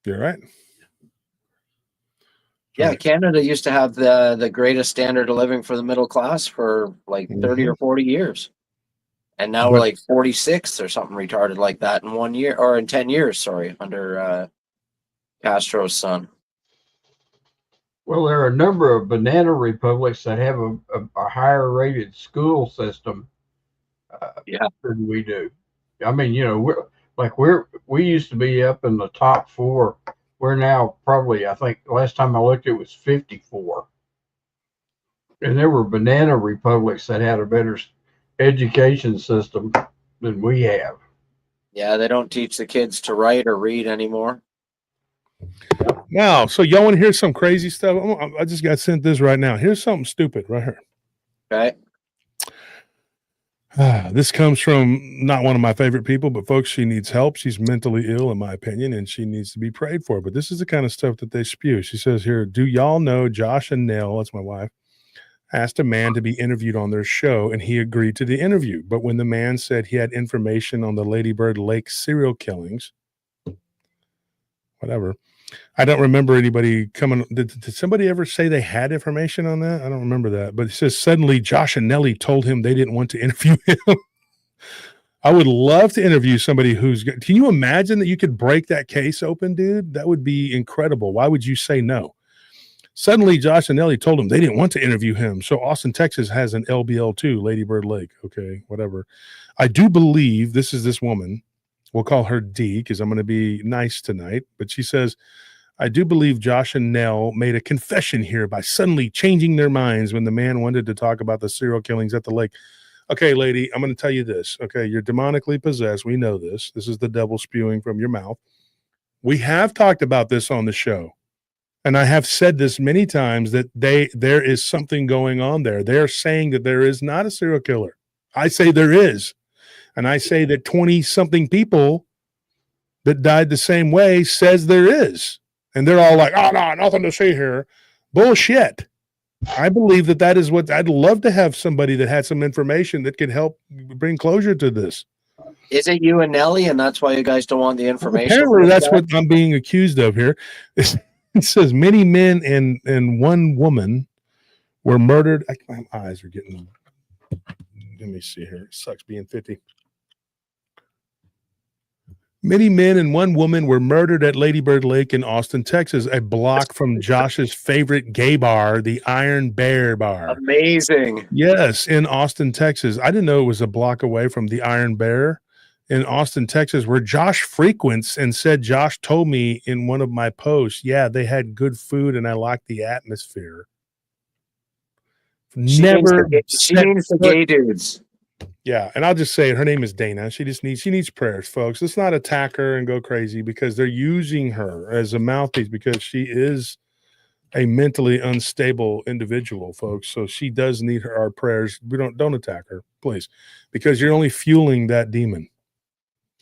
You're right. Yeah, Canada used to have the greatest standard of living for the middle class for like 30 or 40 years. And now we're like 46 or something retarded like that in 1 year, or in 10 years, sorry, under Castro's son. Well, there are a number of banana republics that have a higher rated school system than we do. I mean, we used to be up in the top 4. We're now probably, I think last time I looked, it was 54. And there were banana republics that had a better education system than we have. Yeah, they don't teach the kids to write or read anymore. Now, so y'all want to hear some crazy stuff? I just got sent this right now. Here's something stupid right here. Okay. This comes from not one of my favorite people, but folks, she needs help. She's mentally ill, in my opinion, and she needs to be prayed for. But this is the kind of stuff that they spew. She says here, do y'all know Josh and Nell, that's my wife, asked a man to be interviewed on their show, and he agreed to the interview. But when the man said he had information on the Lady Bird Lake serial killings, whatever, I don't remember anybody coming. Did somebody ever say they had information on that? I don't remember that. But it says suddenly Josh and Nellie told him they didn't want to interview him. I would love to interview somebody can you imagine that you could break that case open, dude? That would be incredible. Why would you say no? Suddenly Josh and Nellie told him they didn't want to interview him. So Austin, Texas has an LBL too, Lady Bird Lake. Okay, whatever. I do believe this is this woman. We'll call her D because I'm going to be nice tonight. But she says, I do believe Josh and Nell made a confession here by suddenly changing their minds when the man wanted to talk about the serial killings at the lake. Okay, lady, I'm going to tell you this. Okay, you're demonically possessed. We know this. This is the devil spewing from your mouth. We have talked about this on the show. And I have said this many times that there is something going on there. They're saying that there is not a serial killer. I say there is. And I say that 20-something people that died the same way says there is. And they're all like, oh, no, nothing to see here. Bullshit. I believe that is what I'd love to have somebody that had some information that could help bring closure to this. Is it you and Nellie, and that's why you guys don't want the information? Apparently, that's what I'm being accused of here. It says many men and one woman were murdered. My eyes are getting. Let me see here. It sucks being 50. Many men and one woman were murdered at Lady Bird Lake in Austin, Texas, a block from Josh's favorite gay bar, the Iron Bear Bar. Amazing. Yes, in Austin, Texas. I didn't know it was a block away from the Iron Bear in Austin, Texas, where Josh frequents, and said Josh told me in one of my posts, yeah, they had good food and I liked the atmosphere. She needs the gay dudes. Yeah, and I'll just say it. Her name is Dana. She needs prayers, folks. Let's not attack her and go crazy because they're using her as a mouthpiece because she is a mentally unstable individual, folks. So she does need our prayers. We don't attack her, please, because you're only fueling that demon.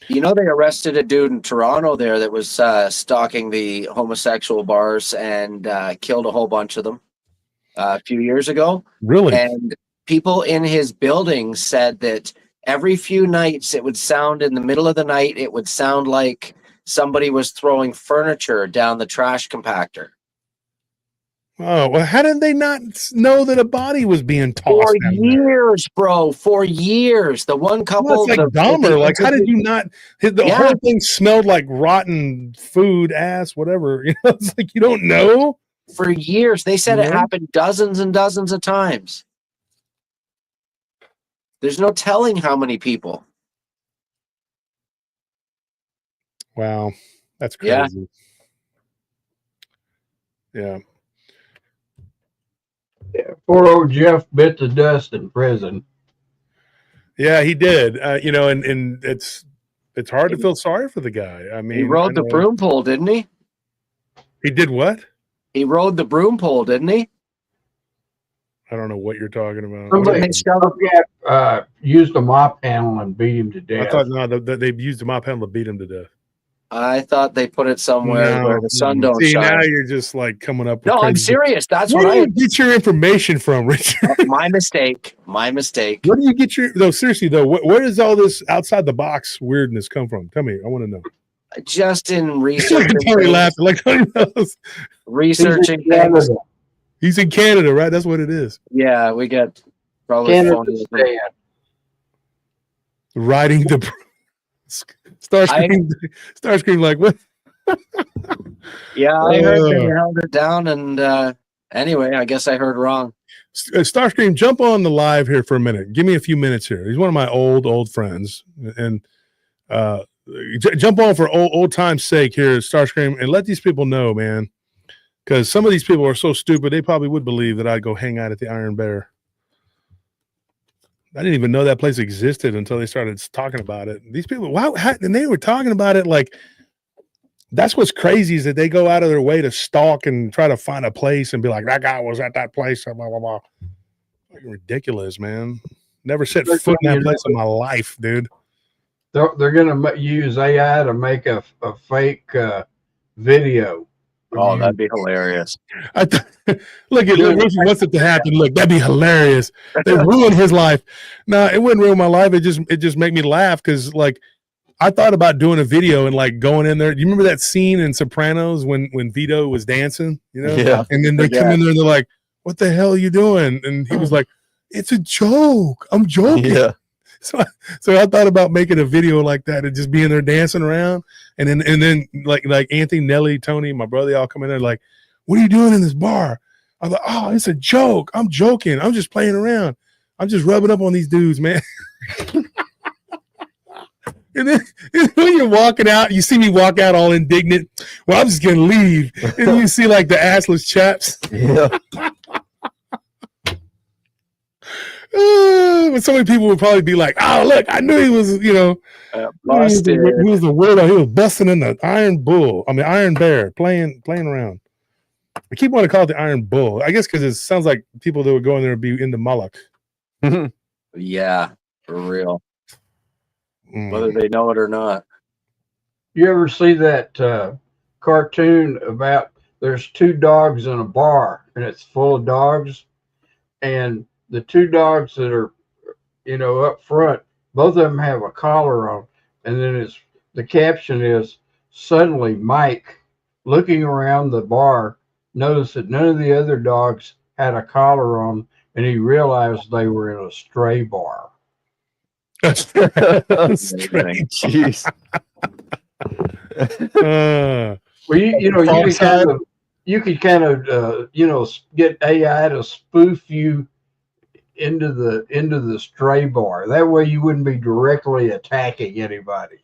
You know, they arrested a dude in Toronto there that was stalking the homosexual bars and killed a whole bunch of them a few years ago. Really? And people in his building said that every few nights it would sound in the middle of the night, it would sound like somebody was throwing furniture down the trash compactor. Oh, well, how did they not know that a body was being tossed For down there? years, bro. For years. The one couple. Well, it's like Dahmer. Like, how did you not? The whole thing smelled like rotten food, ass, whatever. You know, it's like you don't know. For years, they said it happened dozens and dozens of times. There's no telling how many people. Wow, that's crazy. Yeah. Poor old Jeff bit the dust in prison. Yeah, he did. You know, and it's hard to feel sorry for the guy. I mean, he rode the broom pole, didn't he? He did what? He rode the broom pole, didn't he? I don't know what you're talking about. Somebody used a mop handle and beat him to death. I thought they used a mop handle to beat him to death. I thought they put it somewhere where the sun don't see, shine. Now you're just like coming up with No, crazy. I'm serious. That's Where what do you get your information from, Richard? My mistake. My mistake. Where do you get your seriously though, where does all this outside the box weirdness come from? Tell me. I want to know. Just in researching. Tony laughing like Tony knows. Researching things. He's in Canada, right? That's what it is. Yeah, we get probably riding the Starscream like what? Yeah, I heard they held it down, and anyway, I guess I heard wrong. Starscream, jump on the live here for a minute. Give me a few minutes here. He's one of my old friends, and jump on for old time's sake here, Starscream, and let these people know, man, because some of these people are so stupid they probably would believe that I'd go hang out at the Iron Bear. I didn't even know that place existed until they started talking about it. These people, and they were talking about it like. That's what's crazy is that they go out of their way to stalk and try to find a place and be like, that guy was at that place. Blah, blah, blah. Like, ridiculous, man. Never set foot in that place in my life, dude. They're going to use AI to make a fake video. Oh, that'd be hilarious. Look, Richard wants it to happen. Look, that'd be hilarious. They ruined his life. No, it wouldn't ruin my life. It just made me laugh because, like, I thought about doing a video and like going in there. Do you remember that scene in Sopranos when Vito was dancing? You know, yeah. And then they come in there and they're like, "What the hell are you doing?" And he was like, "It's a joke. I'm joking." Yeah. So I thought about making a video like that and just being there dancing around, and then like Anthony, Nelly, Tony, my brother, all come in there like, "What are you doing in this bar?" I was like, "Oh, it's a joke. I'm joking. I'm just playing around. I'm just rubbing up on these dudes, man." And then when you're walking out, you see me walk out all indignant. Well, I'm just gonna leave. And you see like the assless chaps. Yeah. So many people would probably be like, "Oh, look, I knew he was, busted. He was the weirdo. He was busting in the Iron Bear, playing around." I keep wanting to call it the Iron Bull. I guess because it sounds like people that would go in there would be into Moloch. Yeah, for real. Whether they know it or not. You ever see that cartoon about there's two dogs in a bar and it's full of dogs, and the two dogs that are, up front, both of them have a collar on, and then the caption is, suddenly Mike, looking around the bar, noticed that none of the other dogs had a collar on, and he realized they were in a stray bar. Jeez. Well, you could kind of get AI to spoof you into the stray bar. That way you wouldn't be directly attacking anybody.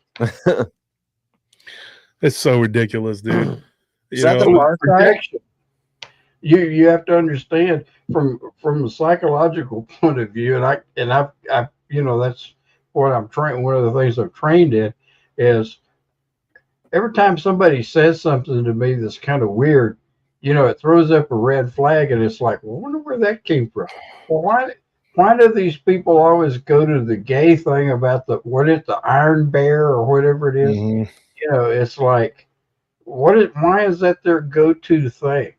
It's so ridiculous, dude. Is that the bar protection? You have to understand from a psychological point of view, and I that's what I'm trained. One of the things I've trained in is every time somebody says something to me that's kind of weird, it throws up a red flag, and it's like, well, I wonder where that came from. Well, why do these people always go to the gay thing about the Iron Bear or whatever it is? Mm-hmm. It's like, why is that their go-to thing?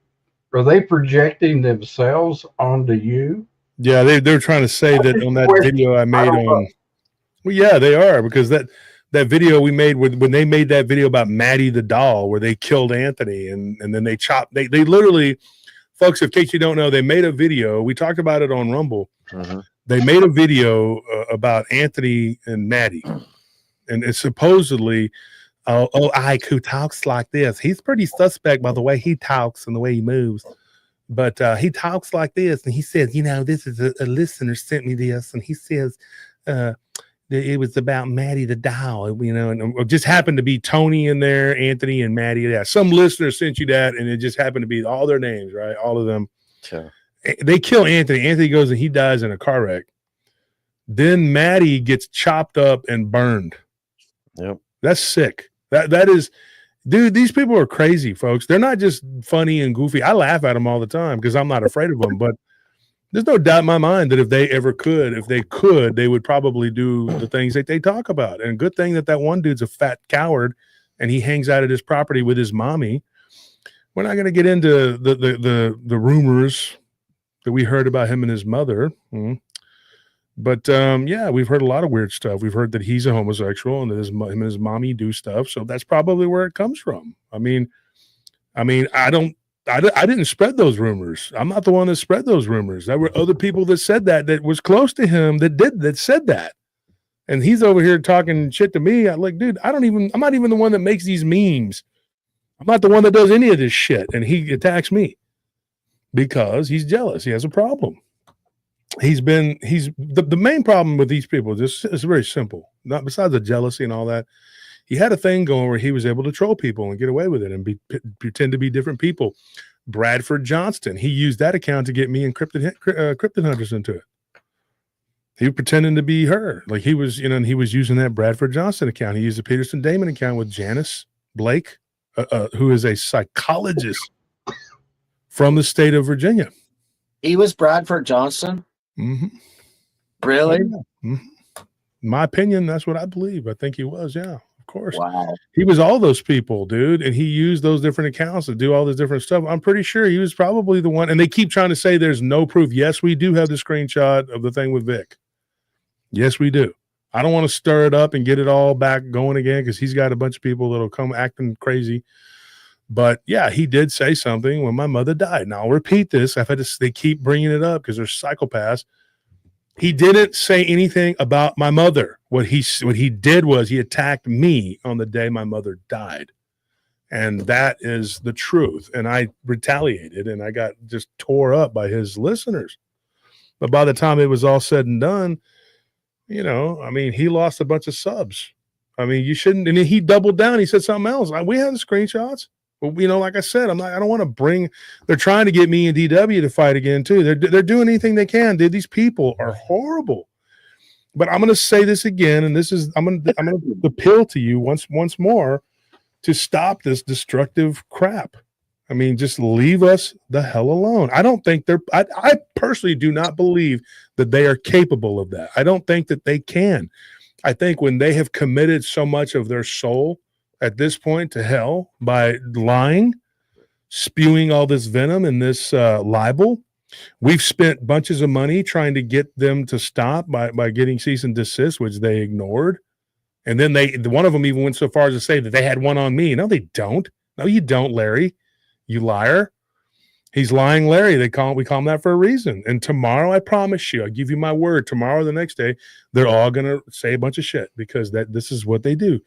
Are they projecting themselves onto you? Yeah, they're trying to say that on that video I made on. Well, yeah, they are, because that video we made when they made that video about Maddie the doll where they killed Anthony and then they chopped. They literally folks, in case you don't know, they made a video. We talked about it on Rumble. Mhm. They made a video about Anthony and Maddie, and it's supposedly, Ike, who talks like this. He's pretty suspect by the way he talks and the way he moves. But he talks like this, and he says, this is a listener sent me this, and he says it was about Maddie the doll, and it just happened to be Tony in there, Anthony and Maddie. Yeah, some listener sent you that, and it just happened to be all their names, right? All of them. Sure. They kill Anthony. Anthony goes and he dies in a car wreck. Then Maddie gets chopped up and burned. Yep. That's sick. That is, dude, these people are crazy, folks. They're not just funny and goofy. I laugh at them all the time because I'm not afraid of them. But there's no doubt in my mind that if they could, they would probably do the things that they talk about. And good thing that one dude's a fat coward and he hangs out at his property with his mommy. We're not going to get into the rumors that we heard about him and his mother. But yeah, we've heard a lot of weird stuff. We've heard that he's a homosexual and that him and his mommy do stuff. So that's probably where it comes from. I mean, I didn't spread those rumors. I'm not the one that spread those rumors. There were other people that said that was close to him that said that. And he's over here talking shit to me. I'm like, dude, I'm not even the one that makes these memes. I'm not the one that does any of this shit. And he attacks me because he's jealous. He has a problem. The main problem with these people, this is very simple. Not besides the jealousy and all that. He had a thing going where he was able to troll people and get away with it and pretend to be different people. Bradford Johnston, he used that account to get me and Cryptid Hunters into it. He was pretending to be her. Like he was, and he was using that Bradford Johnston account. He used the Peterson Damon account with Janice Blake, who is a psychologist from the state of Virginia. He was Bradford Johnston? Mm-hmm. Really? Mm-hmm. My opinion, that's what I believe. I think he was, yeah, of course. Wow. He was all those people, dude, and he used those different accounts to do all this different stuff. I'm pretty sure he was probably the one, and they keep trying to say there's no proof. Yes, we do have the screenshot of the thing with Vic. Yes, we do. I don't want to stir it up and get it all back going again because he's got a bunch of people that'll come acting crazy. But yeah, he did say something when my mother died. Now I'll repeat this. They keep bringing it up because they're psychopaths. He didn't say anything about my mother. What he did was he attacked me on the day my mother died. And that is the truth. And I retaliated and I got just tore up by his listeners. But by the time it was all said and done, he lost a bunch of subs. I mean, you shouldn't. And he doubled down. He said something else. We have the screenshots. But, like I said, I don't want to bring. They're trying to get me and DW to fight again too. They're doing anything they can. Dude, these people are horrible. But I'm going to say this again, and I'm going to appeal to you once more to stop this destructive crap. I mean, just leave us the hell alone. I don't think I personally do not believe that they are capable of that. I don't think that they can. I think when they have committed so much of their soul at this point to hell by lying, spewing all this venom and this libel, we've spent bunches of money trying to get them to stop by getting cease and desist, which they ignored. And then one of them even went so far as to say that they had one on me. No, they don't. No, you don't, Larry. You liar. He's lying, Larry. We call him that for a reason. And tomorrow, I promise you, I give you my word, tomorrow or the next day, they're all going to say a bunch of shit because this is what they do.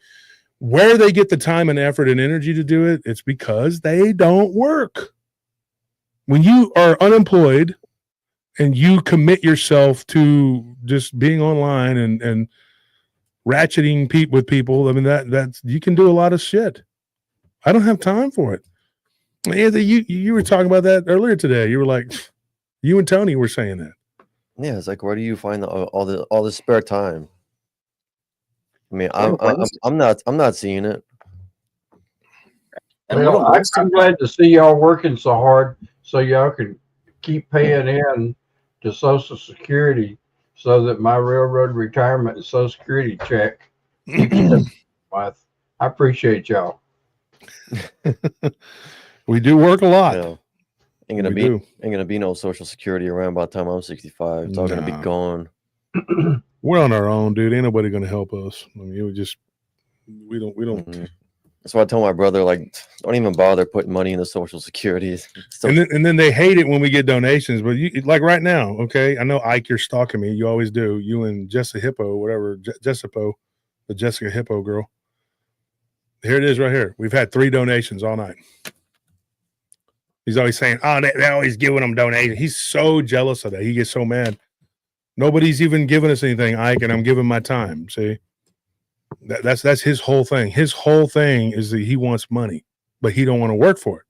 Where they get the time and effort and energy to do it, it's because they don't work. When you are unemployed and you commit yourself to just being online and ratcheting with people, I mean, that's you can do a lot of shit. I don't have time for it. Anthony, you were talking about that earlier today. You were like, you and Tony were saying that. Yeah, it's like, where do you find all the spare time? I mean, I'm not seeing it. Well, I'm glad to see y'all working so hard so y'all can keep paying in to Social Security so that my railroad retirement and Social Security check keeps every month. I appreciate y'all. We do work a lot. Yeah. Ain't gonna be no Social Security around by the time I'm 65. It's all gonna be gone. We're on our own, dude. Ain't nobody gonna help us. I mean, we don't. Mm-hmm. That's why I told my brother, like, don't even bother putting money in the Social Security. So, and then they hate it when we get donations. But you, like right now, okay, I know Ike, you're stalking me. You always do. You and Jessica Hippo, whatever, Jessica, the Jessica Hippo girl. Here it is right here. We've had 3 donations all night. He's always saying, oh, they're always giving him donations. He's so jealous of that. He gets so mad. Nobody's even giving us anything, Ike, and I'm giving my time. See? That's his whole thing. His whole thing is that he wants money, but he don't want to work for it.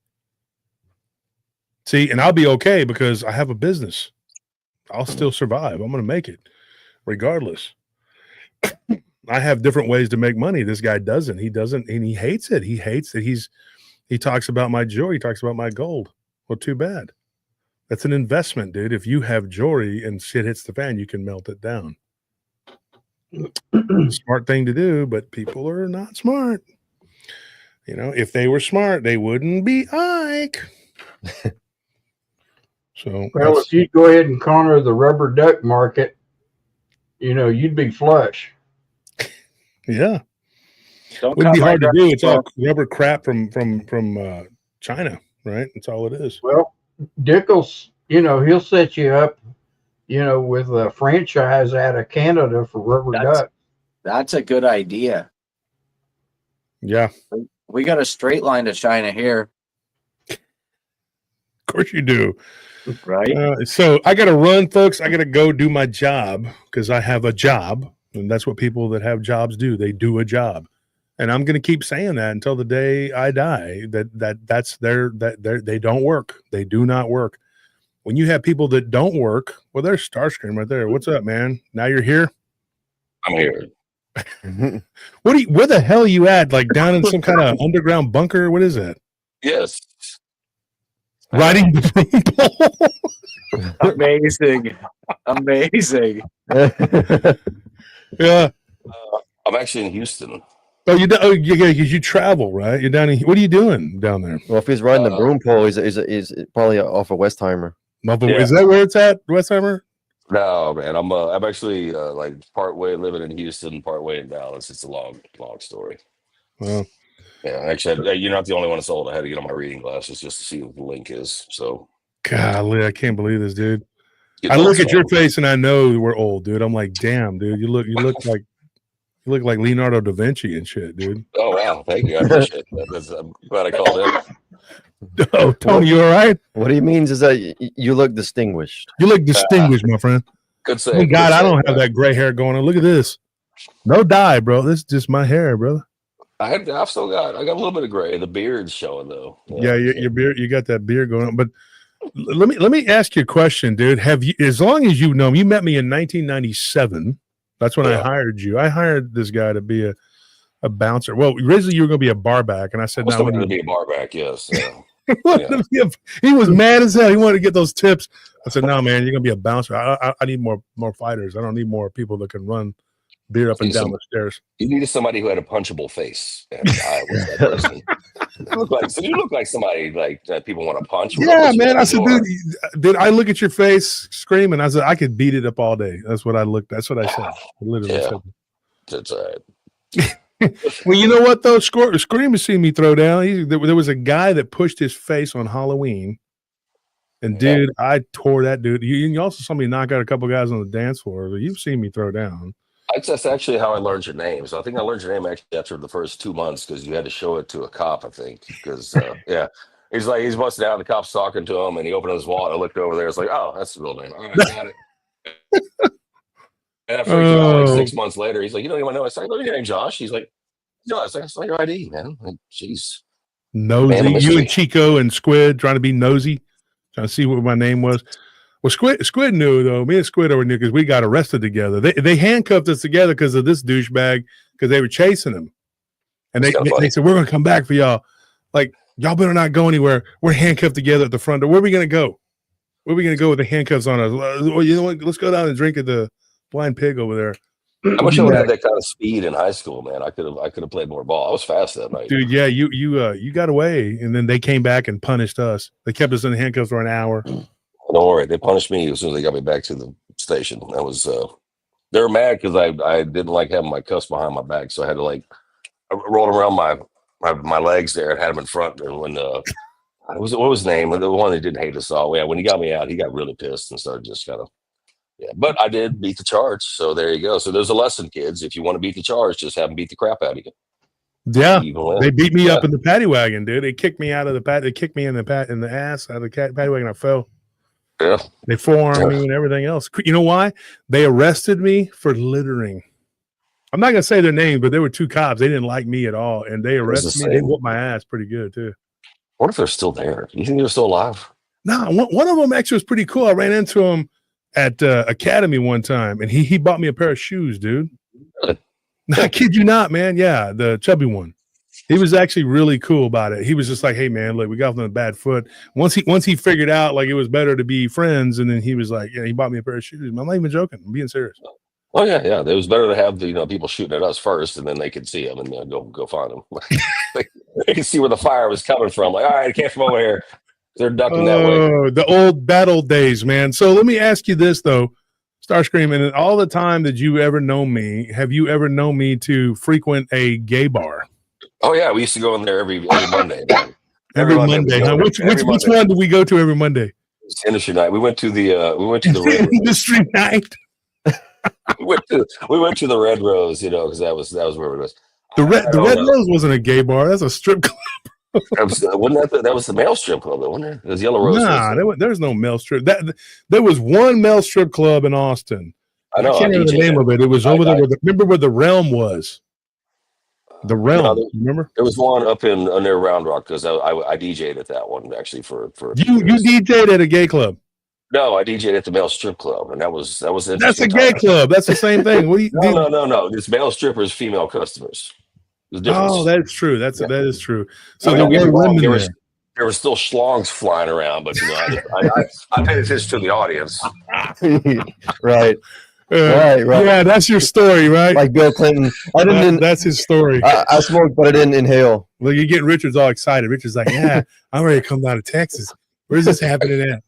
See, and I'll be okay because I have a business. I'll still survive. I'm going to make it regardless. I have different ways to make money. This guy doesn't. He doesn't, and he hates it. He hates that he talks about my jewelry. He talks about my gold. Well, too bad. That's an investment, dude. If you have jewelry and shit hits the fan, you can melt it down. Smart thing to do, but people are not smart. You know, if they were smart, they wouldn't be Ike. So, well, if you go ahead and corner the rubber duck market, you know, you'd be flush. Yeah, wouldn't be hard to do. It's all rubber crap from China, right? That's all it is. Well, Dickles, you know, he'll set you up, you know, with a franchise out of Canada for rubber duck. That's a good idea. Yeah. We got a straight line to China here. Of course you do. Right. So I got to run, folks. I got to go do my job because I have a job. And that's what people that have jobs do. They do a job. And I'm going to keep saying that until the day I die, they don't work. They do not work. When you have people that don't work, well, there's Starscream right there. What's up, man? Now you're here? I'm here. Where the hell are you at? Like down in some kind of underground bunker? What is that? Yes. Riding the broom pole? Amazing. Amazing. Yeah. I'm actually in Houston. Oh, because you travel, right? You're down in. What are you doing down there? Well, if he's riding the broom pole, he's probably off of Westheimer. Is that where it's at, Westheimer? No, man. I'm actually like part way living in Houston, part way in Dallas. It's a long story. Well, yeah. Actually, you're not the only one that's old. I had to get on my reading glasses just to see what the link is. So, golly, I can't believe this, dude. I look at your face and I know we're old, dude. I'm like, damn, dude. You look like Leonardo da Vinci and shit, dude. Oh wow, thank you. I appreciate that. I'm glad I called in. Oh, Tony, you all right? What he means is that you look distinguished. You look distinguished, my friend. Good say. Thank God, I don't have that gray hair going on. Look at this. No dye, bro. This is just my hair, brother. I got a little bit of gray. The beard's showing though. Yeah, your beard. You got that beard going on. But let me ask you a question, dude. Have you, as long as you know him, you met me in 1997. That's when I hired you. I hired this guy to be a bouncer. Well, originally you were going to be a barback, and I said, "No, I wanted to be a barback." Yes. He was mad as hell. He wanted to get those tips. I said, "No, man, you're going to be a bouncer. I need more fighters. I don't need more people that can run beer up and down the stairs." You needed somebody who had a punchable face, and I was that person. You look like somebody like that people want to punch. Yeah, man. I said, dude, I look at your face, screaming. I said, I could beat it up all day. That's what I looked. That's what I said. I literally said. That's all right. Well, you know what though? Scream has seen me throw down. There was a guy that pushed his face on Halloween, and dude, I tore that dude. You also saw me knock out a couple guys on the dance floor. But you've seen me throw down. That's actually how I learned your name. So I think I learned your name actually after the first 2 months because you had to show it to a cop, I think. Because he's busting out, the cop's talking to him, and he opened his wallet. I looked over there. It's like, oh, that's the real name. All right, got it. And after like 6 months later, he's like, you don't even know. I said, "Look at your name, Josh." He's like, "No, it's not your ID, man." Like, jeez. Nosy. You and Chico and Squid trying to be nosy, trying to see what my name was. Well, Squid knew though. Me and Squid over knew because we got arrested together. They handcuffed us together because of this douchebag because they were chasing him, and they said, "We're gonna come back for y'all. Like y'all better not go anywhere. We're handcuffed together at the front door. Where are we gonna go? Where are we gonna go with the handcuffs on us? Well, you know what? Let's go down and drink at the Blind Pig over there." I wish I would have had that kind of speed in high school, man. I could have played more ball. I was fast that night, dude. Yeah, you got away, and then they came back and punished us. They kept us in handcuffs for an hour. Don't worry, they punished me as soon as they got me back to the station. That was they were mad because I didn't like having my cuffs behind my back, so I had to like roll around my my legs there and had him in front. And when what was his name? The one that didn't hate us all. Yeah, when he got me out, he got really pissed and started just kind of. Yeah, but I did beat the charge. So there you go. So there's a lesson, kids. If you want to beat the charge, just have them beat the crap out of you. Yeah, they beat me up in the paddy wagon, dude. They kicked me out of the pad. They kicked me in the ass out of the paddy wagon. I fell. Yeah, they forearmed me and everything else. You know why? They arrested me for littering. I'm not gonna say their names, but there were 2 cops. They didn't like me at all, and they arrested me. They whooped my ass pretty good too. What if they're still there? You think they're still alive? No, one of them actually was pretty cool. I ran into him at Academy one time, and he bought me a pair of shoes, dude. Really? I kid you not, man. Yeah, the chubby one. He was actually really cool about it. He was just like, "Hey, man, look, we got off on a bad foot." Once he figured out like it was better to be friends, and then he was like, "Yeah," he bought me a pair of shoes. I'm not even joking. I'm being serious. Oh yeah. It was better to have the people shooting at us first, and then they could see them and go find them. They could see where the fire was coming from. Like, all right, I can't from over here. They're ducking that way. The old battle days, man. So let me ask you this though, Starscream, and all the time that you ever know me, have you ever known me to frequent a gay bar? Oh yeah, we used to go in there every Monday. Every Monday, huh? Which one do we go to every Monday? It's industry night. We went to the Red industry night. we went to the Red Rose, because that was where it was. The Red Rose wasn't a gay bar. That's a strip club. That was the male strip club, though, wasn't it? It was Yellow Rose. Nah, there's no male strip. There was one male strip club in Austin. I know. I can't remember the name of it. It was over there. Remember where the Realm was? The Realm. Remember? There was one up near Round Rock because I DJ'd at that one actually for you DJ'd at a gay club. No, I DJ'd at the male strip club, and that was That's a gay club. That's the same thing. What do you? No. It's male strippers, female customers. Oh, that's true. That is true. So there were still schlongs flying around, but I paid attention to the audience. Right. Right. Yeah, that's your story, right? Like Bill Clinton. That's his story. I smoked, but I didn't inhale. Well, you get Richard's all excited. Richard's like, "Yeah, I'm ready to come down to Texas. Where's this happening at?"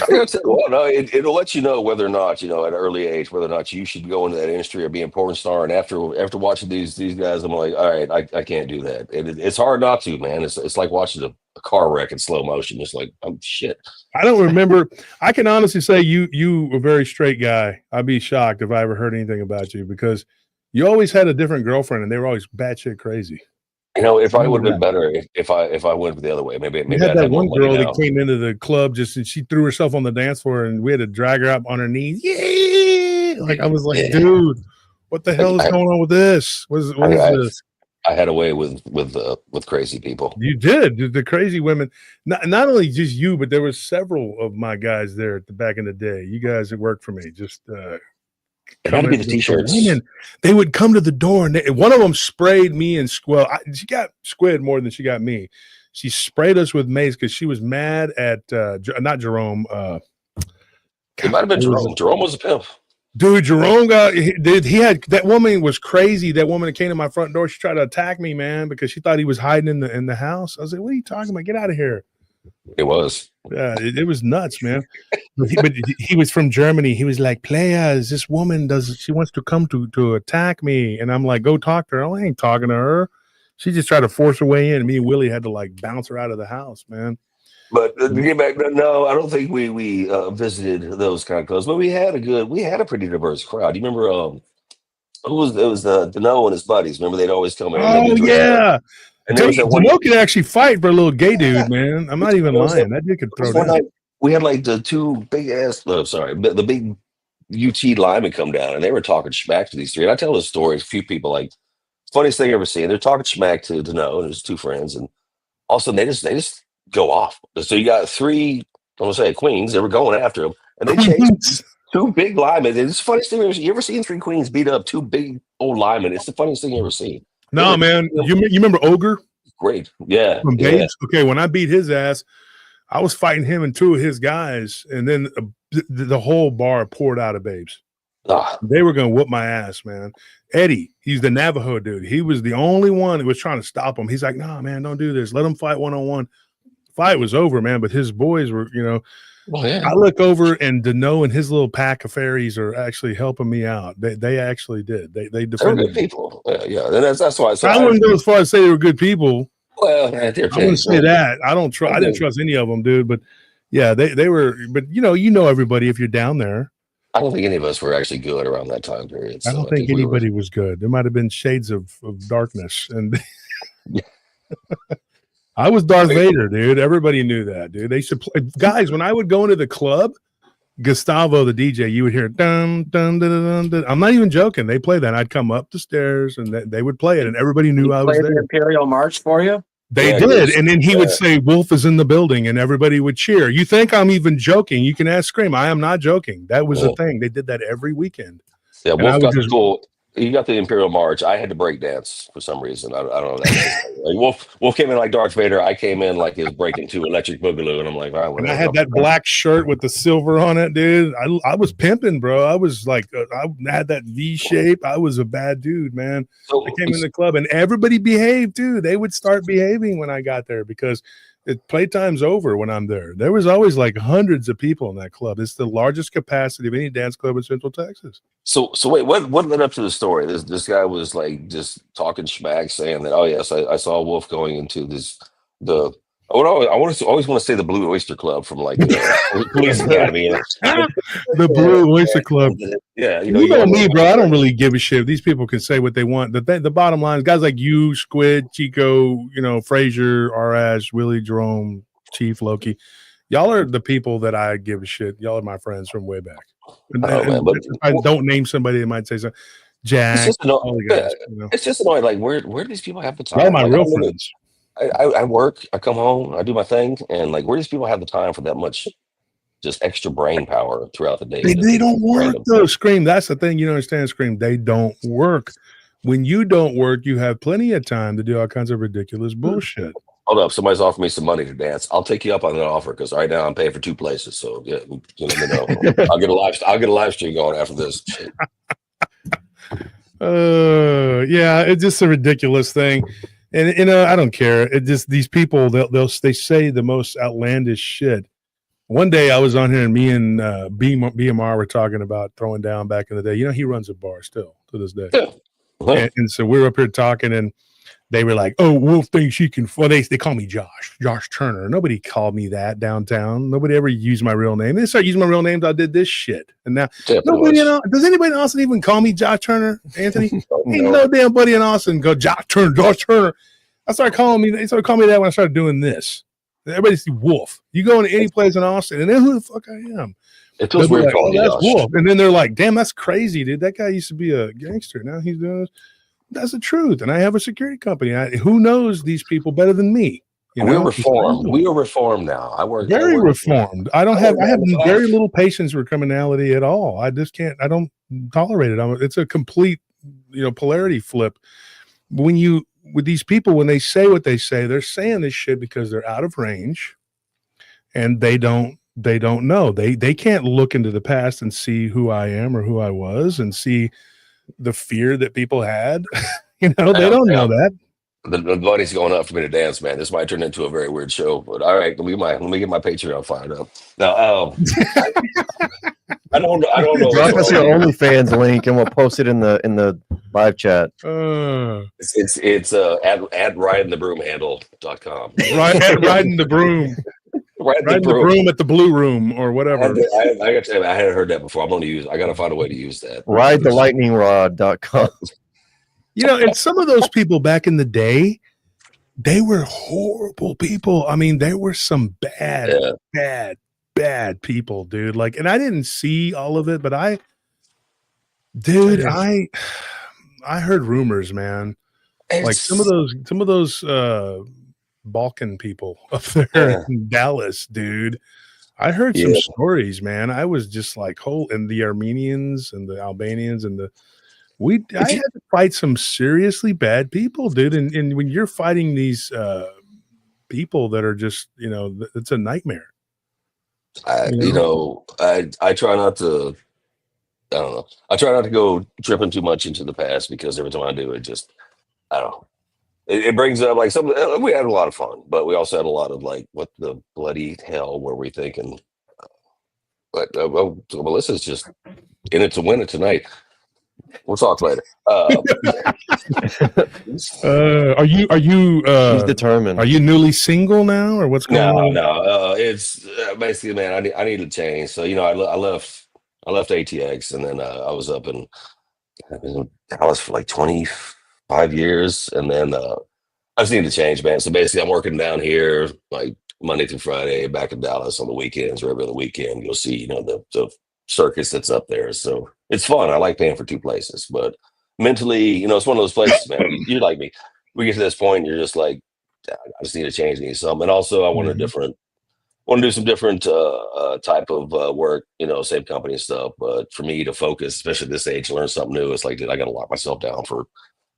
Well, no, it'll let you know whether or not, at an early age, whether or not you should go into that industry or be a porn star. And after watching these guys, I'm like, all right, I can't do that. It's hard not to, man. It's like watching a car wreck in slow motion. It's like, oh shit. I don't remember. I can honestly say you were a very straight guy. I'd be shocked if I ever heard anything about you because you always had a different girlfriend and they were always batshit crazy. If I would have been better, if I went the other way, maybe I had that one girl that came into the club and she threw herself on the dance floor and we had to drag her up on her knees. Yeah, like I was like, dude, what the hell is going on with this? What is this? I had a way with crazy people. You did. The crazy women. Not only just you, but there were several of my guys there back in the day. You guys that worked for me, just. It had to be the t-shirts. They would come to the door, and one of them sprayed me and Squid. She got Squid more than she got me. She sprayed us with mace because she was mad at not Jerome. It might have been Jerome. Jerome was a pimp. Dude, Jerome he had that woman was crazy. That woman that came to my front door, she tried to attack me, man, because she thought he was hiding in the house. I was like, "What are you talking about? Get out of here!" It was. Yeah, it was nuts, man. But he was from Germany. He was like, "Players, this woman she wants to come to attack me," and I'm like, "Go talk to her." I ain't talking to her. She just tried to force her way in, and me and Willie had to like bounce her out of the house, man. But to get back, no, I don't think we visited those kind of clubs, but we had a pretty diverse crowd. You remember it was Dano and his buddies. Remember they'd always come in. Oh yeah. And Dano could actually fight for a little gay dude, man. I'm not even lying. That dude could throw down. We had like the two big ass, the big UT linemen come down, and they were talking smack to these three. And I tell this story, a few people like, funniest thing I ever seen. They're talking smack to Dano and his two friends, and all of a sudden they just go off. So you got three, I want to say queens, they were going after him, and they chased two big linemen. It's the funniest thing you ever seen three queens beat up two big old linemen. It's the funniest thing you ever seen. No, man. You remember Ogre? Great. Yeah. From Babes? Okay, when I beat his ass, I was fighting him and two of his guys, and then the whole bar poured out of Babes. They were going to whoop my ass, man. Eddie, he's the Navajo dude. He was the only one that was trying to stop him. He's like, "Nah, man, don't do this. Let him fight one-on-one." Fight was over, man, but his boys were, Well, yeah. I look over and Deneau and his little pack of fairies are actually helping me out. They actually did. They They're defended good me. people. Yeah. And that's why. So I wouldn't go as far as say they were good people. well, they're I wouldn't say that. I didn't trust any of them, dude. But yeah, they were. But you know everybody if you're down there. I don't think any of us were actually good around that time period. So I don't think anybody was good. There might have been shades of darkness, and I was Darth Vader, dude. Everybody knew that, dude. They used to play, guys. When I would go into the club, Gustavo, the DJ, you would hear dun dun dun dun dun. I'm not even joking. They play that. I'd come up the stairs, and they would play it, and everybody knew I was there. The Imperial March for you. They did, and then he would say, "Wolf is in the building," and everybody would cheer. You think I'm even joking? You can ask Scream. I am not joking. That was the thing. They did that every weekend. Yeah, Wolf got the cool. He got the Imperial March. I had to break dance for some reason. I don't know. Like Wolf came in like Darth Vader. I came in like he was breaking to Electric Boogaloo, and I'm like, all right. Whatever. And I had that black shirt with the silver on it, dude. I was pimping, bro. I was like, I had that V shape. I was a bad dude, man. So, I came in the club, and everybody behaved too. They would start behaving when I got there because playtime's over when I'm there. There was always like hundreds of people in that club. It's the largest capacity of any dance club in Central Texas. So wait, what led up to the story? This guy was like just talking schmack, saying that, oh yes, I saw Wolf going into I always want to say the Blue Oyster Club from like Police Academy. The Blue Oyster Club. Yeah, you know me, bro. I don't really give a shit. These people can say what they want. The bottom line is guys like you, Squid, Chico, Frazier, Arash, Willie, Jerome, Chief, Loki. Y'all are the people that I give a shit. Y'all are my friends from way back. If I don't name somebody, they might say something. Jack, all the guys. It's just annoying. Like, where do these people have the time? All my real friends. I work, I come home, I do my thing, and like, where do these people have the time for that much just extra brain power throughout the day? They don't work though. Scream. That's the thing you don't understand. Scream. They don't work. When you don't work, you have plenty of time to do all kinds of ridiculous bullshit. Hold up, somebody's offering me some money to dance. I'll take you up on that offer because right now I'm paying for 2 places. So yeah, I'll get a live stream going after this. Yeah, it's just a ridiculous thing. And I don't care. It just these people they say the most outlandish shit. One day I was on here and me and BMR were talking about throwing down back in the day. He runs a bar still to this day. Yeah. And so we were up here talking and they were like, "Oh, Wolf thinks she can." Well, they call me Josh Turner. Nobody called me that downtown. Nobody ever used my real name. They started using my real name. I did this shit, and now nobody. Does anybody in Austin even call me Josh Turner, Anthony? Ain't no damn buddy in Austin go Josh Turner. They started calling me that when I started doing this. Everybody see Wolf. You go into any place in Austin, and then who the fuck I am? It feels weird calling you that's Wolf, and then they're like, "Damn, that's crazy, dude. That guy used to be a gangster. Now he's doing this." That's the truth. And I have a security company. Who knows these people better than me? We're reformed. We are reformed now. I work reformed. I have very little patience for criminality at all. I just can't. I don't tolerate it. It's a complete, polarity flip. With these people, when they say what they say, they're saying this shit because they're out of range, and they don't know. They can't look into the past and see who I am or who I was and see the fear that people had. They don't know that. The money's going up for me to dance, man. This might turn into a very weird show, but all right, let me get my Patreon fired up. Now, I don't know. Drop us your OnlyFans link, and we'll post it in the live chat. It's at ridingthebroomhandle.com. Right, riding the broom. Riding the broom at the Blue Room or whatever. I got to tell you, I hadn't heard that before. I got to find a way to use that. RideTheLightningRod.com. And some of those people back in the day, they were horrible people. I mean, they were some bad people, dude. Like, and I didn't see all of it, but I heard rumors, man. Like some of those Balkan people up there in Dallas, dude. I heard some stories, man. I was just like, and the Armenians and the Albanians and I had to fight some seriously bad people, dude. And when you're fighting these people that are just, it's a nightmare. I try not to. I don't know. I try not to go tripping too much into the past because every time I do, I don't know. It brings up like we had a lot of fun, but we also had a lot of like, what the bloody hell were we thinking? But Melissa's just in it to win it tonight. We'll talk later. Are you He's determined. Are you newly single now, or what's going on? No. It's basically, man, I need to change. So I left ATX, and then I was up in Dallas for like 25 years, and then I just need to change, man. So basically, I'm working down here like Monday through Friday, back in Dallas on the weekends, or every other weekend. You'll see, the circus that's up there. So it's fun. I like paying for two places, but mentally, it's one of those places, man. You're like me. We get to this point, you're just like, I just need to change, need something. And also, I want to do some different type of work, same company and stuff. But for me to focus, especially at this age, learn something new, it's like, dude, I got to lock myself down for.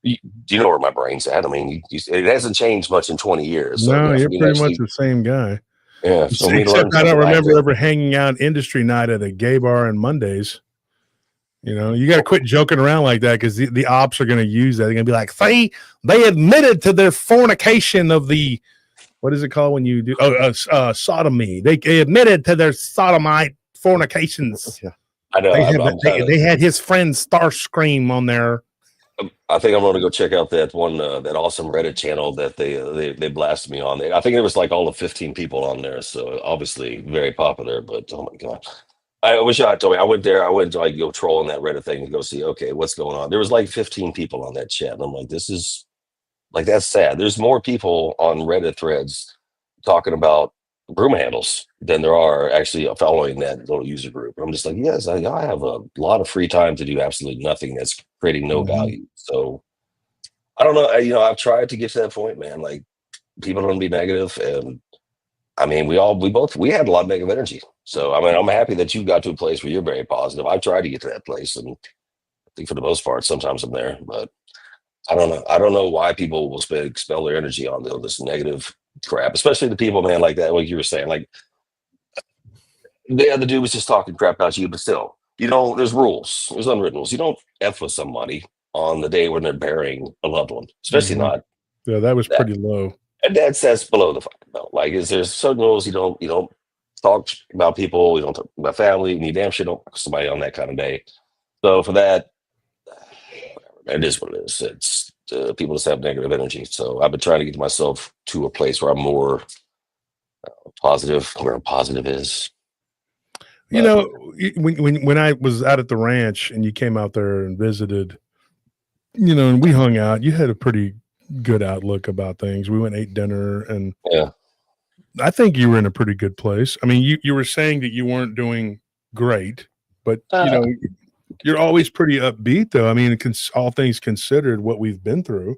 Do you know where my brain's at? I mean, it hasn't changed much in 20 years. So no, you're pretty much the same guy. Yeah. So except I don't remember ever hanging out industry night at a gay bar on Mondays. You got to quit joking around like that, because the ops are going to use that. They're going to be like, see, they admitted to their fornication of the, what is it called when you do sodomy? They admitted to their sodomite fornications. Yeah. I know. They had his friend Starscream on there. I think I'm going to go check out that one, that awesome Reddit channel that they blasted me on. I think there was like all of 15 people on there, so obviously very popular. But oh my god, I wish I told me. I went there. I went to like go troll on that Reddit thing and go see, okay, what's going on. There was like 15 people on that chat, and I'm like, this is like, that's sad. There's more people on Reddit threads talking about broom handles than there are actually following that little user group. I'm just like, yes, I have a lot of free time to do absolutely nothing that's creating no value. So I don't know. I've tried to get to that point, man. Like, people don't be negative, and I mean, we had a lot of negative energy. So I mean, I'm happy that you got to a place where you're very positive. I've tried to get to that place, and I think for the most part, sometimes I'm there, but I don't know. I don't know why people will expel their energy on this negative crap, especially the people, man, like that. Like you were saying, like the other dude was just talking crap about you, but still, there's rules, there's unwritten rules. You don't F with somebody on the day when they're burying a loved one, especially not. Yeah, that was pretty low. And that's below the fucking belt. Like, there's certain rules. You don't talk about people. You don't talk about family. And you damn sure don't talk to somebody on that kind of day. So for that, it is what it is. It's people just have negative energy. So I've been trying to get myself to a place where I'm more positive, where positive is. When I was out at the ranch and you came out there and visited, and we hung out, you had a pretty good outlook about things. We went and ate dinner, and I think you were in a pretty good place. I mean, you were saying that you weren't doing great, but you're always pretty upbeat, though. I mean, all things considered, what we've been through.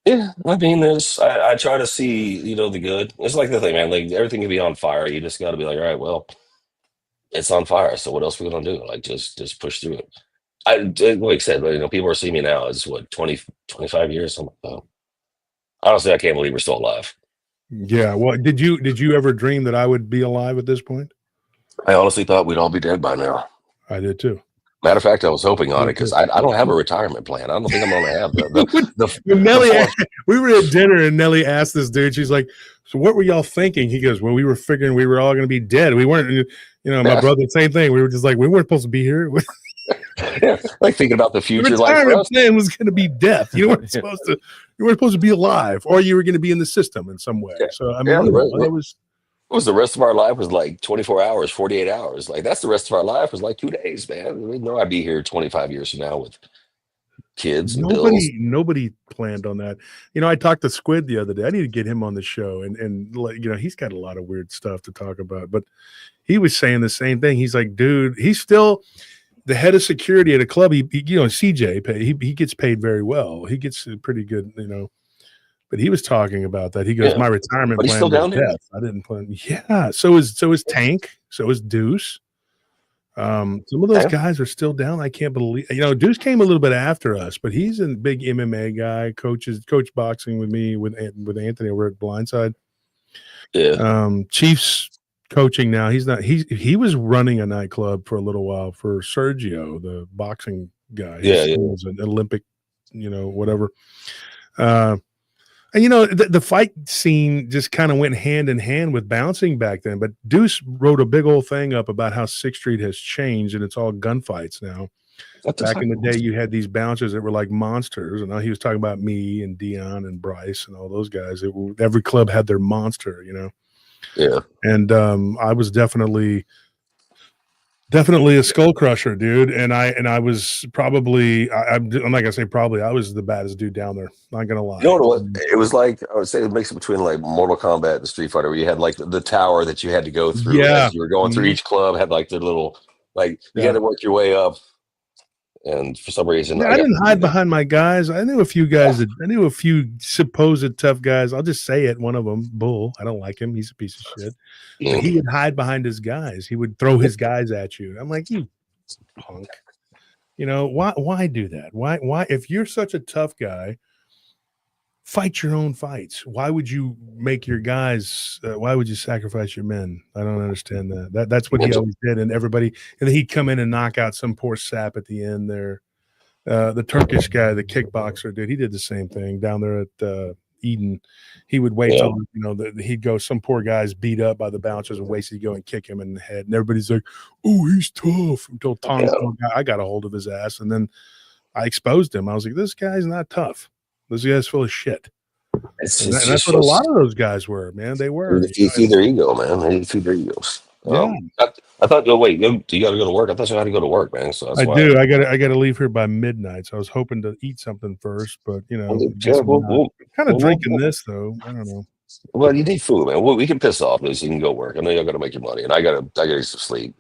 Yeah, I mean, I try to see, the good. It's like the thing, man. Like, everything can be on fire. You just got to be like, all right, well, it's on fire. So what else are we gonna do? Like, just push through it. Like I said, people are seeing me now. It's what, 20, 25 years. Something like that. Honestly, I can't believe we're still alive. Yeah. Well, did you ever dream that I would be alive at this point? I honestly thought we'd all be dead by now. I did too. Matter of fact, I was hoping on it, because I don't have a retirement plan. I don't think I'm going to have we were at dinner and Nelly asked this dude, she's like, so what were y'all thinking? He goes, well, we were figuring we were all going to be dead. We weren't, my brother, same thing. We were just like, we weren't supposed to be here. Yeah, like thinking about the future. The retirement plan was going to be death. You weren't supposed to be alive, or you were going to be in the system in some way. Yeah. So I mean, it was the rest of our life was like 24 hours, 48 hours. Like, that's the rest of our life was like 2 days, man. We know I'd be here 25 years from now with kids and bills. Nobody planned on that. I talked to Squid the other day. I need to get him on the show, and he's got a lot of weird stuff to talk about, but he was saying the same thing. He's like, dude, he's still the head of security at a club. He CJ, he gets paid very well. He gets pretty good, But he was talking about that. He goes, my retirement plan still down there. I didn't plan. Yeah. So is Tank. So is Deuce. Some of those guys are still down. I can't believe. Deuce came a little bit after us, but he's a big MMA guy. Coach boxing with me with Anthony over at Blindside. Yeah. Chief's coaching now. He's not. He was running a nightclub for a little while for Sergio, the boxing guy. Yeah. He was an Olympic, whatever. And you know, the fight scene just kind of went hand in hand with bouncing back then. But Deuce wrote a big old thing up about how 6th Street has changed and it's all gunfights now. Back in the day, you had these bouncers that were like monsters, and now he was talking about me and Dion and Bryce and all those guys. Every club had their monster, you know. Yeah. And I was definitely a skull crusher, dude. And I was probably I'm not gonna say probably, I was the baddest dude down there. Not gonna lie. You know what? It was like, I would say it makes it between like Mortal Kombat and Street Fighter, where you had like the tower that you had to go through. Yeah. As you were going through each club, had like their little, like you had to work your way up. And for some reason, I didn't hide behind my guys. I knew a few guys I knew a few supposed tough guys. I'll just say it. One of them, Bull. I don't like him. He's a piece of shit. But he would hide behind his guys. He would throw his guys at you. I'm like, you punk. You know, why do that? Why if you're such a tough guy, fight your own fights. Why would you make your guys why would you sacrifice your men? I don't understand that. That's what he always did. And everybody, and then he'd come in and knock out some poor sap at the end there. The Turkish guy, the kickboxer, dude, he did the same thing down there at Eden. He would wait till, you know, he'd go, some poor guy's beat up by the bouncers and waste, he'd go and kick him in the head. And everybody's like, oh, he's tough. Until Tom, I got a hold of his ass. And then I exposed him. I was like, this guy's not tough. This guy's full of shit. And that's what a lot of those guys were, man. They were. You feed their ego, man. They feed their egos. Yeah. I thought, wait, you got to go to work? I thought you had to go to work, man. So that's why. Do. I got to leave here by midnight. So I was hoping to eat something first, but you know, kind of drinking this though. I don't know. Well, you need food, man. Well, we can piss off this. You can go work. I know y'all got to make your money, and I got to get some sleep.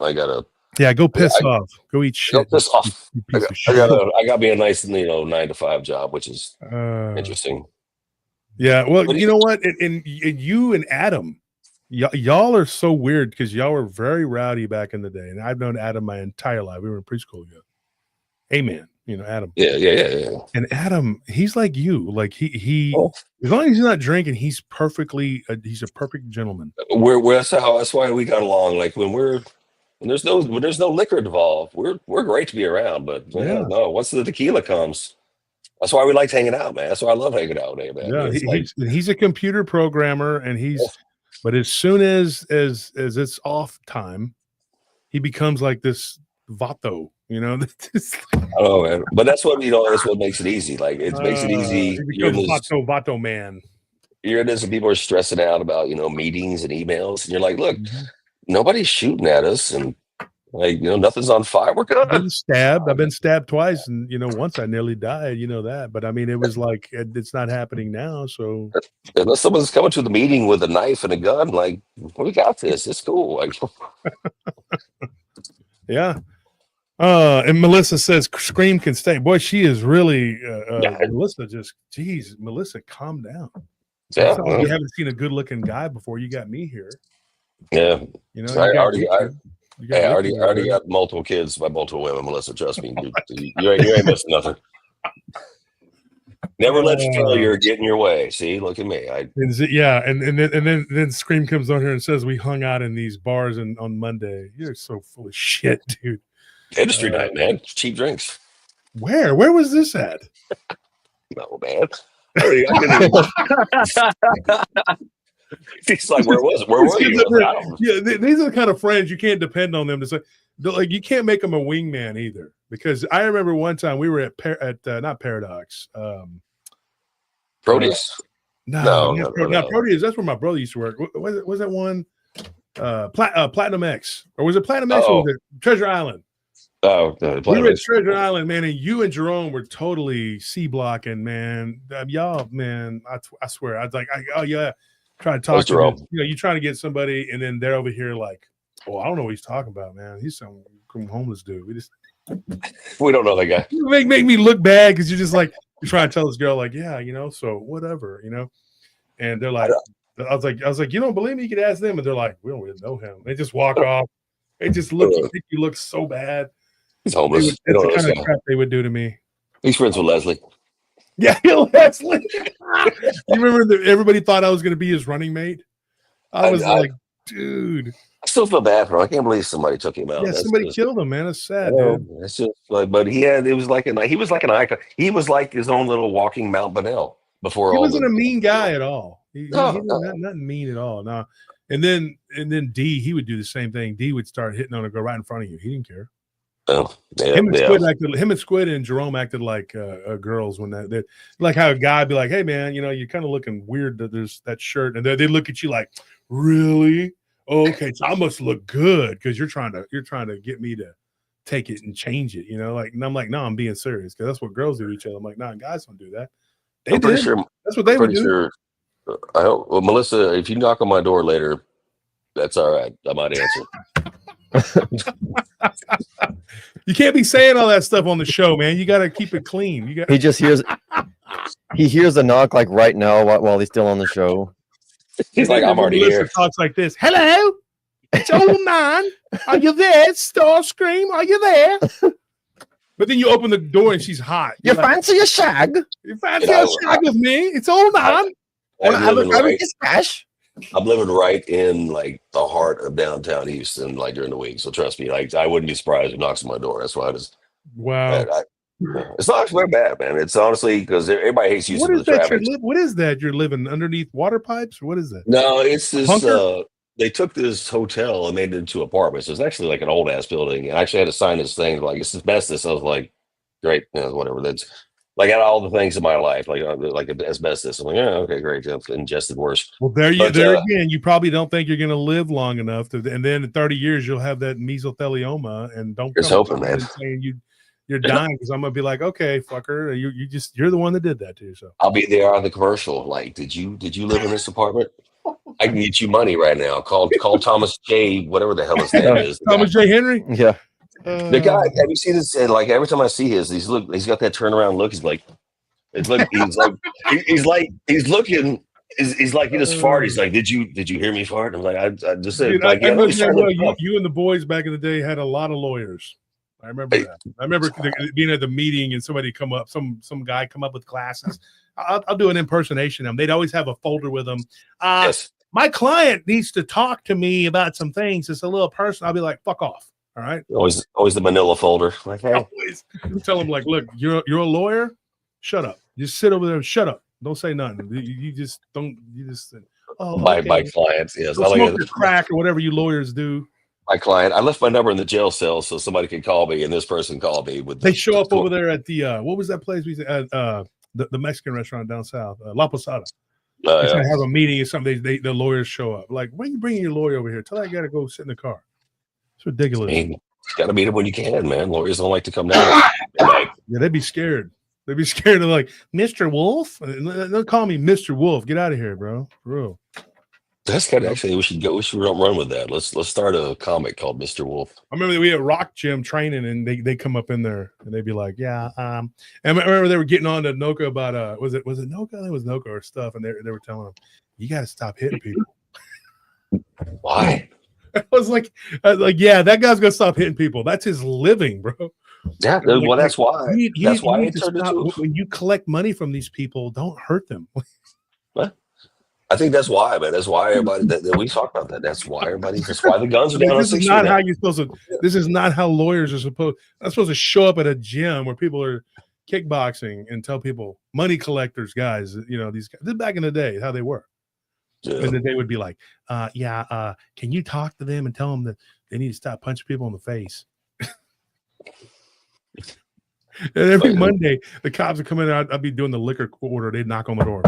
Yeah, go piss off. Go eat shit. Go piss off. I got me a nice, 9 to 5 job, which is interesting. Yeah, well, you know what? And you and Adam, y'all are so weird because y'all were very rowdy back in the day, and I've known Adam my entire life. We were in preschool together. Amen. You know, Adam. Yeah. And Adam, he's like you. Like he as long as he's not drinking, he's he's a perfect gentleman. That's why we got along. Like when there's no liquor involved, we're great to be around. But no, once the tequila comes, that's why we like hanging out, man. That's why I love hanging out with him, man. Yeah, he's a computer programmer, and but as soon as it's off time, he becomes like this vato, you know. Oh man, but that's what makes it easy. Like it makes it easy. You're vato man. You're in this, and people are stressing out about meetings and emails, and you're like, look, nobody's shooting at us, and like nothing's on fire. We're good. I've been stabbed twice, and once I nearly died. You know that, but I mean, it was like it's not happening now. So unless someone's coming to the meeting with a knife and a gun, like we got this. It's cool. Like, yeah. And Melissa says Scream can stay. Boy, she is really Melissa. Melissa, calm down. Yeah, you haven't seen a good-looking guy before. You got me here. Yeah, I already got multiple kids by multiple women. Melissa, trust me, you ain't missing nothing. Never let failure get in your way. See, look at me. And then Scream comes on here and says we hung out in these bars on Monday. You're so full of shit, dude. Industry night, man. Cheap drinks. Where was this at? No, man. He's like, where were you? Yeah, these are the kind of friends you can't depend on them to say. Like, you can't make them a wingman either. Because I remember one time we were at not Paradox. Proteus. No, Proteus. That's where my brother used to work. Was that one? Platinum X, or was it Platinum X? Or was it Treasure Island? Oh, we were at Treasure Island, man, and you and Jerome were totally C blocking, man. Y'all, man, I swear, I was like, trying to talk to Jerome. You trying to get somebody, and then they're over here like, I don't know what he's talking about, man. He's some homeless dude. We don't know that guy. You make me look bad because you're just like you're trying to tell this girl like, so whatever, and they're like, I was like, you don't believe me? You could ask them, and they're like, we don't really know him. They just walk off. They just look. You look so bad. He's homeless. That's the kind of crap they would do to me. He's friends with Leslie. Yeah, Leslie. You remember everybody thought I was going to be his running mate? I was like, dude. I still feel bad for him. I can't believe somebody took him out. Yeah, somebody killed him, man. It's sad, dude. It's just like, but he was like an icon. He was like his own little walking Mount Bonnell. before he all wasn't the a mean guy at all. He no, was nothing mean at all. No. And then D, he would do the same thing. D would start hitting on a girl right in front of you. He didn't care. Him and Squid and Jerome acted like girls when that like how a guy would be like, hey man, you know, you're kind of looking weird that there's that shirt, and they look at you like, really? Oh, okay, so I must look good because you're trying to get me to take it and change it, you know, like, and I'm like, no, I'm being serious because that's what girls do to each other. I'm like, nah, guys don't do that. I'm pretty sure that's what they would do. Sure, I hope, well, Melissa, if you knock on my door later, that's all right. I might answer. You can't be saying all that stuff on the show, man. You got to keep it clean. He just hears the knock like right now while he's still on the show. He's like, I'm already here. Talks like this. Hello, it's old man. Are you there? Starscream, are you there? But then you open the door and she's hot. You fancy a shag? You fancy a shag with me? It's old man. I'm living right in like the heart of downtown Houston, like during the week. So trust me, like I wouldn't be surprised if he knocks on my door. That's why I just it's not very bad, man. It's honestly because everybody hates Houston. What is that? What is that? You're living underneath water pipes? What is that? No, it's this. They took this hotel and made it into apartments. It's actually like an old ass building. And I actually had to sign this thing like it's asbestos. I was like, great, you know, whatever. That's like out of all the things in my life, like asbestos. I'm like, yeah, okay, great. I've ingested worse. Well, again, you probably don't think you're going to live long enough to, and then in 30 years you'll have that mesothelioma, and don't just hoping, man. Saying you're dying because I'm gonna be like, okay, fucker, you're the one that did that to yourself. I'll be there on the commercial. Like, did you live in this apartment? I can get you money right now. Call Thomas J. Whatever the hell his name is. Thomas J. Henry. Yeah. The guy. Have you seen this? Like every time I see he's got that turnaround look. He's like he's like he's looking. He's like he just fart. He's like, did you hear me fart? I'm like, I just said, dude, like, you and the boys back in the day had a lot of lawyers. I remember that. I remember being at the meeting and somebody come up, some guy come up with glasses. I'll do an impersonation of them. They'd always have a folder with them. Yes. My client needs to talk to me about some things. It's a little personal. I'll be like, fuck off. All right. Always the manila folder. Like, hey. Always. Tell them like, look, you're a lawyer. Shut up. Just sit over there and shut up. Don't say nothing. You just don't. You just. Oh, my clients. Yes. I like it. Crack or whatever you lawyers do. My client. I left my number in the jail cell so somebody could call me, and this person called me. They show up over there at the what was that place we said the Mexican restaurant down south, La Posada. They have a meeting or something. The lawyers show up. Like, why are you bringing your lawyer over here? Tell that guy to go sit in the car. It's ridiculous. I mean, you got to meet him when you can, man. Lawyers don't like to come down. Yeah, they'd be scared. They'd be scared of like Mr. Wolf. They'll call me Mr. Wolf. Get out of here, bro. For real. That's kind of actually we should run with that. Let's start a comic called Mr. Wolf. I remember we had Rock Gym training, and they come up in there and they'd be like, yeah. And I remember they were getting on to Noka about was it Noka? I think it was Noka or stuff, and they were telling him, you got to stop hitting people. Why? I was like, yeah, that guy's gonna stop hitting people. That's his living, bro. Yeah, well, that's why. That's why it turned into when you collect money from these people, don't hurt them. What? I think that's why, man. That's why everybody that we talk about that. That's why everybody. That's why the guns are down. This is not how you're supposed to. This is not how lawyers are supposed. I'm supposed to show up at a gym where people are kickboxing and tell people, money collectors, guys. You know these guys. This back in the day, how they were. Yeah. And then they would be like, can you talk to them and tell them that they need to stop punching people in the face? And every Monday, the cops would come in. I'd be doing the liquor order. They'd knock on the door.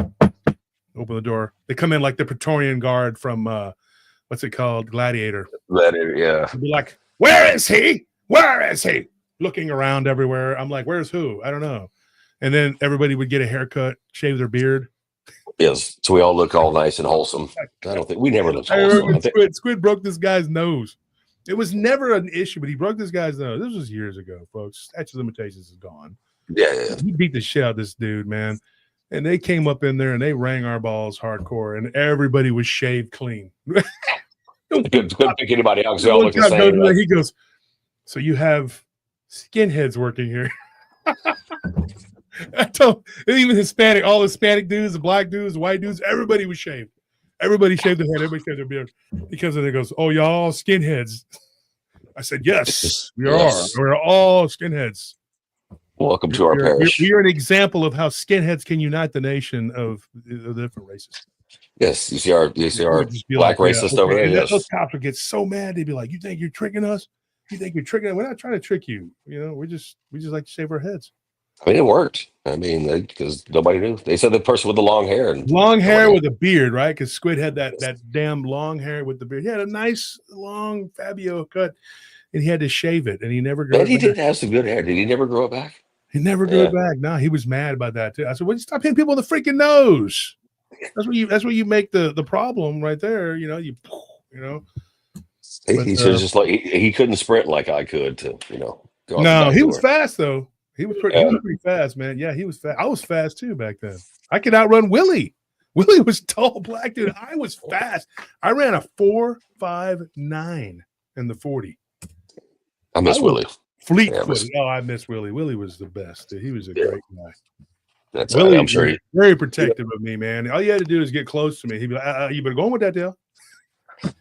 Open the door. They come in like the Praetorian Guard from what's it called? Gladiator. Gladiator, yeah. I'd be like, where is he? Where is he? Looking around everywhere. I'm like, where's who? I don't know. And then everybody would get a haircut, shave their beard. Yes. So we all look all nice and whole,some. I don't think we never looked wholesome. Squid broke this guy's nose. It was never an issue, but he broke this guy's nose. This was years ago, folks. Statute of limitations is gone. Yeah. He beat the shit out of this dude, man. And they came up in there and they rang our balls hardcore, and everybody was shaved clean. Couldn't pick anybody out because they all look the same. Right? He goes, so you have skinheads working here. I told even Hispanic, all Hispanic dudes, the black dudes, the white dudes, everybody was shaved. Everybody shaved their head, everybody shaved their beard. Because of it goes, oh, y'all skinheads. I said, yes, we are. We're all skinheads. Welcome to our parish. You're an example of how skinheads can unite the nation of the different races. Yes, you see our black racist over there. Yes. Those cops would get so mad. They'd be like, "You think you're tricking us? You think you're tricking us? We're not trying to trick you. You know, we just like to shave our heads." I mean, it worked. I mean, because nobody knew. They said the person with the long hair with a beard, right? Because Squid had that damn long hair with the beard. He had a nice long Fabio cut, and he had to shave it, and he never grew. And he did have some good hair. Did he never grow it back? He never grew it back. No, he was mad about that too. I said, "Well, you stop hitting people in the freaking nose. That's where you make the problem right there. You know, you know." He should just like he couldn't sprint like I could to go. No, he was fast though. He was pretty fast, man. Yeah, he was fast. I was fast too back then. I could outrun Willie. Willie was tall black dude. I was fast. I ran a 4.59 in the 40. I miss Willie. Fleet-footed. Oh, I miss Willie. Willie was the best. Dude. He was a great guy. Willie, I'm sure very protective of me, man. All you had to do is get close to me. He'd be like, "You better go with that deal."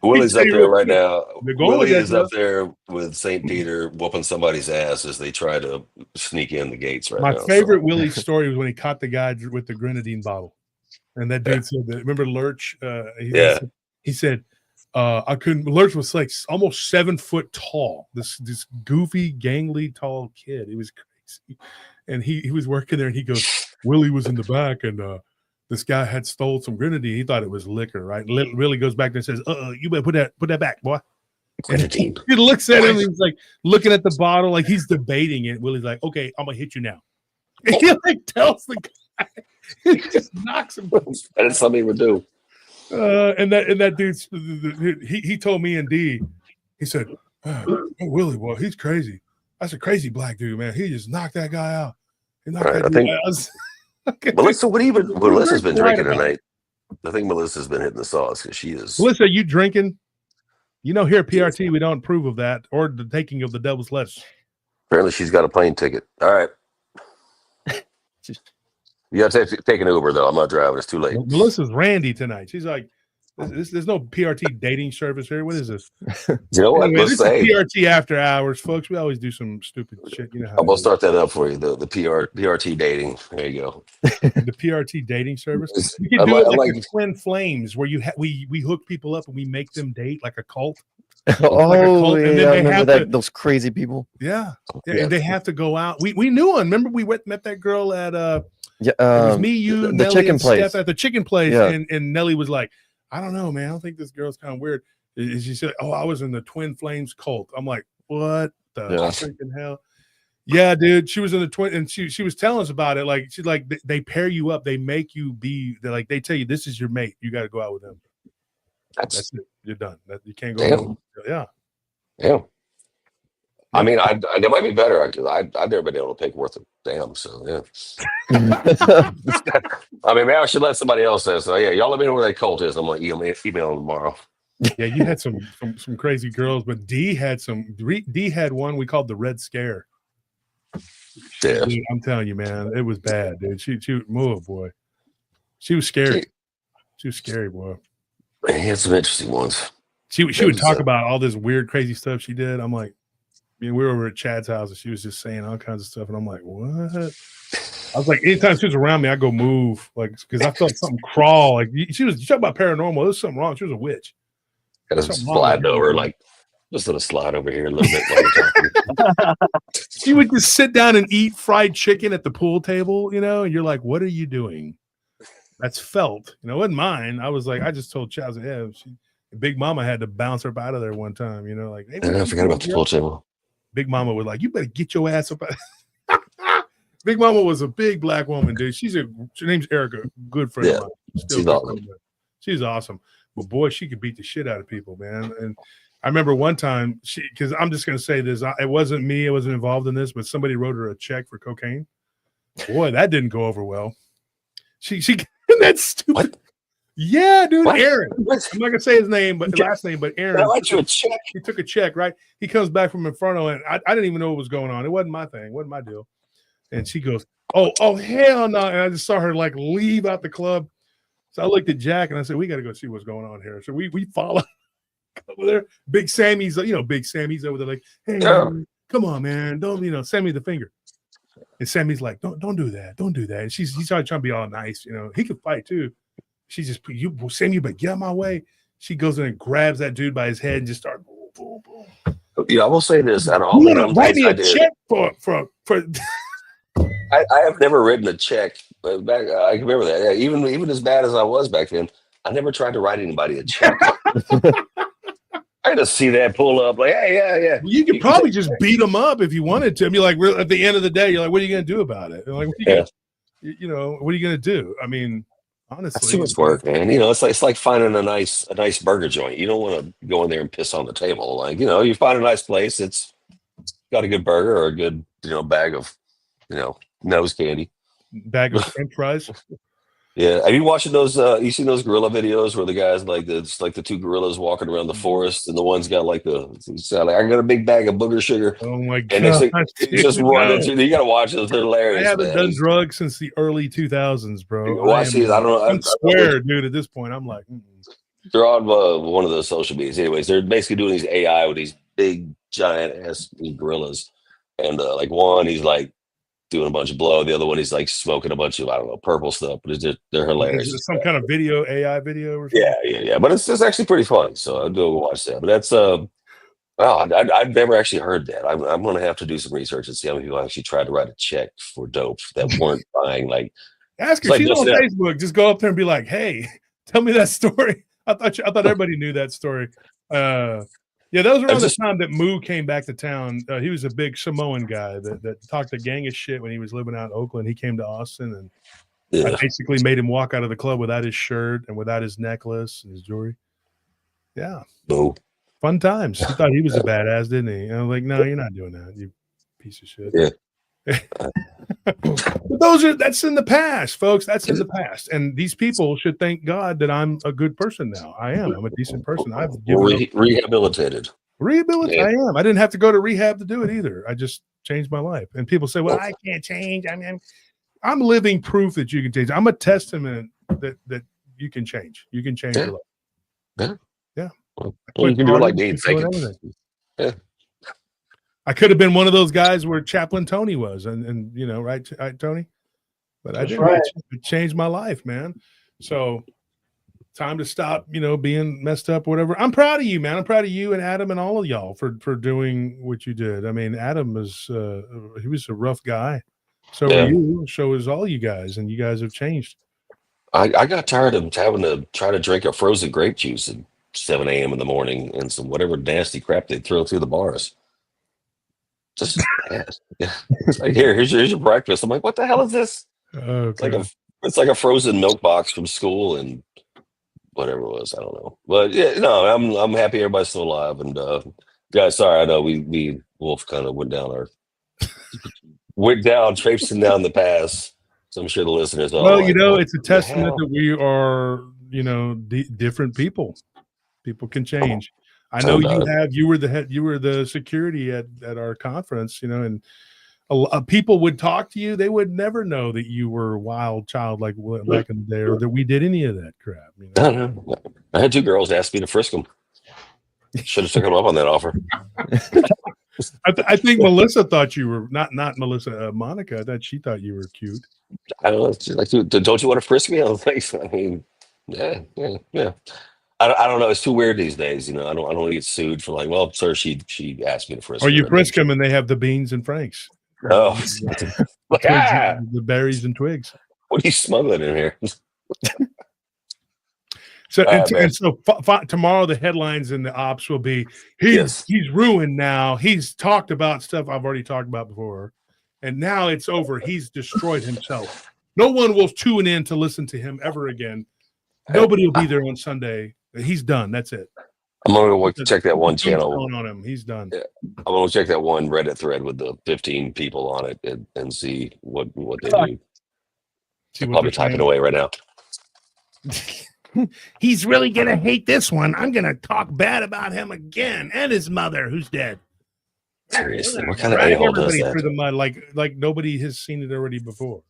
Willie's up there right now. Willie is up there with St. Peter whooping somebody's ass as they try to sneak in the gates right now. My favorite Willie story was when he caught the guy with the grenadine bottle. And that dude said, remember Lurch? He said, I couldn't. Lurch was like almost 7 foot tall. This goofy, gangly, tall kid. He was crazy. And he was working there and he goes, Willie was in the back and this guy had stole some grenadine. He thought it was liquor, right? Willie goes back there and says, you better put that back, boy. And he looks at him. He's like looking at the bottle, like he's debating it. Willie's like, okay, I'm gonna hit you now. And he like tells the guy, he just knocks him. That's something he would do. And that dude, he told me and D, he said, Willie, boy, he's crazy. That's a crazy black dude, man. He just knocked that guy out. He knocked that dude out. Melissa, Melissa's been drinking tonight. I think Melissa's been hitting the sauce because she is. Melissa, you drinking? You know, here at PRT, we don't approve of that or the taking of the devil's lettuce. Apparently, she's got a plane ticket. All right. You got to take an Uber, though. I'm not driving. It's too late. Melissa's randy tonight. She's like, there's no PRT dating service here. What is this? You know what? Anyway, this is PRT after hours, folks. We always do some stupid shit. You know how I'm going to start that up for you. The PRT dating. There you go. The PRT dating service. We can do it like a Twin Flames, where we hook people up and we make them date like a cult. And then I remember those crazy people. Yeah. And they have to go out. We knew one. Remember we met that girl at it was me, you, the Nelly, chicken and place. Steph at the chicken place. Yeah. And Nelly was like, I don't know, man. I don't think this girl's kind of weird. And she said, I was in the Twin Flames cult. I'm like, what the freaking hell? Yeah, dude. She was in the twin, and she was telling us about it. Like, she's like, they pair you up. They make you be. They tell you this is your mate. You got to go out with them. That's it. You're done. You can't go. Yeah. I mean, they might be better because I've never been able to pick worth a damn. So yeah. I mean, maybe I should let somebody else say. So yeah, y'all let me know where that cult is. I'm gonna email them tomorrow. Yeah, you had some crazy girls, but D had one we called the Red Scare. Yeah, dude, I'm telling you, man, it was bad, dude. She oh boy, she was scary. She was scary, boy. He had some interesting ones. She would talk about all this weird, crazy stuff she did. I'm like, we were over at Chad's house and she was just saying all kinds of stuff, and I'm like, what? I was like, anytime she was around me, I go move, like, because I felt something crawl. Like she talking about paranormal. There was something wrong. She was a witch. Got to slide over, like, just let us slide over here a little bit. She would just sit down and eat fried chicken at the pool table, and you're like, what are you doing? That's felt, it wasn't mine. I was like, I just told Chaz, Big Mama had to bounce her out of there one time, like, hey, I forgot about the pool table. Big Mama was like, you better get your ass up. Big Mama was a big black woman, dude. Her name's Erica, good friend of mine. She's awesome. She's awesome. But boy, she could beat the shit out of people, man. And I remember one time, because I'm just going to say this, it wasn't me, I wasn't involved in this, but somebody wrote her a check for cocaine. Boy, that didn't go over well. She that's stupid. What? Yeah, dude, what? Aaron. What? I'm not gonna say his name, but last name, but Aaron. I write you a check. He took a check, right? He comes back from Inferno, and I didn't even know what was going on. It wasn't my thing, it wasn't my deal. And she goes, "Oh, hell no!" And I just saw her like leave out the club. So I looked at Jack and I said, "We got to go see what's going on here." So we follow over there. Big Sammy's, Big Sammy's over there, like, "Hey, man, come on, man, don't send me the finger." And Sammy's like, don't do that. Don't do that. And he's trying to be all nice. You know, he could fight too. She just, Sammy, but get out of my way. She goes in and grabs that dude by his head and just starts boom, boom, boom. Yeah, I will say this. Out of all the write me I a did, check for I have never written a check. But back, I can remember that. Yeah, even as bad as I was back then, I never tried to write anybody a check. I just see that pull up like, hey, yeah. You could probably just beat them up if you wanted to. I mean, like, at the end of the day, you're like, what are you going to do about it? Like, what are you going to do? I mean, honestly, that's too much work, man. You know, it's like finding a nice burger joint. You don't want to go in there and piss on the table. Like, you know, you find a nice place. It's got a good burger or a good, bag of, nose candy. Bag of French fries. Yeah, have you watching those? You seen those gorilla videos where the guys it's like the two gorillas walking around the forest, and the one's got like I got a big bag of booger sugar. Oh my god! And next thing, it's just running through. You got to watch those; they're hilarious. I haven't done drugs since the early 2000s, bro. I don't know. I'm square, dude. At this point, I'm like, they're on one of those social medias. Anyways, they're basically doing these AI with these big giant ass gorillas, and like one, he's like doing a bunch of blow. The other one, he's like smoking a bunch of, I don't know, purple stuff, but they're hilarious. Is it some kind of AI video or something? Yeah. But it's actually pretty fun. So I'll go watch that. But that's, I've never actually heard that. I'm going to have to do some research and see how many people actually tried to write a check for dope that weren't buying. Like, ask her. She's on Facebook. Just go up there and be like, hey, tell me that story. I thought everybody knew that story. Yeah, that was around the time that Moo came back to town. He was a big Samoan guy that talked a gang of shit when he was living out in Oakland. He came to Austin, and I basically made him walk out of the club without his shirt and without his necklace and his jewelry. Yeah. Boo. Fun times. He thought he was a badass, didn't he? And I was like, no, you're not doing that, you piece of shit. Yeah. But that's in the past, folks. That's in the past. And these people should thank God that I'm a good person now. I am. I'm a decent person. I've rehabilitated. Yeah. I am. I didn't have to go to rehab to do it either. I just changed my life. And people say, well, I can't change. I mean, I'm living proof that you can change. I'm a testament that you can change. You can change your life. Yeah. Well, you can do it like me. Thank you. Yeah. I could have been one of those guys where Chaplain Tony was, and right, Tony? But I didn't. Right. It changed my life, man. So time to stop, being messed up or whatever. I'm proud of you, man. I'm proud of you and Adam and all of y'all for doing what you did. I mean, Adam was he was a rough guy. So were you. So was all you guys, and you guys have changed. I got tired of having to try to drink a frozen grape juice at 7 a.m. in the morning and some whatever nasty crap they throw through the bars. Just it's like, here's your breakfast. I'm like, what the hell is this? Okay. It's like a frozen milk box from school and whatever it was. I don't know, but I'm happy everybody's still alive. And guys, sorry, I know we Wolf kind of went down traipsing down the pass. So I'm sure the listeners are. Well, it's a testament that we are, different people. People can change. I know you were the security at our conference, and people would talk to you. They would never know that you were a wild child like back in the day, or that we did any of that crap. I had two girls ask me to frisk them. Should have taken them up on that offer. I think Melissa thought you were not Melissa, Monica. That she thought you were cute. I don't know. She's like, don't you want to frisk me? I was like, I mean, yeah. I don't know. It's too weird these days. I don't want to get sued for like, well, sir, she asked me to frisk. Or you frisk them and they have the beans and franks. Oh, the berries and twigs. What are you smuggling in here? So tomorrow the headlines in the ops will be he's ruined now. He's talked about stuff I've already talked about before, and now it's over. He's destroyed himself. No one will tune in to listen to him ever again. Nobody will be there on Sunday. He's done. That's it. I'm gonna go check that one channel. On him. He's done. Yeah. I'm gonna check that one Reddit thread with the 15 people on it and see what they do. I'm probably typing away right now. He's really gonna hate this one. I'm gonna talk bad about him again and his mother, who's dead. Seriously, what kind of a-hole does that? Through the mud, like nobody has seen it already before.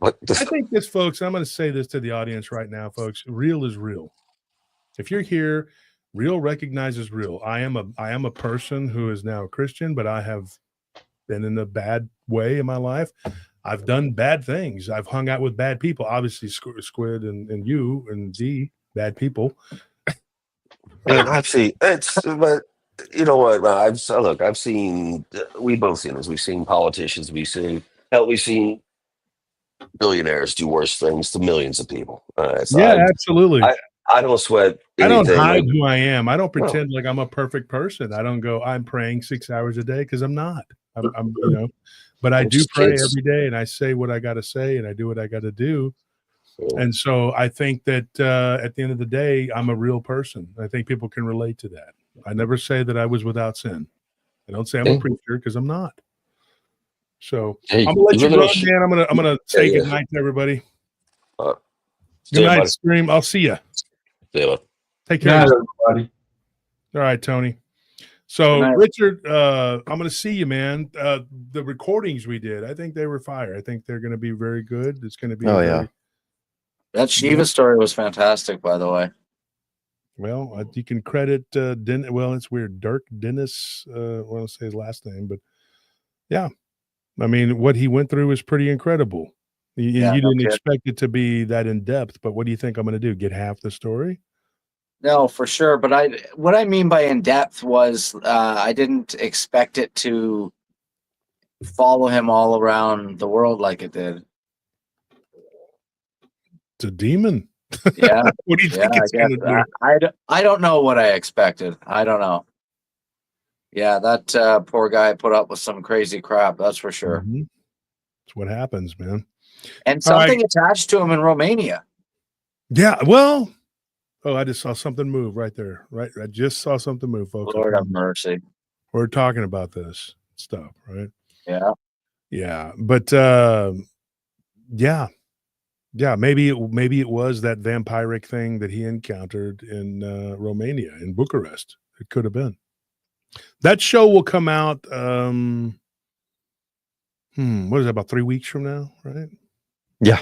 I think this, folks. I'm going to say this to the audience right now, folks. Real is real. If you're here, real recognizes real. I am a person who is now a Christian, but I have been in a bad way in my life. I've done bad things. I've hung out with bad people. Obviously, Squid and you and Z, bad people. And I've seen but you know what? I've seen. We've both seen this. We've seen politicians. We've seen billionaires do worse things to millions of people. Absolutely. I don't sweat anything. I don't hide like, who I am. I don't pretend like I'm a perfect person. I don't go, I'm praying 6 hours a day, because I'm not. I'm but I do pray every day, and I say what I got to say, and I do what I got to do. And so I think that at the end of the day, I'm a real person. I think people can relate to that. I never say that I was without sin. I don't say I'm a preacher, because I'm not. So I'm gonna let you run, man. I'm gonna say good night to everybody. Good night, Stream. I'll see you. Take care, everybody. All right, Tony. So Richard, I'm gonna see you, man. The recordings we did, I think they were fire. I think they're gonna be very good. It's gonna be that Shiva story was fantastic, by the way. Well, you can credit well, it's weird, Dirk Dennis. I want to say his last name, but yeah. I mean, what he went through is pretty incredible. You didn't expect it to be that in depth, but what do you think I'm going to do? Get half the story? No, for sure. But what I mean by in depth was I didn't expect it to follow him all around the world like it did. It's a demon. Yeah. What do you think it's going to do? I don't know what I expected. I don't know. Yeah, that poor guy put up with some crazy crap. That's for sure. Mm-hmm. That's what happens, man. And something attached to him in Romania. Yeah, well, I just saw something move right there. Right, I just saw something move, folks. Lord have mercy. We're talking about this stuff, right? Yeah, but maybe it was that vampiric thing that he encountered in Romania, in Bucharest. It could have been. That show will come out. What is it, about 3 weeks from now, right? Yeah.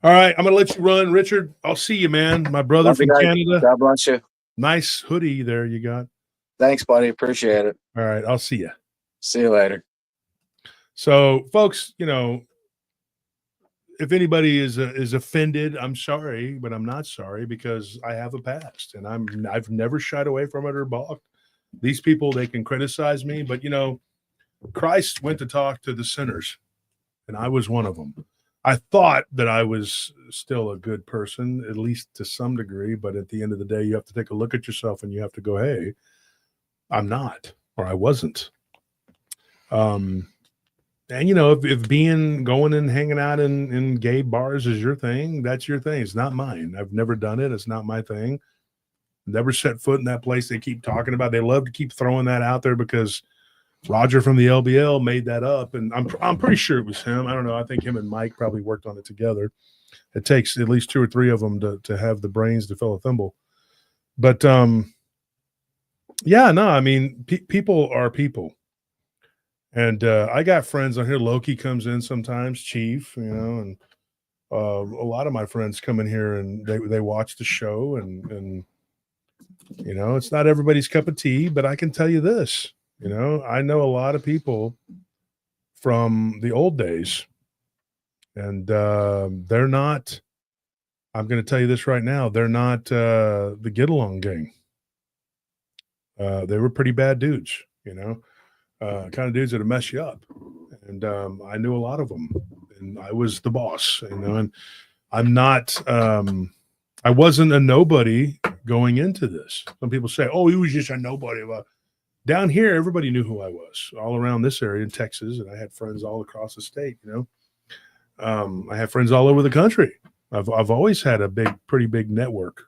All right, I'm gonna let you run, Richard. I'll see you, man. My brother from Canada. God bless you. Nice hoodie there you got. Thanks, buddy. Appreciate it. All right, I'll see you. See you later. So, folks, if anybody is offended, I'm sorry, but I'm not sorry, because I have a past, and I've never shied away from it or balked. These people, they can criticize me, but Christ went to talk to the sinners, and I was one of them. I thought that I was still a good person, at least to some degree, but at the end of the day, you have to take a look at yourself and you have to go, hey, I'm not, or I wasn't. And if going and hanging out in gay bars is your thing, that's your thing. It's not mine. I've never done it. It's not my thing. Never set foot in that place they keep talking about. They love to keep throwing that out there because Roger from the LBL made that up, and I'm pretty sure it was him. I don't know. I think him and Mike probably worked on it together. It takes at least 2 or 3 of them to have the brains to fill a thimble. But I mean, people are people. And I got friends on here. Loki comes in sometimes, Chief, and a lot of my friends come in here and they watch the show, and it's not everybody's cup of tea, but I can tell you this, I know a lot of people from the old days, and they're not, I'm going to tell you this right now, they're not the get along gang. They were pretty bad dudes, kind of dudes that'll mess you up. And I knew a lot of them, and I was the boss, and I'm not, I wasn't a nobody going into this. Some people say, oh, he was just a nobody. Well, down here, everybody knew who I was all around this area in Texas. And I had friends all across the state, I had friends all over the country. I've always had a pretty big network.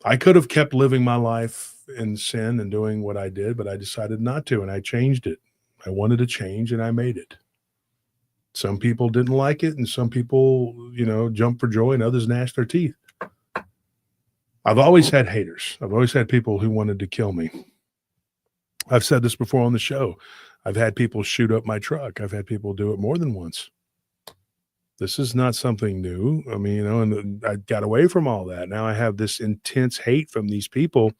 I could have kept living my life in sin and doing what I did, but I decided not to, and I changed it. I wanted to change, and I made it. Some people didn't like it, and some people, jumped for joy, and others gnashed their teeth. I've always had haters. I've always had people who wanted to kill me. I've said this before on the show. I've had people shoot up my truck. I've had people do it more than once. This is not something new. I mean, and I got away from all that. Now I have this intense hate from these people,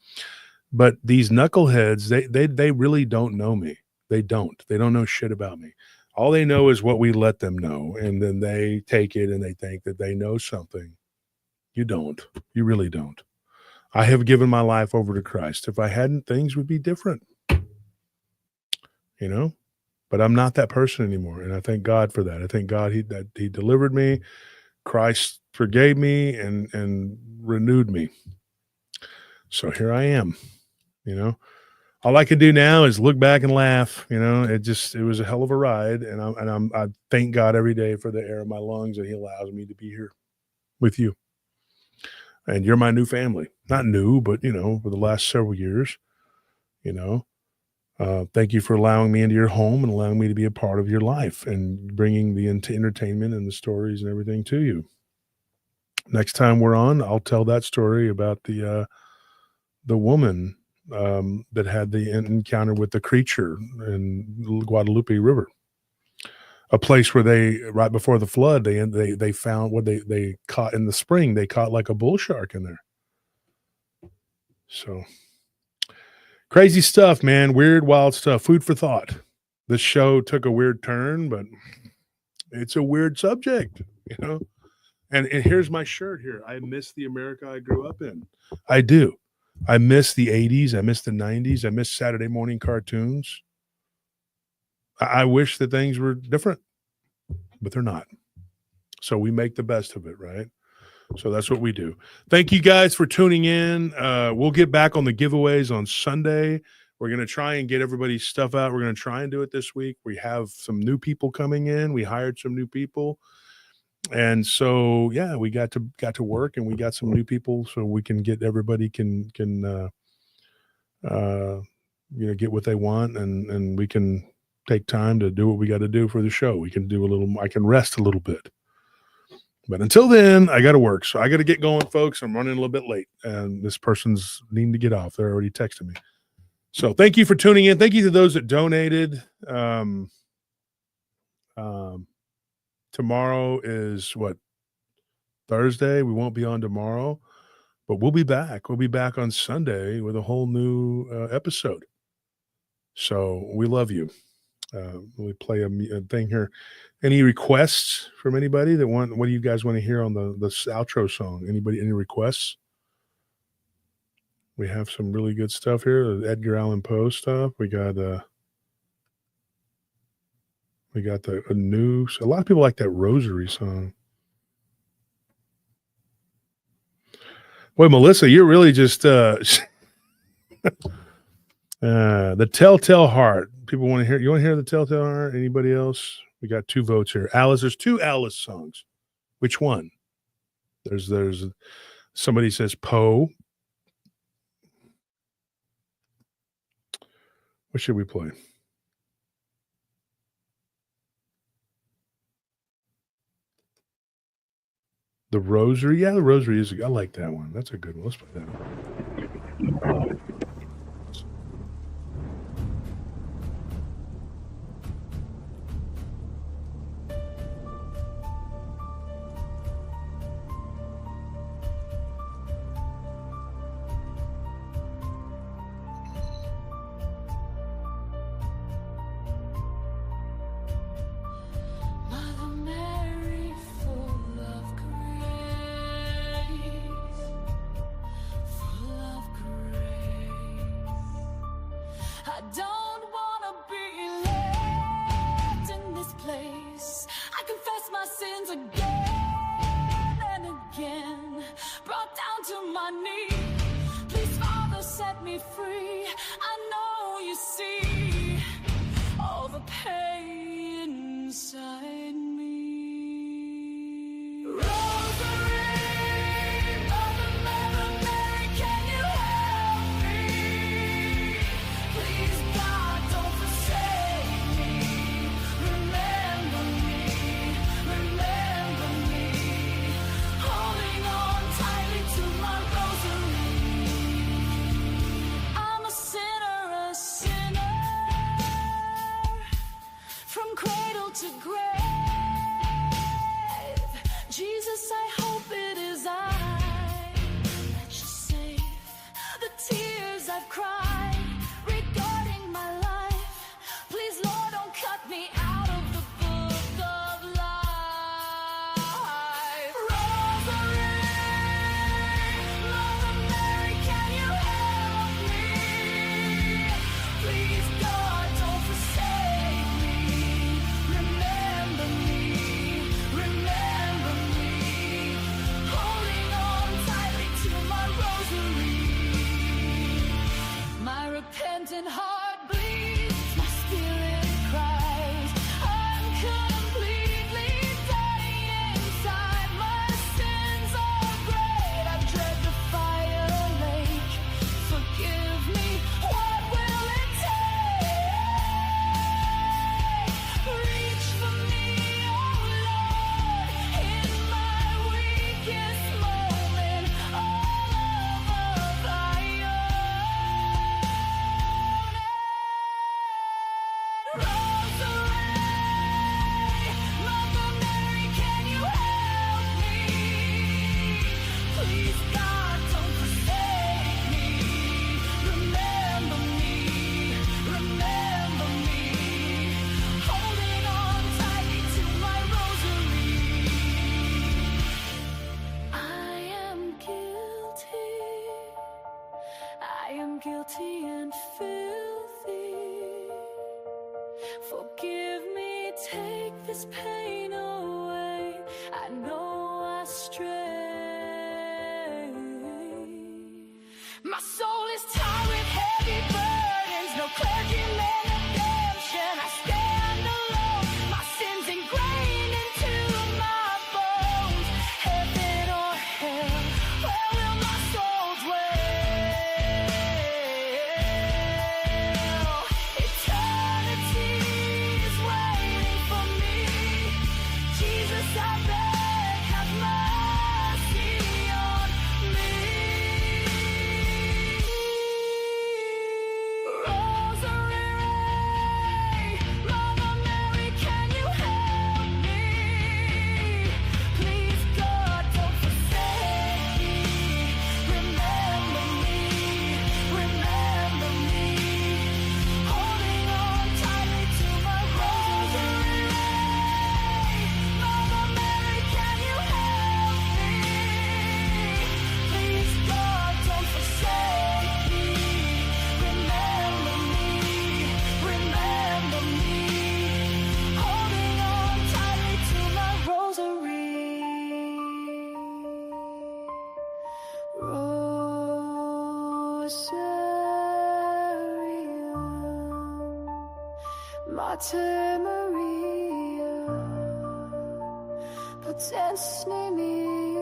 but these knuckleheads, they really don't know me. They don't know shit about me. All they know is what we let them know, and then they take it and they think that they know something. You don't. You really don't. I have given my life over to Christ. If I hadn't, things would be different. You know? But I'm not that person anymore, and I thank God for that. I thank God that he delivered me. Christ forgave me and renewed me. So here I am. You know? All I can do now is look back and laugh. You know, it was a hell of a ride, and I thank God every day for the air in my lungs that He allows me to be here with you. And you're my new family. Not new, but you know, for the last several years. You know, thank you for allowing me into your home and allowing me to be a part of your life and bringing the entertainment and the stories and everything to you. Next time we're on, I'll tell that story about the woman that had the encounter with the creature in Guadalupe River, a place where they, right before the flood, they found what they caught in the spring. They caught like a bull shark in there. So crazy stuff, man. Weird, wild stuff. Food for thought. This show took a weird turn, but it's a weird subject, you know. And here's my shirt here. I miss the America I grew up in. I do. I miss the 80s. I miss the 90s. I miss Saturday morning cartoons. I wish that things were different, but they're not. So we make the best of it, right? So that's what we do. Thank you guys for tuning in. We'll get back on the giveaways on Sunday. We're going to try and get everybody's stuff out. We're going to try and do it this week. We have some new people coming in. We hired some new people. And so, yeah, we got to work, and we got some new people, so we can get everybody can get what they want, and we can take time to do what we got to do for the show. We can do I can rest a little bit. But until then, I got to work. So I got to get going, folks. I'm running a little bit late, and this person's needing to get off. They're already texting me. So thank you for tuning in. Thank you to those that donated. Tomorrow is what? Thursday. We won't be on tomorrow, but we'll be back. We'll be back on Sunday with a whole new episode. So we love you. We play a thing here. Any requests from anybody that what do you guys want to hear on the outro song? Anybody, any requests? We have some really good stuff here. The Edgar Allan Poe stuff. We got a new, a lot of people like that Rosary song. Boy, Melissa, you're really just the Telltale Heart. People want to hear. You want to hear the Telltale Heart? Anybody else? We got 2 votes here. Alice, there's 2 Alice songs. Which one? There's somebody says Poe. What should we play? The Rosary. Yeah, the Rosary is. I like that one. That's a good one. Let's play that one. Please, God. repentant heart bleeds, my spirit cries, I'm completely dying inside. My sins are great, I've dread the fire lake. Forgive me, what will it take? Reach for me, oh Lord, in my weakest moment, all of thy own. Rosemary, Mother Mary, can you help me? Please, God, don't forsake me. Remember me, remember me. Holding on tightly to my rosary. I am guilty and filthy. Forgive me, take this pain away. I know I stray. My soul is tired with heavy burdens, no clergyman redemption. I stand alone, my sins ingrained into my bones. Heaven or hell, where will my soul dwell? Eternity is waiting for me. Jesus, I beg, have mercy on me. Rosary, Mother Mary, can you help me? Please, God, don't forsake me. Remember me, remember me. Holding on tightly to my rosary. Mother Mary, can you help me? Please, God, don't forsake me. Remember me, remember me. Holding on tightly to my rosary. Rosarium, Mater Maria, potens nemi.